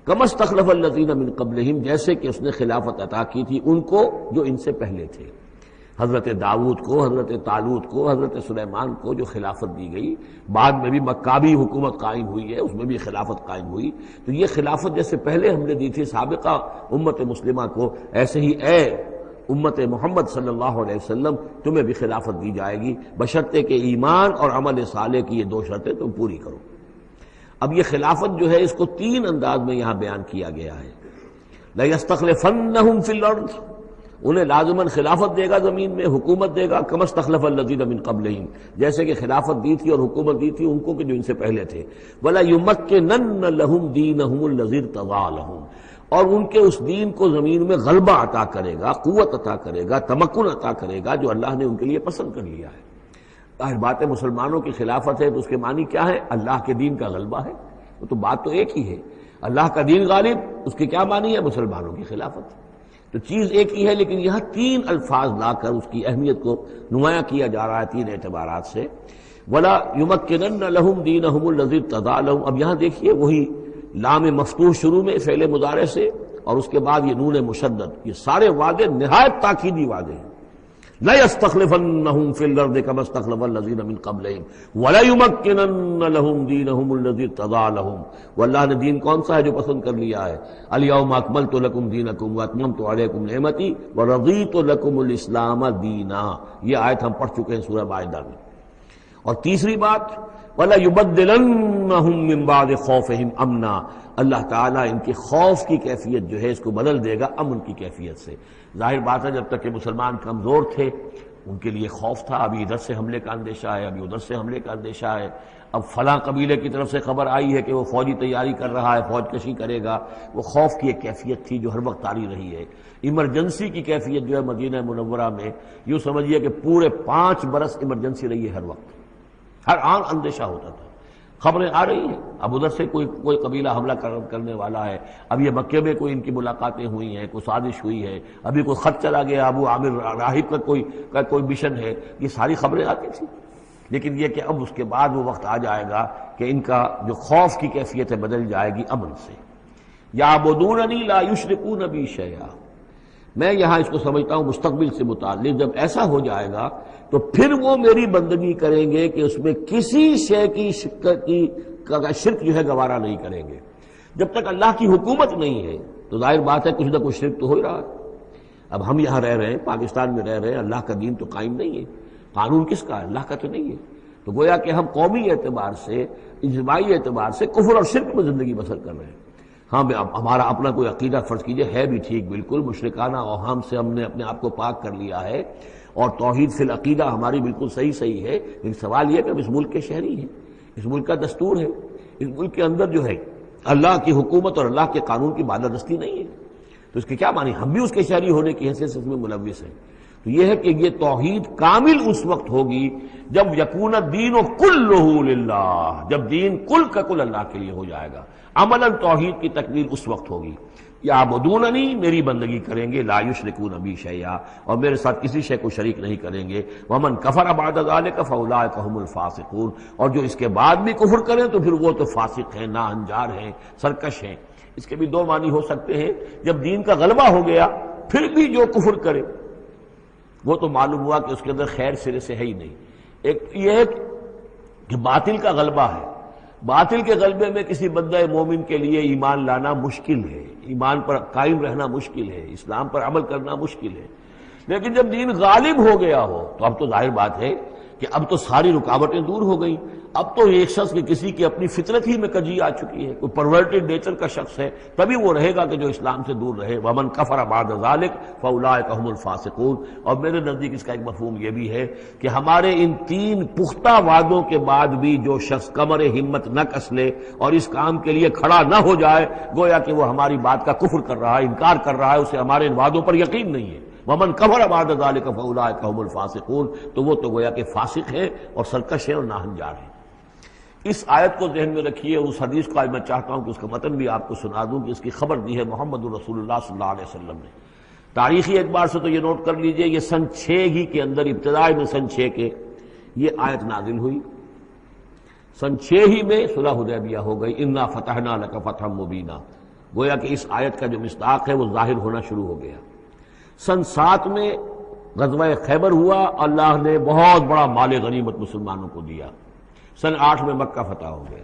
کما استخلف الذین من قبلہم، جیسے کہ اس نے خلافت عطا کی تھی ان کو جو ان سے پہلے تھے، حضرت داؤد کو، حضرت طالوت کو، حضرت سلیمان کو جو خلافت دی گئی، بعد میں بھی مکابی حکومت قائم ہوئی ہے اس میں بھی خلافت قائم ہوئی، تو یہ خلافت جیسے پہلے ہم نے دی تھی سابقہ امت مسلمہ کو، ایسے ہی اے امت محمد صلی اللہ علیہ وسلم تمہیں بھی خلافت دی جائے گی، بشرطے کہ ایمان اور عمل صالح کی یہ 2 شرطیں تم پوری کرو۔ اب یہ خلافت جو ہے اس کو 3 انداز میں یہاں بیان کیا گیا ہے۔ لَيَسْتَخْلِفَنَّهُمْ فِي الْأَرْضِ، انہیں لازماً خلافت دے گا زمین میں، حکومت دے گا، کما استخلف الذین من قبلہم، جیسے کہ خلافت دی تھی اور حکومت دی تھی ان کو کہ جو ان سے پہلے تھے۔ وَلَيُمَكِّنَنَّ لَهُمْ دِينَهُمُ الَّذِي ارْتَضَىٰ لَهُمْ، اور ان کے اس دین کو زمین میں غلبہ عطا کرے گا، قوت عطا کرے گا، تمکن عطا کرے گا جو اللہ نے ان کے لیے پسند کر لیا ہے۔ ظاہر بات ہے مسلمانوں کی خلافت ہے تو اس کے معنی کیا ہے؟ اللہ کے دین کا غلبہ ہے، وہ تو بات تو ایک ہی ہے، اللہ کا دین غالب، اس کے کیا معنی ہے؟ مسلمانوں کی خلافت، تو چیز ایک ہی ہے، لیکن یہاں 3 الفاظ لا کر اس کی اہمیت کو نمایاں کیا جا رہا ہے 3 اعتبارات سے۔ وَلَا يُمَكِّنَنَّ لَهُمْ دِينَهُمُ الَّذِي ارْتَضَىٰ لَهُمْ، اب یہاں دیکھیے وہی لام مفتوح شروع میں فعل مضارع سے اور اس کے بعد یہ نون مشدد، یہ سارے وعدے نہایت تاکیدی وعدے ہیں۔ لَيَسْتَخْلِفَنَّهُمْ فِي الْأَرْضِ كَمَا اسْتَخْلَفَ الَّذِينَ مِن قَبْلِهِمْ وَلَيُمَكِّنَنَّ لَهُمْ دِينَهُمُ الَّذِي ارْتَضَىٰ لَهُمْ، واللہ نے دین کون سا ہے جو پسند کر لیا ہے؟ الْيَوْمَ أَكْمَلْتُ لَكُمْ دِينَكُمْ وَأَتْمَمْتُ عَلَيْكُمْ نِعْمَتِي وَرَضِيتُ لَكُمُ الْإِسْلَامَ دِينًا، یہ آیت ہم پڑھ چکے ہیں سورہ مائدہ میں۔ اور تیسری بات وَلَيُبَدِّلَنَّهُم مِّن بَعْدِ خَوْفِهِمْ أَمْنًا، اللہ تعالیٰ ان کے خوف کی کیفیت جو ہے اس کو بدل دے گا امن کی کیفیت سے۔ ظاہر بات ہے جب تک کہ مسلمان کمزور تھے ان کے لیے خوف تھا، ابھی ادھر سے حملے کا اندیشہ ہے، ابھی ادھر سے حملے کا اندیشہ ہے، اب فلاں قبیلے کی طرف سے خبر آئی ہے کہ وہ فوجی تیاری کر رہا ہے، فوج کشی کرے گا۔ وہ خوف کی ایک کیفیت تھی جو ہر وقت طاری رہی ہے۔ ایمرجنسی کی کیفیت جو ہے مدینہ منورہ میں یوں سمجھیے کہ پورے 5 برس ایمرجنسی رہی ہے، ہر وقت ہر آن اندیشہ ہوتا تھا، خبریں آ رہی ہیں اب ادھر سے کوئی قبیلہ حملہ کرنے والا ہے، اب یہ مکے میں کوئی ان کی ملاقاتیں ہوئی ہیں، کوئی سازش ہوئی ہے، ابھی کوئی خط چلا گیا ابو عامر راہب کا کوئی مشن ہے، یہ ساری خبریں آتی تھیں۔ لیکن یہ کہ اب اس کے بعد وہ وقت آ جائے گا کہ ان کا جو خوف کی کیفیت ہے بدل جائے گی امن سے۔ یعبدوننی لا یشرکون بی شیئا، میں یہاں اس کو سمجھتا ہوں مستقبل سے متعلق، جب ایسا ہو جائے گا تو پھر وہ میری بندگی کریں گے کہ اس میں کسی شے کی شرک جو ہے گوارا نہیں کریں گے۔ جب تک اللہ کی حکومت نہیں ہے تو ظاہر بات ہے کچھ نہ کچھ شرک تو ہو ہی رہا ہے۔ اب ہم یہاں رہ رہے ہیں، پاکستان میں رہ رہے ہیں، اللہ کا دین تو قائم نہیں ہے، قانون کس کا ہے؟ اللہ کا تو نہیں ہے۔ تو گویا کہ ہم قومی اعتبار سے، اجتماعی اعتبار سے کفر اور شرک میں زندگی بسر کر رہے ہیں۔ ہاں ہمارا اپنا کوئی عقیدہ فرض کیجئے ہے بھی ٹھیک، بالکل مشرکانہ اوہام سے ہم نے اپنے آپ کو پاک کر لیا ہے، اور توحید فی العقیدہ ہماری بالکل صحیح ہے، لیکن سوال یہ کہ ہم اس ملک کے شہری ہیں، اس ملک کا دستور ہے، اس ملک کے اندر جو ہے اللہ کی حکومت اور اللہ کے قانون کی بالادستی نہیں ہے، تو اس کے کیا معنی؟ ہم بھی اس کے شہری ہونے کی حیثیت سے اس میں ملوث ہیں۔ تو یہ ہے کہ یہ توحید کامل اس وقت ہوگی جب یکون الدین کلہ للہ، جب دین کل کا کل اللہ کے لیے ہو جائے گا۔ عملاً توحید کی تکمیل اس وقت ہوگی۔ یعبدوننی، میری بندگی کریں گے، لا یشرکون بی شیئا، اور میرے ساتھ کسی شے کو شریک نہیں کریں گے۔ ومن کفر بعد ذلک فاولئک هم الفاسقون، اور جو اس کے بعد بھی کفر کریں تو پھر وہ تو فاسق ہیں، ناہنجار ہیں، سرکش ہیں۔ اس کے بھی دو معنی ہو سکتے ہیں، جب دین کا غلبہ ہو گیا پھر بھی جو کفر کرے وہ تو معلوم ہوا کہ اس کے اندر خیر سرے سے ہے ہی نہیں۔ ایک یہ ہے کہ باطل کا غلبہ ہے، باطل کے غلبے میں کسی بندہ مومن کے لیے ایمان لانا مشکل ہے، ایمان پر قائم رہنا مشکل ہے، اسلام پر عمل کرنا مشکل ہے۔ لیکن جب دین غالب ہو گیا ہو تو اب تو ظاہر بات ہے کہ اب تو ساری رکاوٹیں دور ہو گئیں۔ اب تو ایک شخص کی کسی کی اپنی فطرت ہی میں کجی آ چکی ہے، کوئی پرورٹڈ نیچر کا شخص ہے تبھی وہ رہے گا کہ جو اسلام سے دور رہے۔ ومن کفر بعد ذلک فاولئک هم الفاسقون، اور میرے نزدیک اس کا ایک مفہوم یہ بھی ہے کہ ہمارے ان 3 پختہ وعدوں کے بعد بھی جو شخص کمر ہمت نہ کس لے اور اس کام کے لیے کھڑا نہ ہو جائے، گویا کہ وہ ہماری بات کا کفر کر رہا ہے، انکار کر رہا ہے، اسے ہمارے ان وعدوں پر یقین نہیں ہے۔ ومن کفر بعد ذلک فاولئک هم الفاسقون، تو وہ تو گویا کہ فاسق ہیں اور سرکش ہیں اور ناہنجار ہیں۔ اس آیت کو ذہن میں رکھیے، اس حدیث کو آج میں چاہتا ہوں کہ اس کا متن بھی آپ کو سنا دوں کہ اس کی خبر دی ہے محمد رسول اللہ صلی اللہ علیہ وسلم نے۔ تاریخی اعتبار سے تو یہ نوٹ کر لیجئے، یہ سن 6 ہی کے اندر، ابتدائی میں سن 6 کے یہ آیت نازل ہوئی۔ سن 6 ہی میں صلح حدیبیہ ہو گئی، انا فتحنا لک فتحا مبینا، گویا کہ اس آیت کا جو مصداق ہے وہ ظاہر ہونا شروع ہو گیا۔ سن 7 میں غزوہ خیبر ہوا، اللہ نے بہت بڑا مال غنیمت مسلمانوں کو دیا۔ سن 8 میں مکہ فتح ہو گیا۔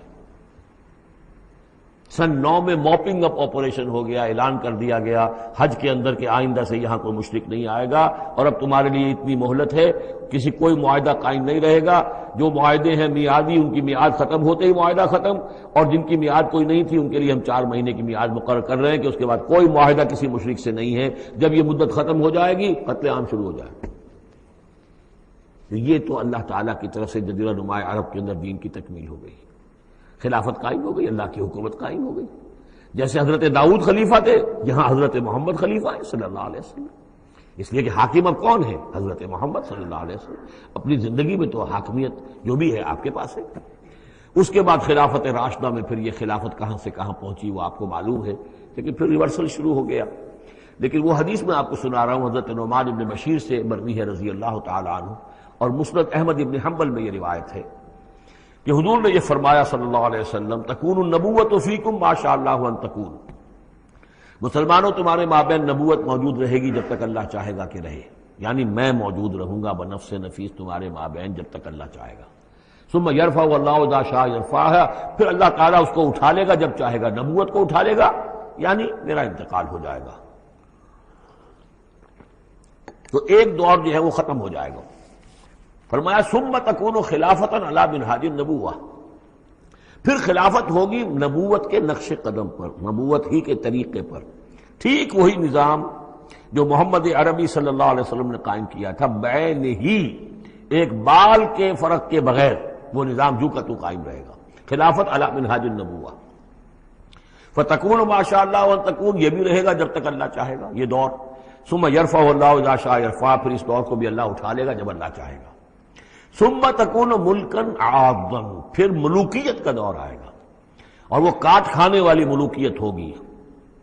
سن 9 میں موپنگ اپ آپریشن ہو گیا، اعلان کر دیا گیا حج کے اندر کہ آئندہ سے یہاں کوئی مشرک نہیں آئے گا، اور اب تمہارے لیے اتنی مہلت ہے، کوئی معاہدہ قائم نہیں رہے گا، جو معاہدے ہیں میعادی ان کی میعاد ختم ہوتے ہی معاہدہ ختم، اور جن کی میعاد کوئی نہیں تھی ان کے لیے ہم 4 مہینے کی میعاد مقرر کر رہے ہیں کہ اس کے بعد کوئی معاہدہ کسی مشرک سے نہیں ہے، جب یہ مدت ختم ہو جائے گی قتل عام شروع ہو جائے گا۔ یہ تو اللہ تعالیٰ کی طرف سے جزیرہ نماء عرب کے اندر دین کی تکمیل ہو گئی، خلافت قائم ہو گئی، اللہ کی حکومت قائم ہو گئی۔ جیسے حضرت داؤد خلیفہ تھے، یہاں حضرت محمد خلیفہ ہے صلی اللہ علیہ وسلم، اس لیے کہ حاکم اب کون ہے؟ حضرت محمد صلی اللہ علیہ وسلم۔ اپنی زندگی میں تو حاکمیت جو بھی ہے آپ کے پاس ہے۔ اس کے بعد خلافت راشدہ میں پھر یہ خلافت کہاں سے کہاں پہنچی وہ آپ کو معلوم ہے، لیکن پھر ریورسل شروع ہو گیا۔ لیکن وہ حدیث میں آپ کو سنا رہا ہوں، حضرت نعمان ابن بشیر سے مروی ہے رضی اللہ تعالی عنہ، اور مسند احمد ابن حنبل میں یہ روایت ہے کہ حضور نے یہ فرمایا صلی اللہ علیہ وسلم، تکون النبوۃ فیکم ما شاء اللہ ان تکون، مسلمانوں تمہارے مابین نبوت موجود رہے گی جب تک اللہ چاہے گا کہ رہے، یعنی میں موجود رہوں گا بنفس نفیس تمہارے مابین جب تک اللہ چاہے گا۔ ثم یرفع اللہ اذا شاء یرفعها، پھر اللہ تعالیٰ اس کو اٹھا لے گا جب چاہے گا، نبوت کو اٹھا لے گا، یعنی میرا انتقال ہو جائے گا، تو ایک دور جو ہے وہ ختم ہو جائے گا۔ فرمایا ثم تکون خلافتا علی منہاج النبوہ، پھر خلافت ہوگی نبوت کے نقش قدم پر، نبوت ہی کے طریقے پر، ٹھیک وہی نظام جو محمد عربی صلی اللہ علیہ وسلم نے قائم کیا تھا، بعین ہی، ایک بال کے فرق کے بغیر وہ نظام جو کا تو قائم رہے گا، خلافت علی منہاج النبوہ۔ فتکون ما شاء اللہ وان تکون، یہ بھی رہے گا جب تک اللہ چاہے گا یہ دور۔ ثم یرفع اللہ اذا شاء یرفع، پھر اس دور کو بھی اللہ اٹھا لے گا جب اللہ چاہے گا۔ ثم تکون ملکا عاضا، پھر ملوکیت کا دور آئے گا، اور وہ کاٹ کھانے والی ملوکیت ہوگی،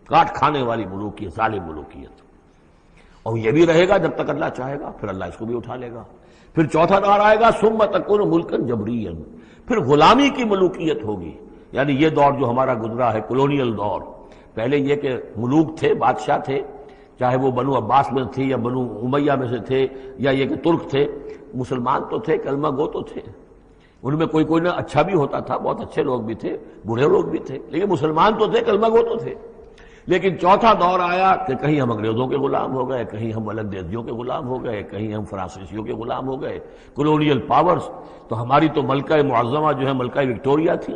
کاٹ کھانے والی ملوکیت، ظالم ملوکیت، اور یہ بھی رہے گا جب تک اللہ چاہے گا، پھر اللہ اس کو بھی اٹھا لے گا۔ پھر چوتھا دور آئے گا ثم تکون ملکا جبریا، پھر غلامی کی ملوکیت ہوگی، یعنی یہ دور جو ہمارا گزرا ہے کولونیل دور، پہلے یہ کہ ملوک تھے، بادشاہ تھے، چاہے وہ بنو عباس میں تھے یا بنو امیہ میں سے تھے یا یہ کہ ترک تھے، مسلمان تو تھے، کلمہ گو تو تھے، ان میں کوئی نہ اچھا بھی ہوتا تھا، بہت اچھے لوگ بھی تھے، برے لوگ بھی تھے، لیکن مسلمان تو تھے، کلمہ گو تو تھے۔ لیکن چوتھا دور آیا کہ کہیں ہم انگریزوں کے غلام ہو گئے، کہیں ہم ولندیزیوں کے غلام ہو گئے، کہیں ہم فرانسیسیوں کے غلام ہو گئے، کولونیل پاورز۔ تو ہماری تو ملکہ معظمہ جو ہے ملکہ وکٹوریہ تھی،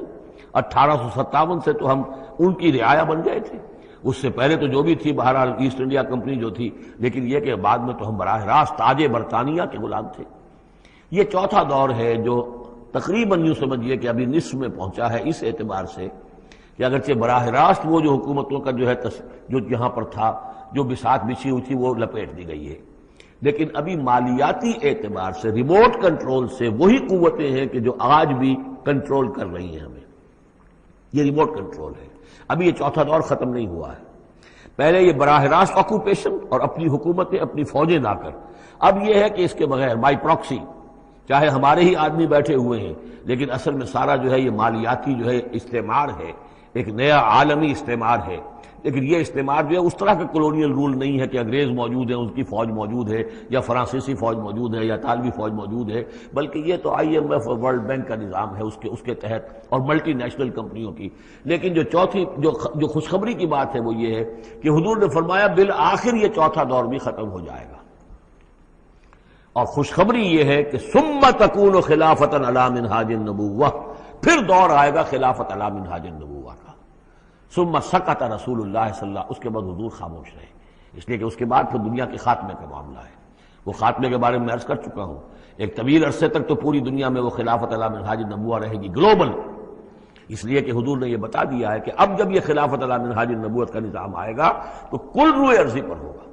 1857 سے تو ہم ان کی رعایا بن گئے تھے، اس سے پہلے تو جو بھی تھی بہرحال ایسٹ انڈیا کمپنی جو تھی، لیکن یہ کہ بعد میں تو ہم براہ راست تاج برطانیہ کے غلام تھے۔ یہ چوتھا دور ہے جو تقریباً یوں سمجھیے کہ ابھی نصف میں پہنچا ہے، اس اعتبار سے کہ اگرچہ براہ راست وہ جو حکومتوں کا جو ہے جو یہاں پر تھا، جو بساط بچھی ہوئی تھی، وہ لپیٹ دی گئی ہے، لیکن ابھی مالیاتی اعتبار سے ریموٹ کنٹرول سے وہی قوتیں ہیں کہ جو آج بھی کنٹرول کر رہی ہیں ہمیں، یہ ریموٹ کنٹرول ہے۔ ابھی یہ چوتھا دور ختم نہیں ہوا ہے، پہلے یہ براہ راست آکوپیشن اور اپنی حکومتیں، اپنی فوجیں لا کر، اب یہ ہے کہ اس کے بغیر بائی پراکسی، چاہے ہمارے ہی آدمی بیٹھے ہوئے ہیں، لیکن اصل میں سارا جو ہے یہ مالیاتی جو ہے استعمار ہے، ایک نیا عالمی استعمار ہے۔ لیکن یہ استعمار جو ہے اس طرح کا کولونیل رول نہیں ہے کہ انگریز موجود ہیں، ان کی فوج موجود ہے، یا فرانسیسی فوج موجود ہے، یا اطالوی فوج موجود ہے، بلکہ یہ تو IMF اور ورلڈ بینک کا نظام ہے اس کے تحت، اور ملٹی نیشنل کمپنیوں کی۔ لیکن جو چوتھی جو خوشخبری کی بات ہے وہ یہ ہے کہ حضور نے فرمایا بالآخر یہ چوتھا دور بھی ختم ہو جائے گا، اور خوشخبری یہ ہے کہ ثم تکون خلافتا علی منہاج النبوہ، پھر دور آئے گا خلافت علی منہاج النبوہ کا۔ ثم سکت رسول اللہ صلی اللہ، اس کے بعد حضور خاموش رہے، اس لیے کہ اس کے بعد پھر دنیا کے خاتمے کا معاملہ ہے۔ وہ خاتمے کے بارے میں عرض کر چکا ہوں، ایک طویل عرصے تک تو پوری دنیا میں وہ خلافت علی منہاج النبوہ رہے گی، گلوبل، اس لیے کہ حضور نے یہ بتا دیا ہے کہ اب جب یہ خلافت علی منہاج النبوت کا نظام آئے گا تو کل روئے ارضی پر ہوگا۔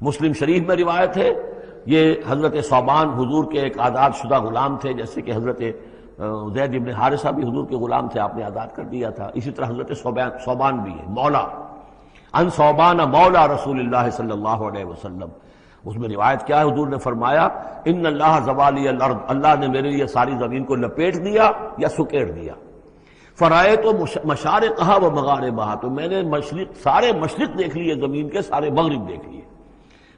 مسلم شریف میں روایت ہے، یہ حضرت ثوبان حضور کے ایک آزاد شدہ غلام تھے، جیسے کہ حضرت زید ابن حارثہ بھی حضور کے غلام تھے، آپ نے آزاد کر دیا تھا، اسی طرح حضرت ثوبان بھی ہے، مولا، ان ثوبان مولا رسول اللہ صلی اللہ علیہ وسلم۔ اس میں روایت کیا ہے، حضور نے فرمایا ان اللہ زوالی الارض، اللہ نے میرے لیے ساری زمین کو لپیٹ دیا یا سکیڑ دیا، فرائے تو مشارقہا و مغاربہا، تو میں نے سارے مشرق دیکھ لیے زمین کے، سارے مغرب دیکھ لیے،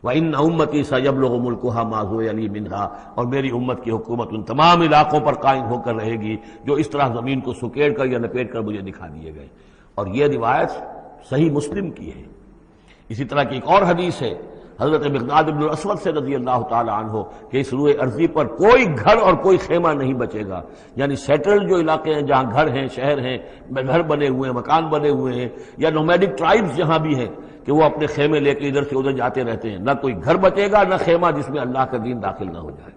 وَإِنَّ أُمَّتِي سَيَبْلُغُ مُلْكُهَا مَا زُوِّيَ لِي مِنْهَا، اور میری امت کی حکومت ان تمام علاقوں پر قائم ہو کر رہے گی جو اس طرح زمین کو سکیڑ کر یا لپیٹ کر مجھے دکھا دیے گئے۔ اور یہ روایت صحیح مسلم کی ہے۔ اسی طرح کی ایک اور حدیث ہے حضرت مقداد بن الاسود سے رضی اللہ تعالی عنہ کہ اس روئے ارضی پر کوئی گھر اور کوئی خیمہ نہیں بچے گا، یعنی سیٹلڈ جو علاقے ہیں جہاں گھر ہیں، شہر ہیں، گھر بنے ہوئے ہیں، مکان بنے ہوئے ہیں، یا نومیڈک ٹرائبز جہاں بھی ہیں کہ وہ اپنے خیمے لے کے ادھر سے ادھر جاتے رہتے ہیں، نہ کوئی گھر بچے گا، نہ خیمہ جس میں اللہ کا دین داخل نہ ہو جائے۔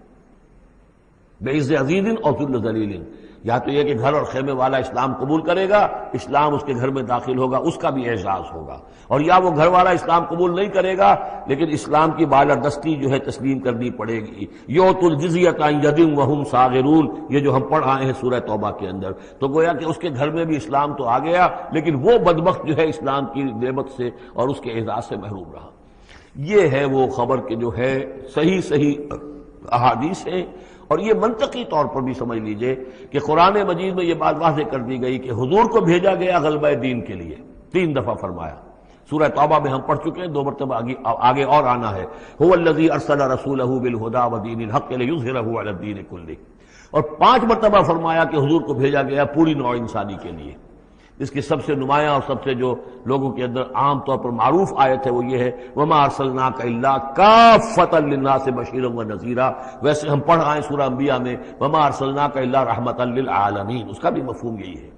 بعز عزیز اور ذل ذلیل، یا تو یہ کہ گھر اور خیمے والا اسلام قبول کرے گا، اسلام اس کے گھر میں داخل ہوگا، اس کا بھی اعزاز ہوگا، اور یا وہ گھر والا اسلام قبول نہیں کرے گا لیکن اسلام کی بالادستی جو ہے تسلیم کرنی پڑے گی۔ یؤتوا الجزیۃ عن ید وہم صاغرون، یہ جو ہم پڑھ آئے ہیں سورہ توبہ کے اندر، تو گویا کہ اس کے گھر میں بھی اسلام تو آ گیا لیکن وہ بدبخت جو ہے اسلام کی نعمت سے اور اس کے اعزاز سے محروم رہا۔ یہ ہے وہ خبر کہ جو ہے صحیح احادیث ہیں، اور یہ منطقی طور پر بھی سمجھ لیجئے کہ قرآن مجید میں یہ بات واضح کر دی گئی کہ حضور کو بھیجا گیا غلبہ دین کے لیے، 3 دفعہ فرمایا، سورہ توبہ میں ہم پڑھ چکے ہیں، 2 مرتبہ آگے اور آنا ہے، هو الذی ارسل رسولہ بالہدی ودین الحق لیظہرہ علی الدین کلہ، اور 5 مرتبہ فرمایا کہ حضور کو بھیجا گیا پوری نوع انسانی کے لیے، اس کی سب سے نمایاں اور سب سے جو لوگوں کے اندر عام طور پر معروف آیت ہے وہ یہ ہے وَمَا أَرْسَلْنَاكَ إِلَّا كَافَّةً لِلنَّاسِ بَشِيرًا وَنَذِيرًا، ویسے ہم پڑھ آئے سورہ انبیاء میں وَمَا أَرْسَلْنَاكَ إِلَّا رَحْمَةً لِلْعَالَمِينَ، اس کا بھی مفہوم یہی ہے،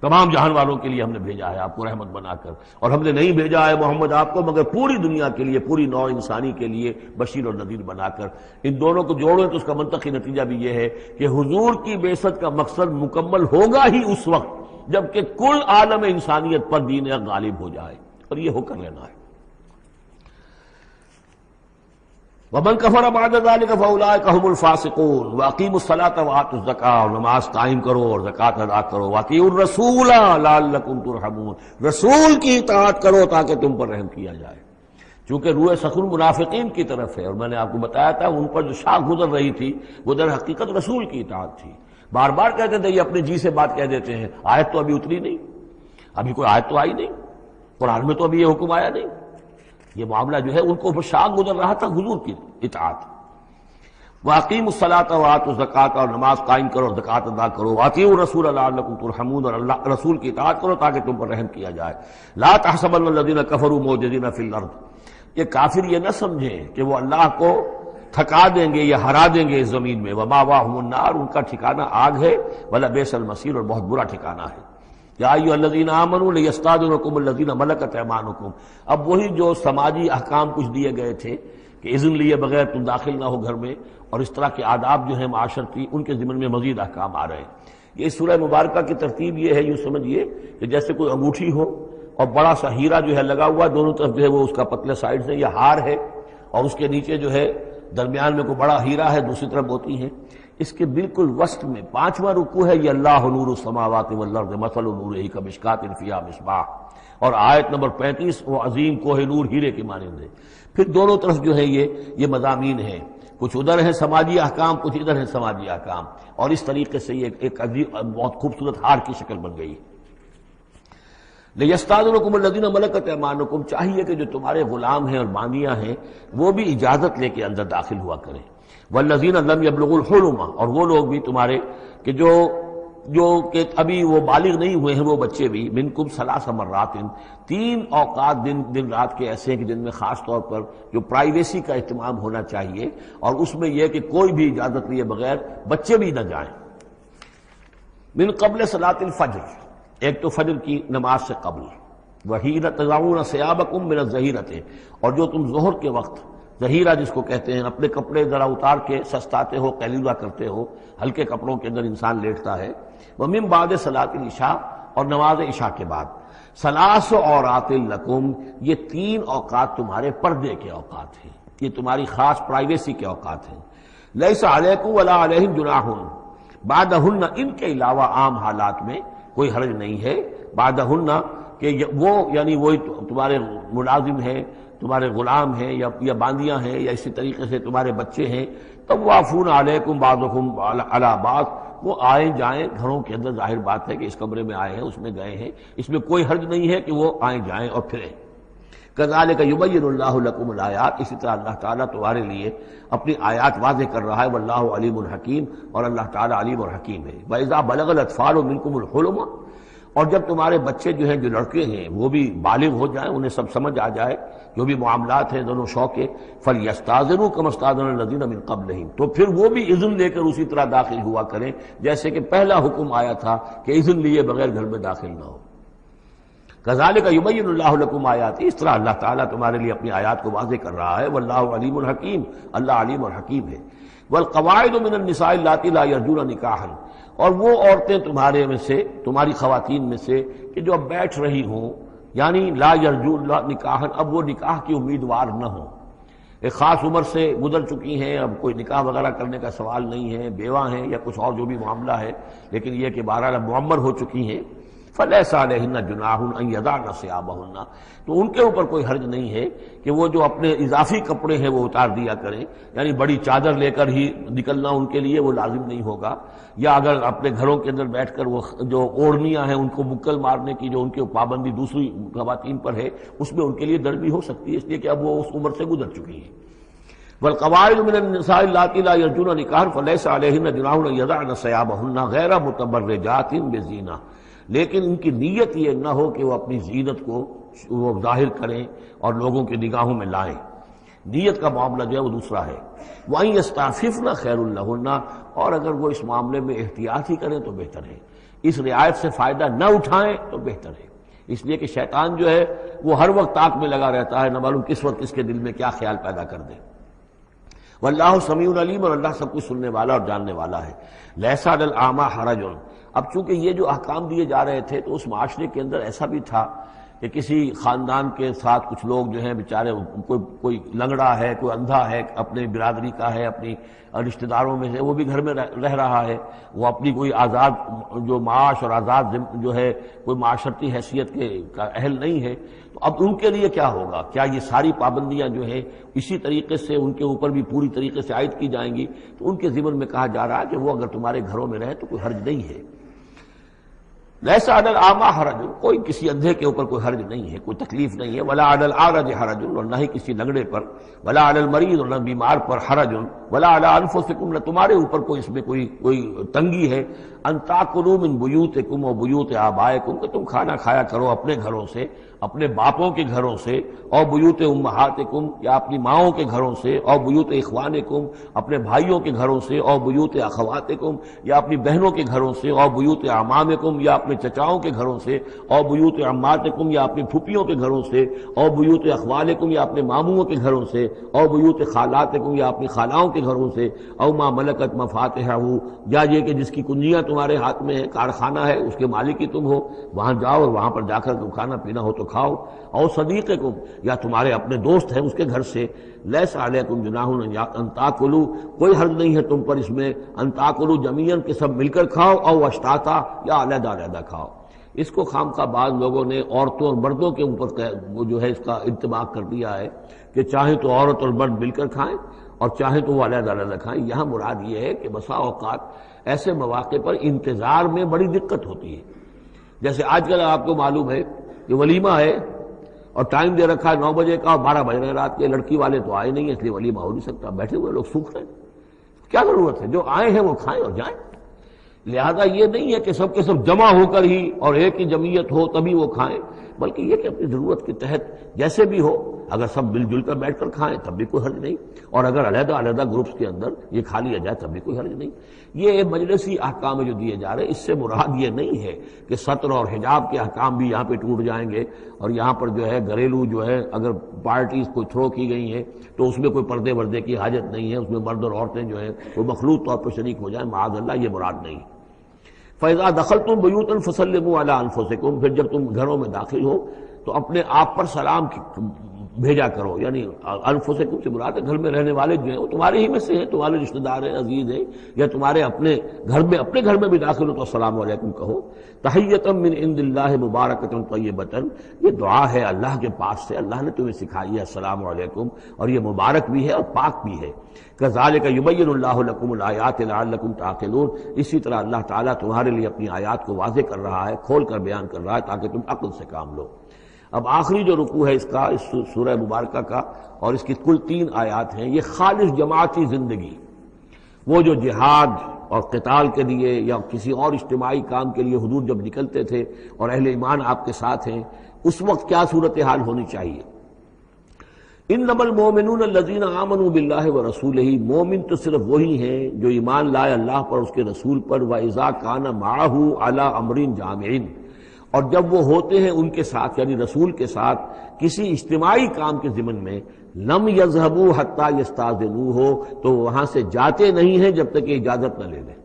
تمام جہان والوں کے لیے ہم نے بھیجا ہے آپ کو رحمت بنا کر، اور ہم نے نہیں بھیجا ہے محمد آپ کو مگر پوری دنیا کے لیے، پوری نوع انسانی کے لیے بشیر اور نذیر بنا کر۔ ان دونوں کو جوڑیں تو اس کا منطقی نتیجہ بھی یہ ہے کہ حضور کی بعثت کا مقصد مکمل ہوگا ہی اس وقت جبکہ کل عالم انسانیت پر دین حق غالب ہو جائے، اور یہ ہو کر لینا ہے۔ وَمَنْ كَفَرَ بَعْدَ ذَلِكَ فَأُولَٰئِكَ هُمُ الْفَاسِقُونَ وَأَقِیمُوا الصَّلَاةَ وَآتُوا الزَّکَاةَ، اور نماز قائم کرو اور زکوٰۃ ادا کرو، وَأَطِیعُوا الرَّسُولَ لَعَلَّکُمْ تُرْحَمُونَ، رسول کی اطاعت کرو تاکہ تم پر رحم کیا جائے۔ چونکہ روح سخن منافقین کی طرف ہے، اور میں نے آپ کو بتایا تھا ان پر جو شاخ گزر رہی تھی وہ در حقیقت رسول کی اطاعت تھی۔ بار بار کہتے تھے یہ اپنے جی سے بات کہہ دیتے ہیں، آیت تو ابھی اتری نہیں، ابھی کوئی آیت تو آئی نہیں، قرآن میں تو ابھی یہ حکم آیا نہیں، یہ معاملہ جو ہے ان کو شاخ گزر رہا تھا حضور کی اطاعت۔ وَأَقِیمُوا الصَّلَاةَ وَآتُوا الزَّکَاةَ، اور نماز قائم کرو اور زکوٰۃ ادا کرو، وَأَطِیعُوا الرَّسُولَ لَعَلَّکُمْ تُرْحَمُونَ، اور اللہ رسول کی اطاعت کرو تاکہ تم پر رحم کیا جائے۔ لَا تَحْسَبَنَّ الَّذِينَ كَفَرُوا مُعْجِزِينَ فِي الْأَرْضِ، یہ کافر یہ نہ سمجھیں کہ وہ اللہ کو تھکا دیں گے یا ہرا دیں گے اس زمین میں، وَمَأْوَاهُمُ النَّارُ، ان کا ٹھکانہ آگ ہے، وَلَبِئْسَ الْمَصِيرُ، اور بہت برا ٹھکانہ ہے۔ یا ایھا الذین آمنوا لیستأذنکم الذین ملکت ایمانکم، اب وہی جو سماجی احکام کچھ دیے گئے تھے کہ اذن لیے بغیر تم داخل نہ ہو گھر میں، اور اس طرح کے آداب جو ہیں معاشرتی ان کے ضمن میں مزید احکام آ رہے ہیں۔ یہ سورہ مبارکہ کی ترتیب یہ ہے، یوں سمجھیے کہ جیسے کوئی انگوٹھی ہو اور بڑا سا ہیرا جو ہے لگا ہوا، دونوں طرف جو ہے وہ اس کا پتلے سائڈ سے، یہ ہار ہے، اور اس کے نیچے جو ہے درمیان میں کوئی بڑا ہیرا ہے، دوسری طرف ہوتی ہیں۔ اس کے بالکل وسط میں 5واں رکوع ہے، یہ اللہ نور السماوات والارض مثل نورہ کمشکاۃ فیہا مصباح، اور آیت نمبر 35 وہ عظیم کوہ نور ہیرے کے مانند ہے۔ پھر دونوں طرف جو ہے یہ مضامین ہیں، کچھ ادھر ہیں سماجی احکام، کچھ ادھر ہیں سماجی احکام، اور اس طریقے سے یہ ایک عظیم بہت خوبصورت ہار کی شکل بن گئی۔ لیستأذنکم الذین ملکت ایمانکم، چاہیے کہ جو تمہارے غلام ہیں اور باندیاں ہیں وہ بھی اجازت لے کے اندر داخل ہوا کریں۔ والذین لم یبلغوا الحلم، اور وہ لوگ بھی تمہارے کہ جو کہ ابھی وہ بالغ نہیں ہوئے ہیں وہ بچے بھی، منکم ثلاث مرات، 3 اوقات دن رات کے ایسے ہیں کہ جن میں خاص طور پر جو پرائیویسی کا اہتمام ہونا چاہیے، اور اس میں یہ کہ کوئی بھی اجازت لیے بغیر بچے بھی نہ جائیں۔ من قبل صلاۃ الفجر، ایک تو فجر کی نماز سے قبل، وحین تضعون ثیابکم من الظہیرۃ، اور جو تم ظہر کے وقت ظہیرہ جس کو کہتے ہیں، اپنے کپڑے ذرا اتار کے سستاتے ہو، قیلولہ کرتے ہو، ہلکے کپڑوں کے اندر انسان لیٹتا ہے۔ ومن بعد صلاۃ العشاء، اور نماز عشاء کے بعد۔ ثلاث عورات لکم، یہ 3 اوقات تمہارے پردے کے اوقات ہیں، یہ تمہاری خاص پرائیویسی کے اوقات ہیں۔ لیس علیکم ولا علیہم جناح بعدہن، ان کے علاوہ عام حالات میں کوئی حرج نہیں ہے، بعدہن کہ وہ یعنی وہی تمہارے ملازم ہیں، تمہارے غلام ہیں یا باندیاں ہیں، یا اسی طریقے سے تمہارے بچے ہیں، طوافون علیکم بعضکم علی بعض، وہ آئیں جائیں گھروں کے اندر، ظاہر بات ہے کہ اس کمرے میں آئے ہیں اس میں گئے ہیں، اس میں کوئی حرج نہیں ہے کہ وہ آئیں جائیں اور پھریں۔ کذالک یبین اللہ لکم الآیات، اسی طرح اللہ تعالیٰ تمہارے لیے اپنی آیات واضح کر رہا ہے، واللہ علیم الحکیم، اور اللہ تعالیٰ علیم اور حکیم ہے۔ وَإِذَا بَلَغَ الْأَطْفَالُ مِنْكُمُ الْحُلُمَ، اور جب تمہارے بچے جو ہیں جو لڑکے ہیں وہ بھی بالغ ہو جائیں، انہیں سب سمجھ آ جائے جو بھی معاملات ہیں دونوں شوق کے، فَلْيَسْتَأْذِنُوا كَمَا اسْتَأْذَنَ الَّذِينَ مِنْ قَبْلِهِمْ، تو پھر وہ بھی اذن لے کر اسی طرح داخل ہوا کریں جیسے کہ پہلا حکم آیا تھا کہ اذن لیے بغیر گھر میں داخل نہ ہو۔ کذالک یبین اللہ لکم آیاتہ، اس طرح اللہ تعالیٰ تمہارے لیے اپنی آیات کو واضح کر رہا ہے، واللہ علیم الحکیم، اللہ علیم اور حکیم ہے۔ والقواعد من النساء اللاتی لا یرجون نکاحا، اور وہ عورتیں تمہارے میں سے، تمہاری خواتین میں سے کہ جو اب بیٹھ رہی ہوں، یعنی لا یرجون نکاحا، اب وہ نکاح کی امیدوار نہ ہوں، ایک خاص عمر سے گزر چکی ہیں، اب کوئی نکاح وغیرہ کرنے کا سوال نہیں ہے، بیوہ ہیں یا کچھ اور جو بھی معاملہ ہے، لیکن یہ کہ بہرحال اب معمر ہو چکی ہیں، فَلَيْسَ عَلَيْهِنَّ جُنَاحٌ أَن يَضَعْنَ ثِيَابَهُنَّ، تو ان کے اوپر کوئی حرج نہیں ہے کہ وہ جو اپنے اضافی کپڑے ہیں وہ اتار دیا کریں، یعنی بڑی چادر لے کر ہی نکلنا ان کے لیے وہ لازم نہیں ہوگا، یا اگر اپنے گھروں کے اندر بیٹھ کر وہ جو اوڑھنیاں ہیں ان کو مکل مارنے کی جو ان کی پابندی دوسری خواتین پر ہے، اس میں ان کے لیے درد بھی ہو سکتی ہے، اس لیے کہ اب وہ اس عمر سے گزر چکی ہیں۔ والقواعد من النساء اللاتی لا یرجون نکاحا فلیس علیہن جناح ان یضعن ثیابہن غیر متبرجات بزینہ، لیکن ان کی نیت یہ نہ ہو کہ وہ اپنی زینت کو وہ ظاہر کریں اور لوگوں کی نگاہوں میں لائیں. نیت کا معاملہ جو ہے وہ دوسرا ہے. وَأَن يَسْتَعْفِفْنَ خَيْرٌ لَهُنَّ، اور اگر وہ اس معاملے میں احتیاط ہی کریں تو بہتر ہے، اس رعایت سے فائدہ نہ اٹھائیں تو بہتر ہے. اس لیے کہ شیطان جو ہے وہ ہر وقت طاق میں لگا رہتا ہے، نہ معلوم کس وقت اس کے دل میں کیا خیال پیدا کر دے. واللہ سمیع علیم، اور اللہ سب کچھ سننے والا اور جاننے والا ہے. لیس علی الاعمی حرج، اب چونکہ یہ جو احکام دیے جا رہے تھے تو اس معاشرے کے اندر ایسا بھی تھا کہ کسی خاندان کے ساتھ کچھ لوگ جو ہیں بیچارے، کوئی لنگڑا ہے، کوئی اندھا ہے، اپنے برادری کا ہے، اپنی رشتہ داروں میں سے، وہ بھی گھر میں رہ رہا ہے، وہ اپنی کوئی آزاد جو معاش اور آزاد جو ہے کوئی معاشرتی حیثیت کا اہل نہیں ہے. تو اب ان کے لیے کیا ہوگا؟ کیا یہ ساری پابندیاں جو ہیں اسی طریقے سے ان کے اوپر بھی پوری طریقے سے عائد کی جائیں گی؟ تو ان کے ضمن میں کہا جا رہا ہے کہ وہ اگر تمہارے گھروں میں رہے تو کوئی حرج نہیں ہے. لیس علی الاعمی حرج، کوئی کسی اندھے کے اوپر کوئی حرج نہیں ہے، کوئی تکلیف نہیں ہے. ولا علی الاعرج حرج، اور نہ ہی کسی لنگڑے پر. ولا علی المریض، اور نہ بیمار پر حرج. ولا علی انفسکم، نہ تمہارے اوپر کوئی اس میں کوئی تنگی ہے. ان تاکلوا من بیوتکم و بیوت آبائکم، کہ تم کھانا کھایا کرو اپنے گھروں سے، اپنے باپوں کے گھروں سے، اور بیوت امہاتکم، یا اپنی ماؤں کے گھروں سے، اور بیوت اخوانکم، اپنے بھائیوں کے گھروں سے، اور بیوت اخواتکم، یا اپنی بہنوں کے گھروں سے، اور بیوت اعمامکم، یا اپنے چچاؤں کے گھروں سے، اور بیوت عماتکم، یا اپنی پھوپھیوں کے گھروں سے، اور بیوت اخوالکم، یا اپنے ماموں کے گھروں سے، اور بیوت خالاتکم، یا اپنی خالاؤں کے گھروں سے، او ما ملکت مفاتحہ، یا یہ کہ جس کی کنجیاں تمہارے ہاتھ میں ہے، کارخانہ ہے، اس کے مالک ہی تم ہو، وہاں جاؤ اور وہاں پر جا کر تم کھانا پینا ہو تو کھاؤ. اور صدیقکم، یا تمہارے اپنے دوست ہیں اس کے گھر سے. لیس علیکم جناح ان تاکلوا، کوئی حرج نہیں ہے تم پر اس میں، ان تاکلوا جمیعا، کہ سب مل کر کھاؤ، او اشتاتا، یا علیحدہ علیحدہ کھاؤ. اس کو خامخواہ بعض لوگوں نے عورتوں اور مردوں کے اوپر وہ جو ہے اس کا انطباق کر دیا ہے کہ چاہیں تو عورت اور مرد مل کر کھائیں اور چاہیں تو وہ علیحدہ علیحدہ کھائیں. یہاں مراد یہ ہے کہ بسا اوقات ایسے مواقع پر انتظار میں بڑی دقت ہوتی ہے. جیسے آج کل آپ کو معلوم ہے کہ ولیمہ ہے اور ٹائم دے رکھا ہے 9 بجے کا اور 12 بج رہے ہیں رات کے، لڑکی والے تو آئے نہیں، اس لیے ولیمہ ہو نہیں سکتا، بیٹھے ہوئے لوگ سوکھ رہے ہیں. کیا ضرورت ہے؟ جو آئے ہیں وہ کھائیں اور جائیں. لہذا یہ نہیں ہے کہ سب کے سب جمع ہو کر ہی اور ایک ہی جمعیت ہو تبھی وہ کھائیں، بلکہ یہ کہ اپنی ضرورت کے تحت جیسے بھی ہو، اگر سب مل جل کر بیٹھ کر کھائیں تب بھی کوئی حرج نہیں، اور اگر علیحدہ علیحدہ گروپس کے اندر یہ کھا لیا جائے تب بھی کوئی حرج نہیں. یہ مجلسی احکام جو دیے جا رہے ہیں اس سے مراد یہ نہیں ہے کہ سطر اور حجاب کے احکام بھی یہاں پہ ٹوٹ جائیں گے، اور یہاں پر جو ہے گھریلو جو ہے اگر پارٹیز کوئی تھرو کی گئی ہیں تو اس میں کوئی پردے وردے کی حاجت نہیں ہے، اس میں مرد اور عورتیں جو ہیں وہ مخلوط طور پر شریک ہو جائیں، معاذ اللہ، یہ مراد نہیں. فَإِذَا دَخَلْتُمْ بُيُوتًا فَسَلِّمُوا عَلَىٰ أَنفُسِكُمْ، پھر جب تم گھروں میں داخل ہو تو اپنے آپ پر سلام بھیجا کرو. یعنی انفسکم سے مراد ہے گھر میں رہنے والے جو ہیں وہ تمہارے ہی میں سے ہیں، تمہارے رشتہ دار ہیں، عزیز ہیں، یا تمہارے اپنے گھر میں بھی داخل ہو تو السلام علیکم کہو. تحیۃ من عند اللہ مبارکۃ طیبۃ، یہ دعا ہے اللہ کے پاس سے، اللہ نے تمہیں سکھائی ہے السلام علیکم، اور یہ مبارک بھی ہے اور پاک بھی ہے. کذالک یبین اللہ لکم الآیات لعلکم تعقلون، اسی طرح اللہ تعالیٰ تمہارے لیے اپنی آیات کو واضح کر رہا ہے، کھول کر بیان کر رہا ہے تاکہ تم عقل سے کام لو. اب آخری جو رکوع ہے اس کا، اس سورہ مبارکہ کا، اور اس کی کل 3 آیات ہیں، یہ خالص جماعتی زندگی، وہ جو جہاد اور قتال کے لیے یا کسی اور اجتماعی کام کے لیے حضور جب نکلتے تھے اور اہل ایمان آپ کے ساتھ ہیں، اس وقت کیا صورتحال ہونی چاہیے. انما المؤمنون الذین آمنوا باللہ ورسولہ، مومن تو صرف وہی ہیں جو ایمان لائے اللہ پر، اس کے رسول پر. وَإِذَا كَانَ مَعَهُ عَلَىٰ أَمْرٍ جَامِعٍ، اور جب وہ ہوتے ہیں ان کے ساتھ یعنی رسول کے ساتھ کسی اجتماعی کام کے ضمن میں، لم يذهبوا حتى يستاذنوه، تو وہاں سے جاتے نہیں ہیں جب تک کہ اجازت نہ لے لیں.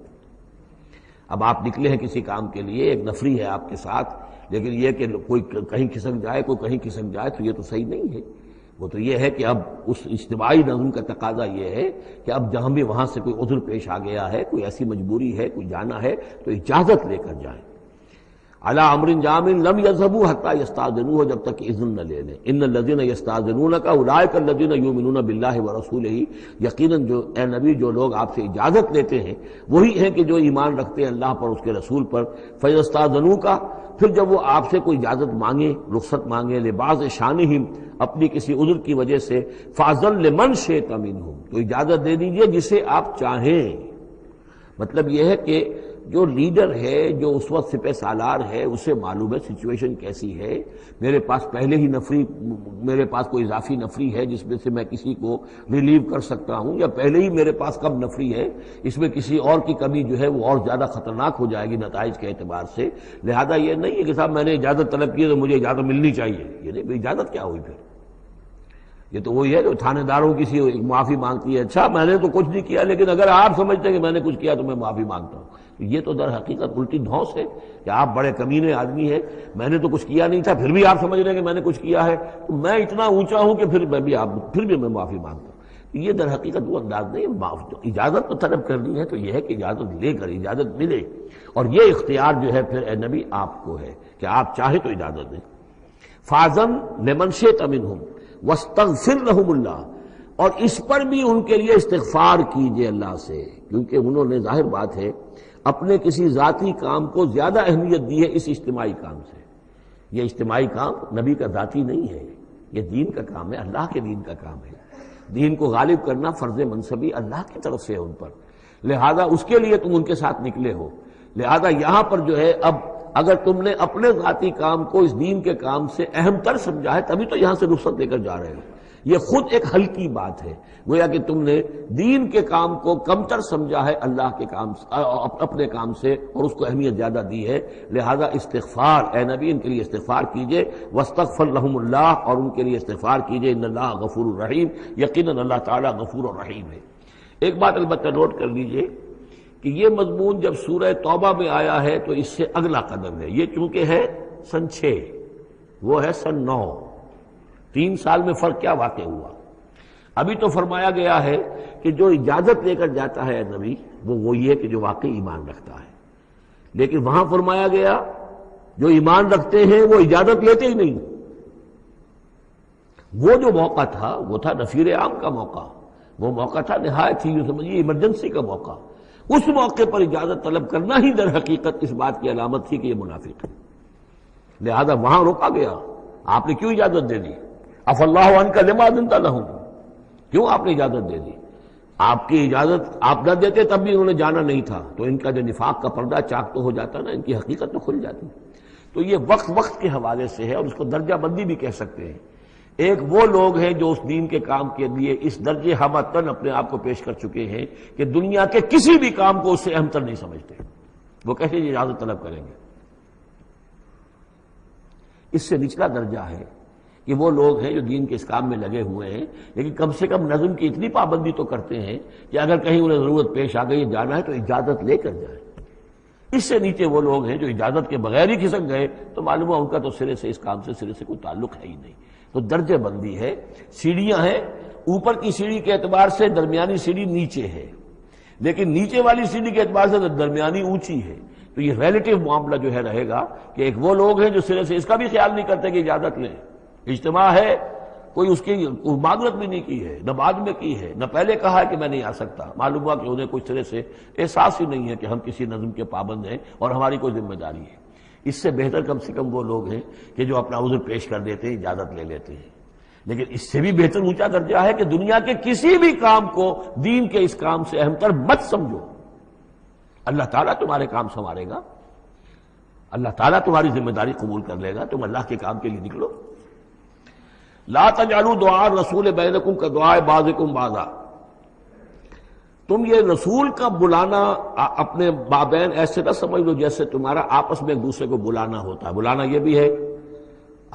اب آپ نکلے ہیں کسی کام کے لیے، ایک نفری ہے آپ کے ساتھ، لیکن یہ کہ کوئی کہیں کھسک جائے کوئی کہیں کھسک جائے تو یہ تو صحیح نہیں ہے. وہ تو یہ ہے کہ اب اس اجتماعی نظم کا تقاضا یہ ہے کہ اب جہاں بھی وہاں سے کوئی عذر پیش آ گیا ہے، کوئی ایسی مجبوری ہے، کوئی جانا ہے تو اجازت لے کر جائیں. علی امر جامع لم یذهبوا حتى یستاذنوه، جب تک اذن نہ لے لیں. ان الذين یستاذنونک اولئک الذین یؤمنون باللہ ورسولہ، یقیناً جو اے نبی جو لوگ آپ سے اجازت لیتے ہیں وہی ہیں کہ جو ایمان رکھتے ہیں اللہ پر، اس کے رسول پر. فیستاذنوک، پھر جب وہ آپ سے کوئی اجازت مانگے، رخصت مانگے، لبعض شانہم، اپنی کسی عذر کی وجہ سے، فاذن لمن شئت منہم، تو اجازت دے دیجئے جسے آپ چاہیں. مطلب یہ ہے کہ جو لیڈر ہے، جو اس وقت سپہ سالار ہے، اسے معلوم ہے سچویشن کیسی ہے، میرے پاس پہلے ہی میرے پاس کوئی اضافی نفری ہے جس میں سے میں کسی کو ریلیو کر سکتا ہوں، یا پہلے ہی میرے پاس کم نفری ہے، اس میں کسی اور کی کمی جو ہے وہ اور زیادہ خطرناک ہو جائے گی نتائج کے اعتبار سے۔ لہذا یہ نہیں ہے کہ صاحب میں نے اجازت طلب کی ہے تو مجھے اجازت ملنی چاہیے، یہ نہیں، اجازت کیا ہوئی پھر؟ یہ تو وہی ہے جو تھانے داروں کسی معافی مانگتی ہے، اچھا میں نے تو کچھ نہیں کیا لیکن اگر آپ سمجھتے ہیں کہ میں نے کچھ کیا تو میں معافی مانگتا ہوں۔ یہ تو در حقیقت الٹی دھونس ہے کہ آپ بڑے کمینے آدمی ہیں، میں نے تو کچھ کیا نہیں تھا پھر بھی آپ سمجھ رہے ہیں کہ میں نے کچھ کیا ہے، تو میں اتنا اونچا ہوں کہ پھر بھی میں معافی مانگتا ہوں۔ یہ در حقیقت وہ انداز نہیں، اجازت تو طلب کرنی ہے تو یہ ہے کہ اجازت لے کر اجازت ملے، اور یہ اختیار جو ہے پھر اے نبی آپ کو ہے کہ آپ چاہیں تو اجازت دیں۔ فاذن لمن شئت منہم واستغفر لهم اللہ، اور اس پر بھی ان کے لیے استغفار کیجئے اللہ سے، کیونکہ انہوں نے ظاہر بات ہے اپنے کسی ذاتی کام کو زیادہ اہمیت دی ہے اس اجتماعی کام سے۔ یہ اجتماعی کام نبی کا ذاتی نہیں ہے، یہ دین کا کام ہے، اللہ کے دین کا کام ہے۔ دین کو غالب کرنا فرض منصبی اللہ کی طرف سے ہے ان پر، لہذا اس کے لیے تم ان کے ساتھ نکلے ہو۔ لہذا یہاں پر جو ہے اب اگر تم نے اپنے ذاتی کام کو اس دین کے کام سے اہم تر سمجھا ہے تبھی تو یہاں سے رخصت لے کر جا رہے ہو، یہ خود ایک ہلکی بات ہے، گویا کہ تم نے دین کے کام کو کمتر سمجھا ہے اللہ کے کام اپنے کام سے، اور اس کو اہمیت زیادہ دی ہے۔ لہذا استغفار اے نبی ان کے لیے استغفار کیجئے، واستغفر لهم اللہ، اور ان کے لیے استغفار کیجئے، ان اللہ غفور الرحیم، یقیناً اللہ تعالیٰ غفور الرحیم ہے۔ ایک بات البتہ نوٹ کر لیجئے کہ یہ مضمون جب سورہ توبہ میں آیا ہے تو اس سے اگلا قدم ہے، یہ چونکہ ہے سن 6، وہ ہے سن 9، 3 سال میں فرق کیا واقع ہوا؟ ابھی تو فرمایا گیا ہے کہ جو اجازت لے کر جاتا ہے نبی وہ وہی ہے کہ جو واقعی ایمان رکھتا ہے، لیکن وہاں فرمایا گیا جو ایمان رکھتے ہیں وہ اجازت لیتے ہی نہیں۔ وہ جو موقع تھا وہ تھا نفیر عام کا موقع، وہ موقع تھا نہایت ہی سمجھیے ایمرجنسی کا موقع، اس موقع پر اجازت طلب کرنا ہی در حقیقت اس بات کی علامت تھی کہ یہ منافق ہے، لہذا وہاں روکا گیا۔ آپ نے کیوں اجازت دے دی؟ عفا اللہ عنک لما اذنت لهم، کیوں آپ نے اجازت دے دی؟ آپ کی اجازت آپ نہ دیتے تب بھی انہوں نے جانا نہیں تھا، تو ان کا جو نفاق کا پردہ چاک تو ہو جاتا نا، ان کی حقیقت تو کھل جاتی۔ تو یہ وقت کے حوالے سے ہے، اور اس کو درجہ بندی بھی کہہ سکتے ہیں۔ ایک وہ لوگ ہیں جو اس دین کے کام کے لیے اس درجے ہمتن اپنے آپ کو پیش کر چکے ہیں کہ دنیا کے کسی بھی کام کو اس سے اہم تر نہیں سمجھتے، وہ کیسے اجازت طلب کریں گے؟ اس سے نچلا درجہ ہے کہ وہ لوگ ہیں جو دین کے اس کام میں لگے ہوئے ہیں، لیکن کم سے کم نظم کی اتنی پابندی تو کرتے ہیں کہ اگر کہیں انہیں ضرورت پیش آ گئی جانا ہے تو اجازت لے کر جائیں۔ اس سے نیچے وہ لوگ ہیں جو اجازت کے بغیر ہی کھسک گئے تو معلوم ہے ان کا تو سرے سے اس کام سے سرے سے کوئی تعلق ہے ہی نہیں۔ تو درجہ بندی ہے، سیڑھیاں ہیں، اوپر کی سیڑھی کے اعتبار سے درمیانی سیڑھی نیچے ہے، لیکن نیچے والی سیڑھی کے اعتبار سے درمیانی اونچی ہے۔ تو یہ ریلیٹیو معاملہ جو ہے رہے گا کہ ایک وہ لوگ ہیں جو سرے سے اس کا بھی خیال نہیں کرتے کہ اجازت لیں، اجتماع ہے، کوئی اس کی معذرت بھی نہیں کی ہے، نہ بعد میں کی ہے، نہ پہلے کہا ہے کہ میں نہیں آ سکتا، معلوم ہوا کہ انہیں کوئی سرے سے احساس ہی نہیں ہے کہ ہم کسی نظم کے پابند ہیں اور ہماری کوئی ذمہ داری ہے۔ اس سے بہتر کم سے کم وہ لوگ ہیں کہ جو اپنا عذر پیش کر دیتے ہیں، اجازت لے لیتے ہیں، لیکن اس سے بھی بہتر اونچا درجہ ہے کہ دنیا کے کسی بھی کام کو دین کے اس کام سے اہم تر مت سمجھو، اللہ تعالیٰ تمہارے کام سنوارے گا، اللہ تعالیٰ تمہاری ذمہ داری قبول کر لے گا، تم اللہ کے کام کے لیے نکلو۔ لا تجعلوا دعاء الرسول بینکم کدعاء بعضکم بعضا، تم یہ رسول کا بلانا اپنے مابین ایسے نہ سمجھ لو جیسے تمہارا آپس میں ایک دوسرے کو بلانا ہوتا ہے۔ بلانا یہ بھی ہے،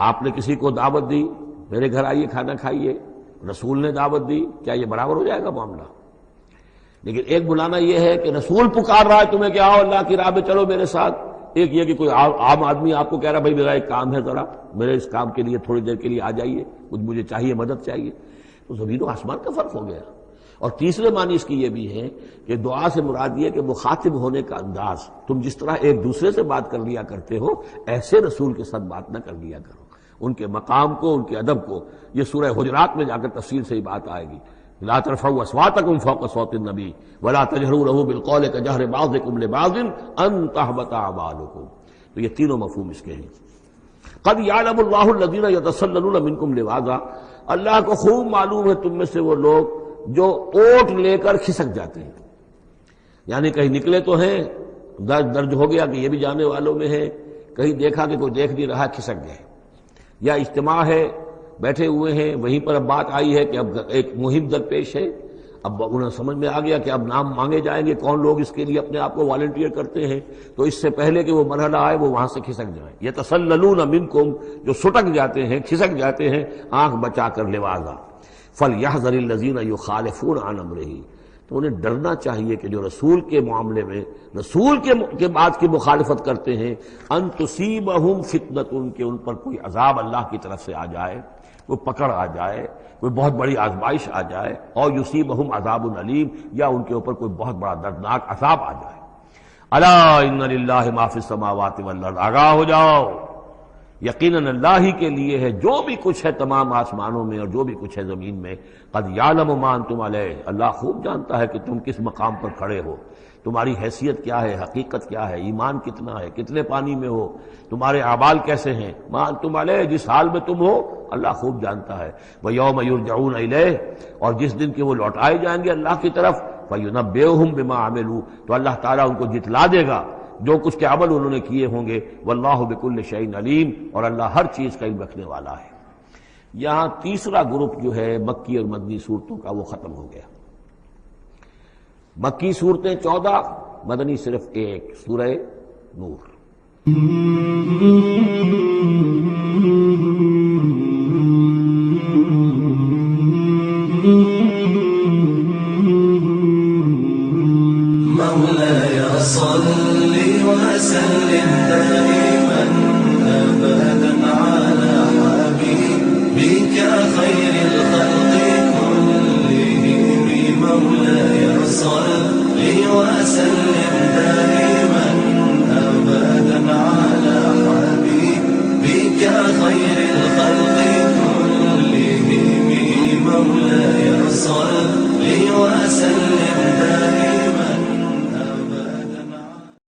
آپ نے کسی کو دعوت دی، میرے گھر آئیے کھانا کھائیے، رسول نے دعوت دی، کیا یہ برابر ہو جائے گا معاملہ؟ لیکن ایک بلانا یہ ہے کہ رسول پکار رہا ہے تمہیں کہ آؤ اللہ کی راہ میں چلو میرے ساتھ، ایک یہ کہ کوئی عام آدمی آپ کو کہہ رہا بھائی میرا ایک کام ہے، ذرا میرے اس کام کے لیے تھوڑی دیر کے لیے آ جائیے، کچھ مجھے چاہیے، مدد چاہیے، تو زمین و آسمان کا فرق ہو گیا۔ اور تیسرے معنی اس کی یہ بھی ہے کہ دعا سے مراد یہ کہ مخاطب ہونے کا انداز، تم جس طرح ایک دوسرے سے بات کر لیا کرتے ہو ایسے رسول کے ساتھ بات نہ کر لیا کرو، ان کے مقام کو، ان کے ادب کو۔ یہ سورہ حجرات میں جا کر تفصیل سے ہی بات آئے گی، لا ترفعوا اصواتکم فوق صوت النبی ولا تجہروا له بالقول کجہر بعضکم لبعض ان تحبط اعمالکم۔ تو یہ تینوں مفہوم اس کے ہیں۔ قد یعلم اللہ الذین یتسللون منکم لواذا، اللہ کو خوب معلوم ہے تم میں سے وہ لوگ جو اوٹ لے کر کھسک جاتے ہیں، یعنی کہیں نکلے تو ہیں درج ہو گیا کہ یہ بھی جانے والوں میں ہے، کہیں دیکھا کہ کوئی دیکھ نہیں رہا، کھسک گئے، یا اجتماع ہے بیٹھے ہوئے ہیں، وہیں پر اب بات آئی ہے کہ اب ایک مہم درپیش ہے، اب انہیں سمجھ میں آ گیا کہ اب نام مانگے جائیں گے، کون لوگ اس کے لیے اپنے آپ کو والنٹیئر کرتے ہیں، تو اس سے پہلے کہ وہ مرحلہ آئے وہ وہاں سے کھسک جائیں۔ یتسللون منکم، جو سٹک جاتے ہیں، کھسک جاتے ہیں، آنکھ بچا کر لواذا فلیحذر الذین یخالفون عن امرہ، تو انہیں ڈرنا چاہیے کہ جو رسول کے معاملے میں، رسول کے بات کی مخالفت کرتے ہیں، ان تصیبہم فتنۃ، کہ ان پر کوئی عذاب اللہ کی طرف سے آ جائے، کوئی پکڑ آ جائے، کوئی بہت بڑی آزمائش آ جائے، اور یصیبہم عذاب علیم، یا ان کے اوپر کوئی بہت بڑا دردناک عذاب آ جائے۔ الا ان للہ ما فی السماوات والارض، آگاہ ہو جاؤ، یقیناً اللہ ہی کے لیے ہے جو بھی کچھ ہے تمام آسمانوں میں اور جو بھی کچھ ہے زمین میں۔ قد یعلم ما انتم علیہ، اللہ خوب جانتا ہے کہ تم کس مقام پر کھڑے ہو، تمہاری حیثیت کیا ہے، حقیقت کیا ہے، ایمان کتنا ہے، کتنے پانی میں ہو، تمہارے اعمال کیسے ہیں، ما انتم علیہ، جس حال میں تم ہو اللہ خوب جانتا ہے۔ وَيَوْمَ يُرْجَعُونَ إِلَيْهِ، اور جس دن کہ وہ لوٹائے جائیں گے اللہ کی طرف، فَيُنَبِّئُهُم بِمَا عَمِلُوا، تو اللہ تعالیٰ ان کو جتلا دے گا جو کچھ کے عمل انہوں نے کیے ہوں گے۔ واللہ بکل شیء علیم، اور اللہ ہر چیز کا علم رکھنے والا ہے۔ یہاں تیسرا گروپ جو ہے مکی اور مدنی صورتوں کا وہ ختم ہو گیا۔ مکی صورتیں 14، مدنی صرف ایک، سورہ نور۔